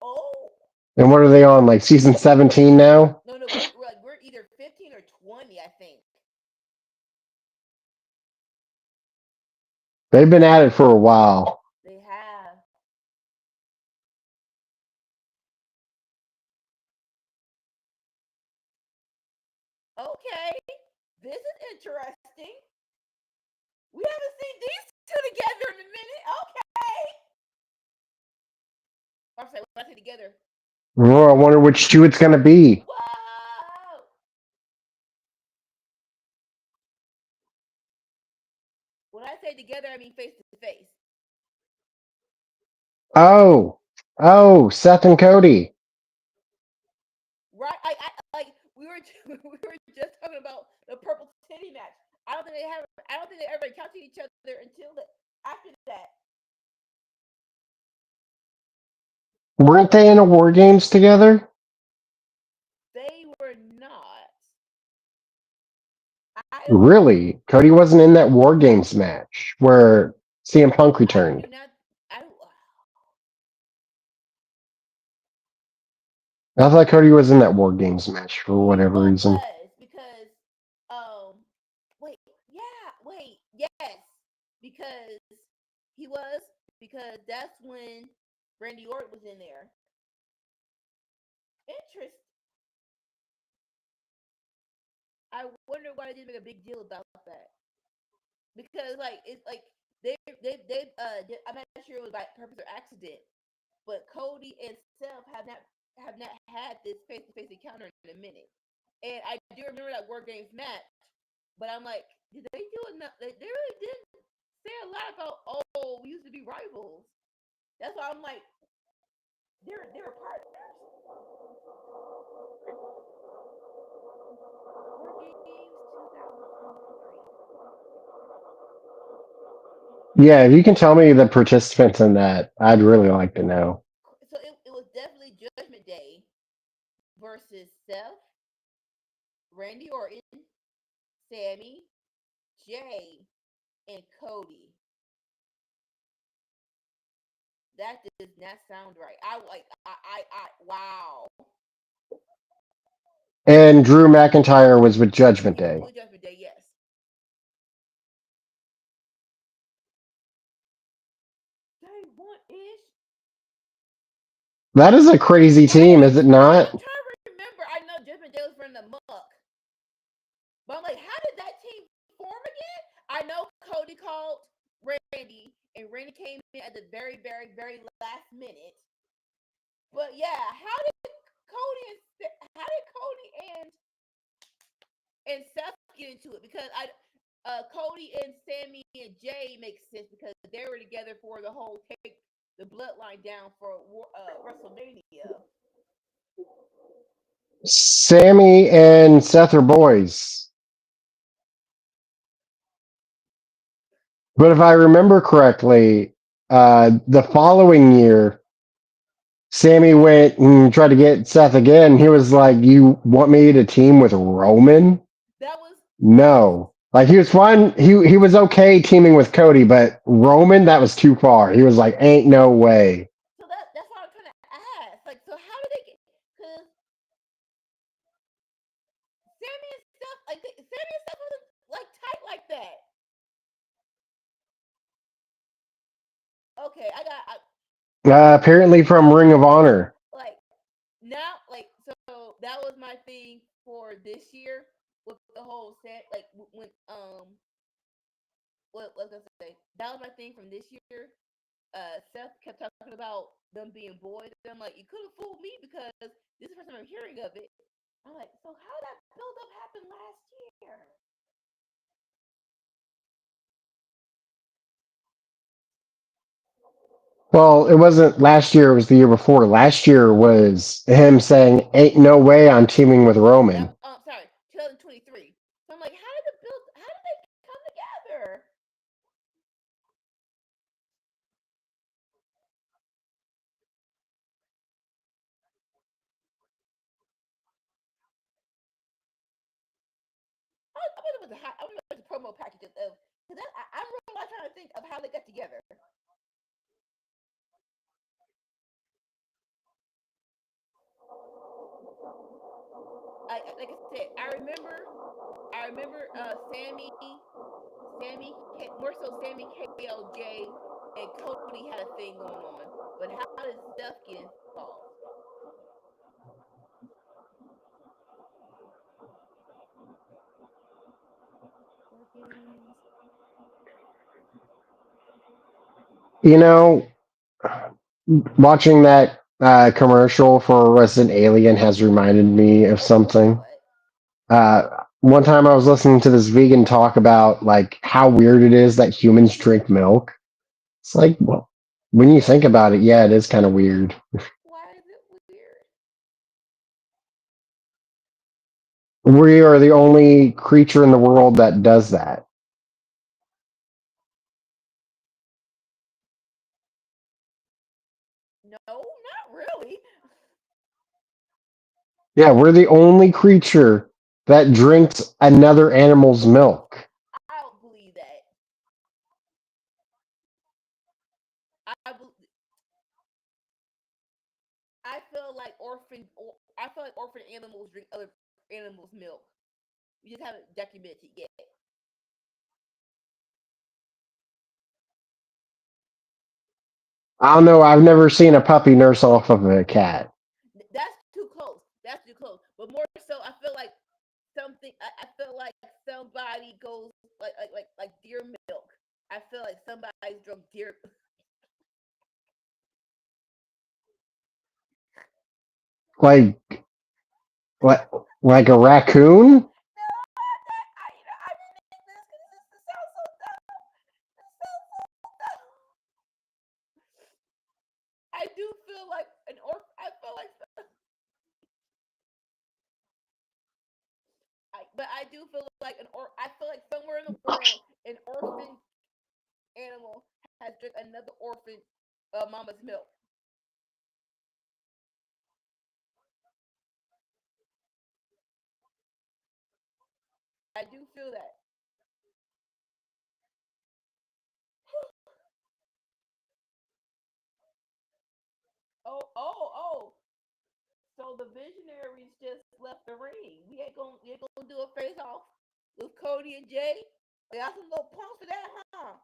Oh And what are they on? Like season 17 now? no, we're either 15 or 20, I think. They've been at it for a while. They have. Okay, this is interesting. We haven't seen these two together in a minute. Okay. I'm sorry, when I say together. Oh, I wonder which two it's gonna be. Whoa! When I say together, I mean face to face. Oh, Seth and Cody. Right? I like we were we were just talking about the purple titty match. I don't think they have. I don't think they ever encountered each other until after that. Weren't they in a War Games together? They were not. I don't. Really? Cody wasn't in that War Games match where CM Punk I do returned. not. I don't. I thought Cody was in that War Games match for He whatever reason. was because wait, yeah, wait, yes, because he was because that's when Randy Orton was in there. Interest. I wonder why they didn't make a big deal about that because like it's like I'm not sure it was by purpose or accident, but Cody and Seth have not had this face to face encounter in a minute. And I do remember that War Games match, but I'm like, did they do enough? They really didn't say a lot about. Oh, we used to be rivals. That's why I'm like, they're partners. War Games 2023. Yeah, if you can tell me the participants in that, I'd really like to know. So it was definitely Judgment Day versus Seth, Randy Orton, Sammy, Jay, and Cody. That does not sound right. Wow. And Drew McIntyre was with Judgment He was Day. with Judgment Day, yes. Day one ish. That is a crazy team, is it I'm not? trying to remember. I know Judgment Day was from the muck, but I'm like, how did that team form again? I know Cody called Randy, and Randy came in at the very, very, very last minute. But yeah, how did Cody and Seth get into it? Because Cody and Sammy and Jay make sense because they were together for the whole take the bloodline down for WrestleMania. Sammy and Seth are boys. But if I remember correctly, the following year, Sammy went and tried to get Seth again. He was like, "You want me to team with Roman?" that was No. Like he was fine. He was okay teaming with Cody, but Roman, that was too far. He was like, "Ain't no way." so that's what I'm trying to ask. Like, so how did they get? Because Sammy and stuff, like Sammy and stuff wasn't like tight like that. Okay, Apparently from Ring of Honor. like now, like so that was my thing for this year with the whole set. Like when what was I say? That was my thing from this year. Seth kept talking about them being boys. And I'm like, you could have fooled me because this is the first time I'm hearing of it. I'm like, so how that build up happened last year? Well, it wasn't last year, it was the year before. Last year was him saying, "Ain't no way I'm teaming with Roman." That sorry, 2023. So I'm like, how did the build? How did they come together? I wonder what I wonder what the promo packages of because I'm really not trying to think of how they got together. Like I said, I remember more so Sammy KLJ and Cody had a thing going on. But how did Steph get involved? Organs. You know, watching that commercial for Resident Alien has reminded me of something. What? One time I was listening to this vegan talk about like how weird it is that humans drink milk. It's like, well, when you think about it, yeah, it is kind of weird. Why is it weird? We are the only creature in the world that does that. No, not really. Yeah, we're the only creature that drinks another animal's milk. I don't believe that. I I feel like I feel like orphan animals drink other animals' milk. We just haven't documented yet. I don't know. I've never seen a puppy nurse off of a cat. That's too close. That's too close. But more so, I feel like something. I feel like somebody goes like deer milk. I feel like somebody's drunk deer. Like, like, like a raccoon? No, I didn't think this because this sounds so dumb. This sounds so dumb. I do feel like an orc. I feel like, but I do feel like an or. I feel like somewhere in the world, an orphan animal has drank another orphan mama's milk. I do feel that. Oh. So the visionaries just left the ring. We ain't gonna do a face off with Cody and Jay. Y'all some little punks for that, huh?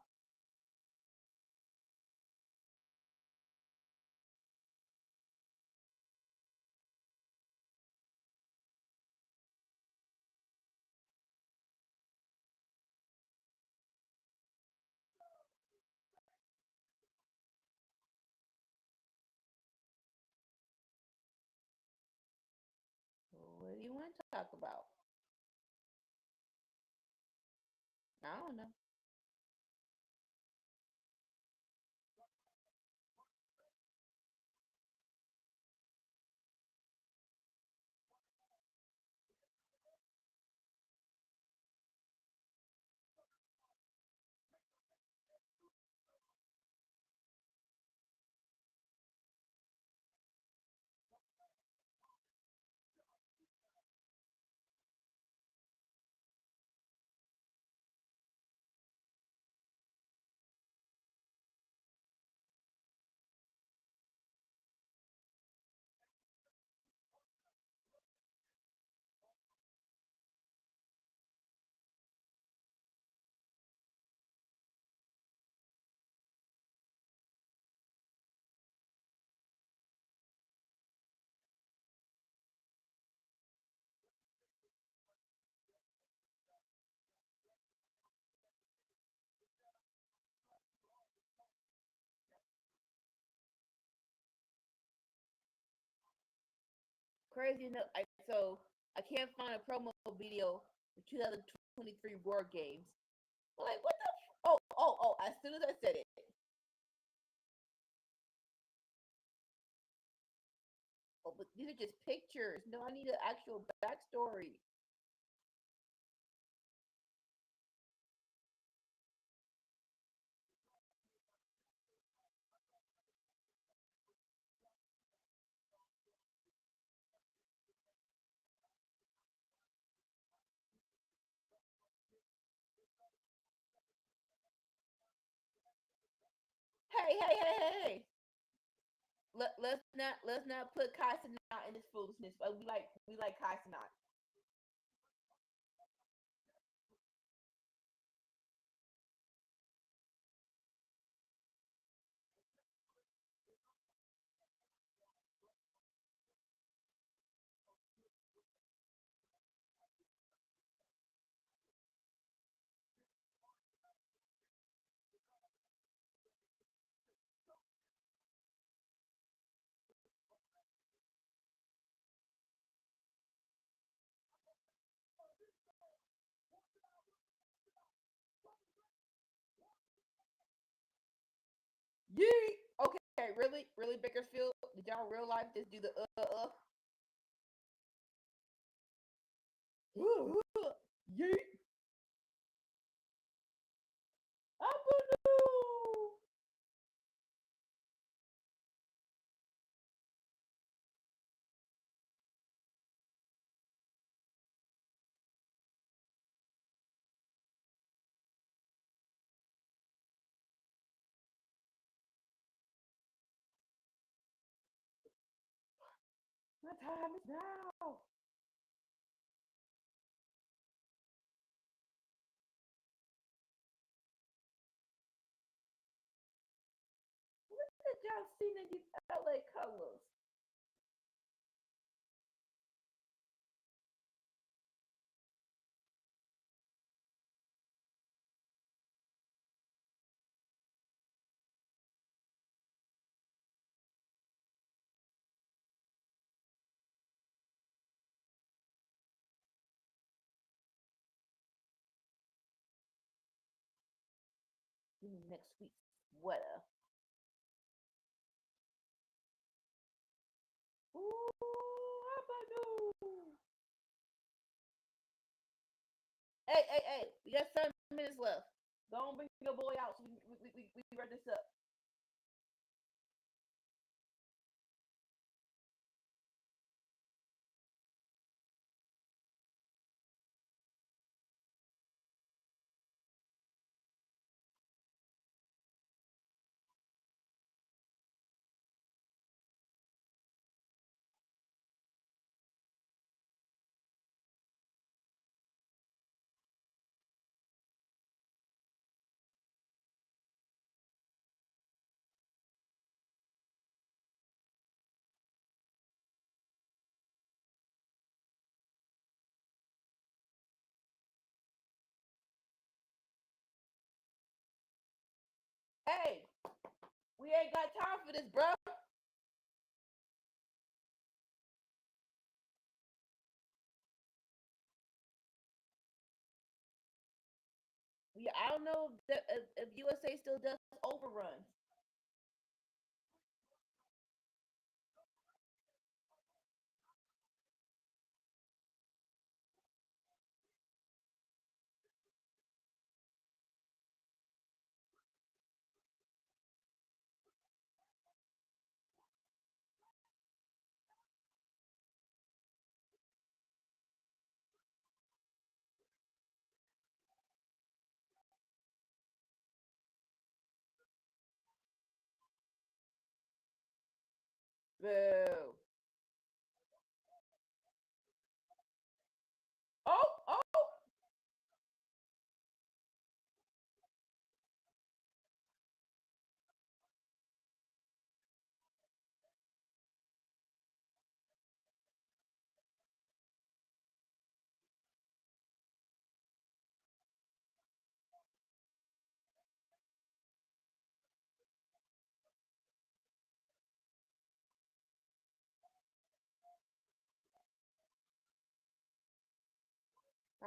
What do you want to talk about? I don't know. crazy enough. So I can't find a promo video for 2023 War Games. Like, what the? Oh! As soon as I said it. Oh, but these are just pictures. No, I need an actual backstory. Hey! Let's not put Kai Cenat in this foolishness. But we like Kai Cenat. Yee. Okay, really, Bakersfield. Did y'all real life just do the Yeet. Abu. My time is now. Did y'all see these LA colors? Give me next week's sweater. Ooh, Abu. Hey. We got 7 minutes left. Don't bring your boy out so we wrap this up. Hey, we ain't got time for this, bro. Yeah, I don't know if USA still does overruns. Boo. Oh.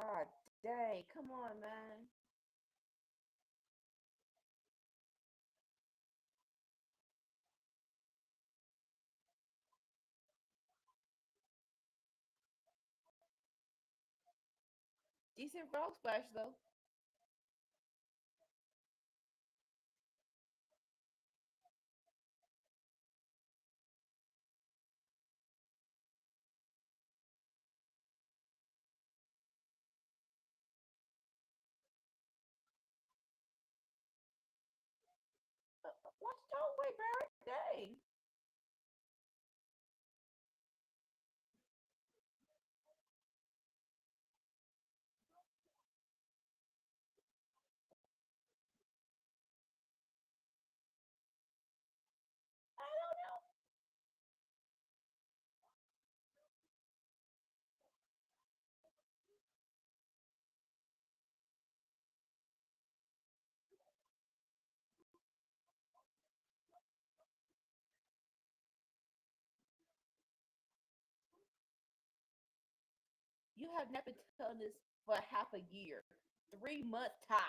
God dang, come on, man. Decent frog splash though. Watch Tone Way, Barrett. Dang. I don't know. You have not been telling this for half a year. 3 months tops.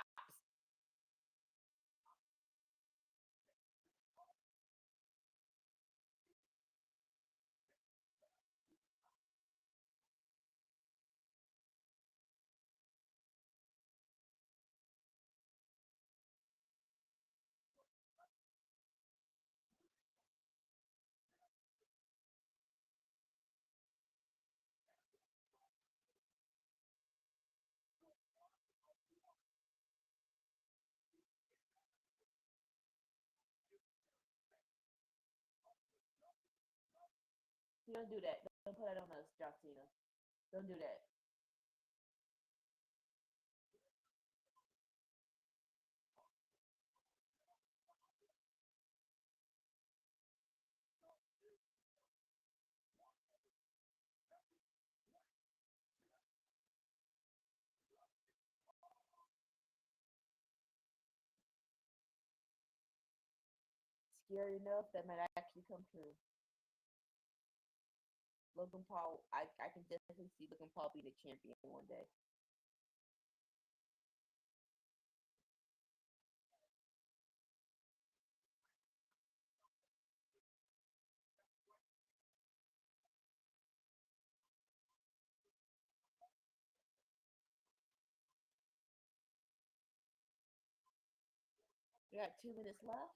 You don't do that. Don't put that on us, John Cena. Don't do that. Scary enough that might actually come true. Logan Paul, I can definitely see Logan Paul being a champion one day. We got 2 minutes left.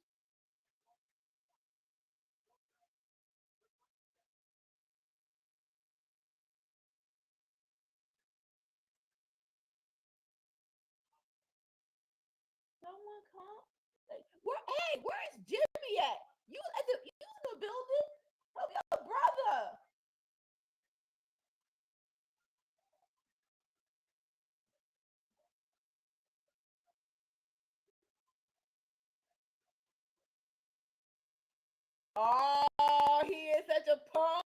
Someone come. Like, where? Hey, where is Jimmy at? You in the building? Help your brother. Oh, he is such a punk.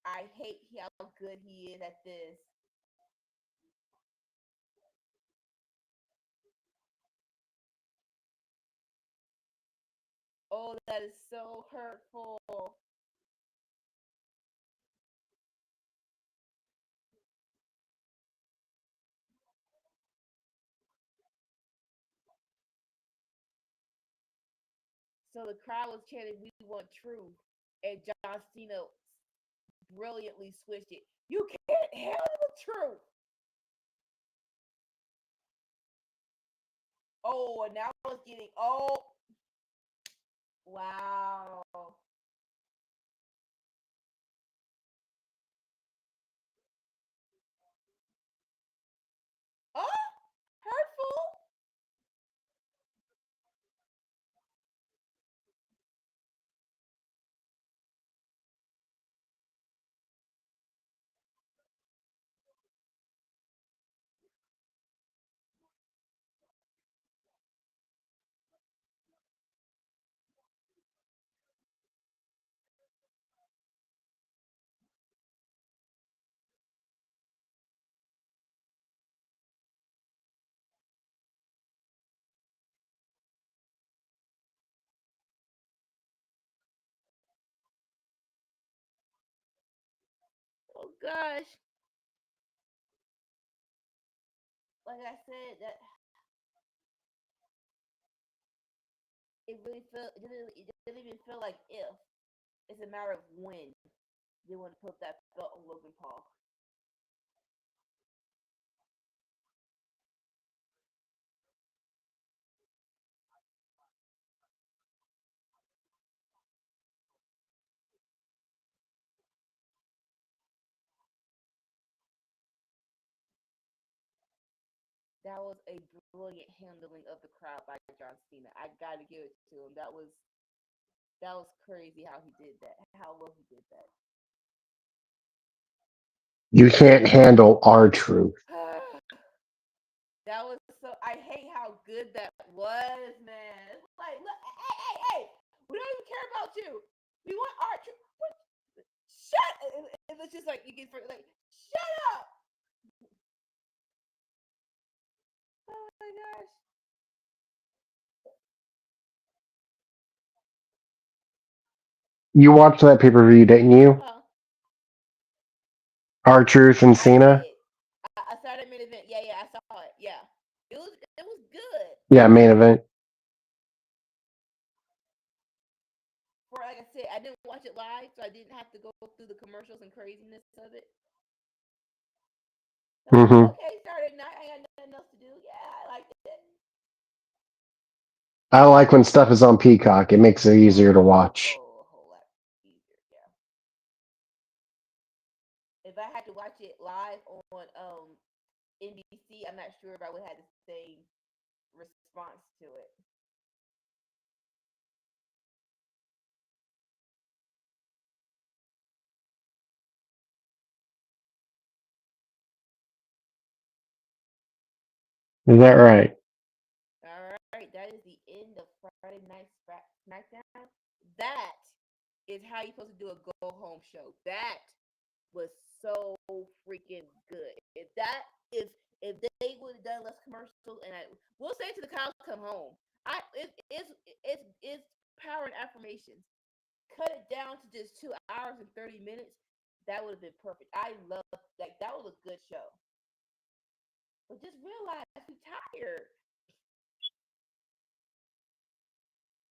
I hate how good he is at this. Oh, that is so hurtful. So the crowd was chanting, "We want truth," and John Cena brilliantly switched it. You can't handle the truth. Oh, and now it's getting wow. Oh, hurtful. gosh. Like I said, that it didn't even feel like if. It's a matter of when they want to put that belt on Logan Paul. That was a brilliant handling of the crowd by John Cena. I gotta give it to him. That was crazy how he did that. How well he did that. You can't handle our truth. That was so. I hate how good that was, man. It's like, look, hey. We don't even care about you. We want our truth. Shut. It's just like you get like, shut up. Oh my gosh. You watched that pay per view, didn't you? Uh, Our Truth and I Cena. did. I saw that main event. Yeah, I saw it. Yeah, it was good. Yeah, main event. For like I said, I didn't watch it live, so I didn't have to go through the commercials and craziness of it. So I was like, Hmm. okay, Saturday night, I got nothing else to do. Yeah, I liked it. I like when stuff is on Peacock. It makes it easier to watch. Oh, a whole lot easier. Yeah. If I had to watch it live on NBC, I'm not sure if I would have the same response to it. Is that right? All right, that is the end of Friday Night SmackDown. That is how you're supposed to do a go home show. That was so freaking good. If they would have done less commercials, and we'll say to the cows come home. It's power and affirmations. Cut it down to just 2 hours and 30 minutes. That would have been perfect. I love that was a good show. But just realize we're tired.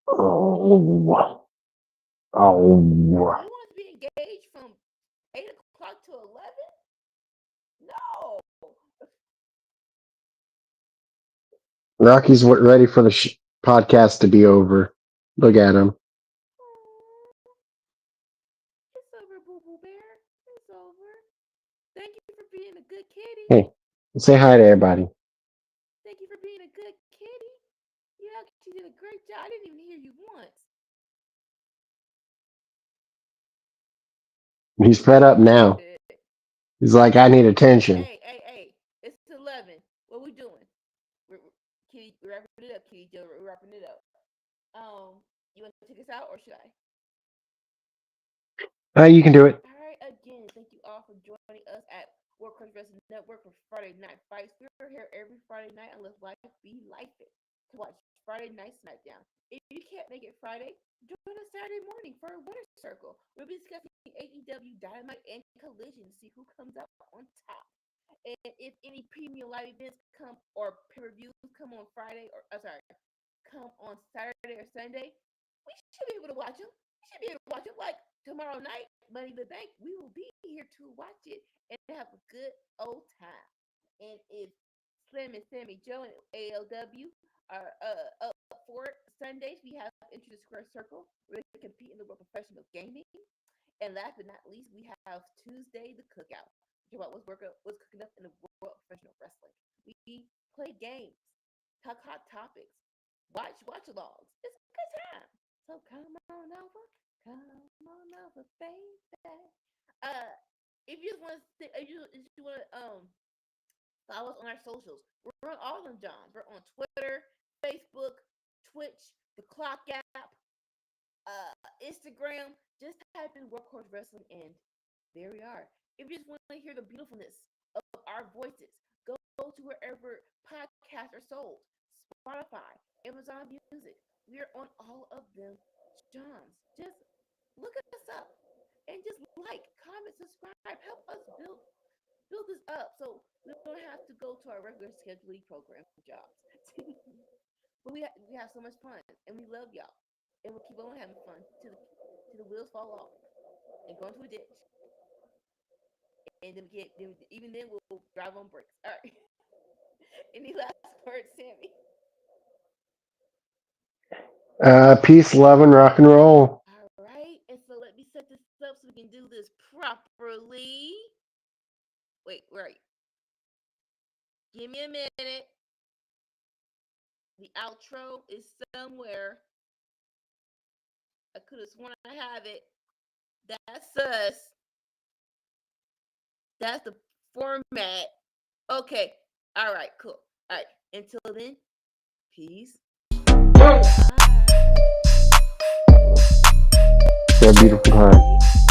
Oh, oh. You want to be engaged from 8 o'clock to 11? No. Rocky's ready for the podcast to be over. Look at him. It's over, Boo Boo Bear. It's over. Thank you for being a good kitty. Hey, say hi to everybody. Thank you for being a good kitty. Yeah, she did a great job. I didn't even hear you once. He's fed up now. He's like, I need attention. Hey. It's 11. What we doing? Kitty, we're wrapping it up, Kitty Joe. We're wrapping it up. You want to take us out or should I? You can do it. All right, again, thank you all for joining us at World Class Wrestling Network for Friday Night Fights. We're here every Friday night unless life be life it to watch Friday Night SmackDown. If you can't make it Friday, join us Saturday morning for a winner circle. We'll be discussing AEW Dynamite and Collision to see who comes out on top. And if any premium live events come or pay-per-views come on Friday or come on Saturday or Sunday, we should be able to watch them. We should be able to watch them. Like tomorrow night, Money in the Bank, we will be here to watch it and have a good old time. And if Slim and Sammy Joe and ALW are up for it, Sundays we have Enter the Square Circle where they compete in the world of professional gaming. And last but not least, we have Tuesday the Cookout. About what's cooking up in the world of professional wrestling. We play games, talk hot topics, watch-alongs. It's a good time. So come on over, baby. Uh, if you just want to, if you want to follow us on our socials, we're on all of them, Johns. We're on Twitter, Facebook, Twitch, the Clock app, Instagram. Just type in Workhorse Wrestling, and there we are. If you just want to hear the beautifulness of our voices, go to wherever podcasts are sold. Spotify, Amazon Music. We are on all of them. Johns, just look us up. and just like, comment, subscribe. Help us build this up so we don't have to go to our regular scheduling program jobs. But we have so much fun, and we love y'all, and we'll keep on having fun till the wheels fall off and go into a ditch, and then even then we'll drive on brakes. All right. Any last words, Sammy? Peace, love, and rock and roll. All right, and so let me set this up so we can do this properly. Wait, right. Give me a minute. The outro is somewhere. I could have sworn I have it. That's us. That's the format. Okay. All right, cool. All right. Until then, peace. Bye. Have a beautiful time.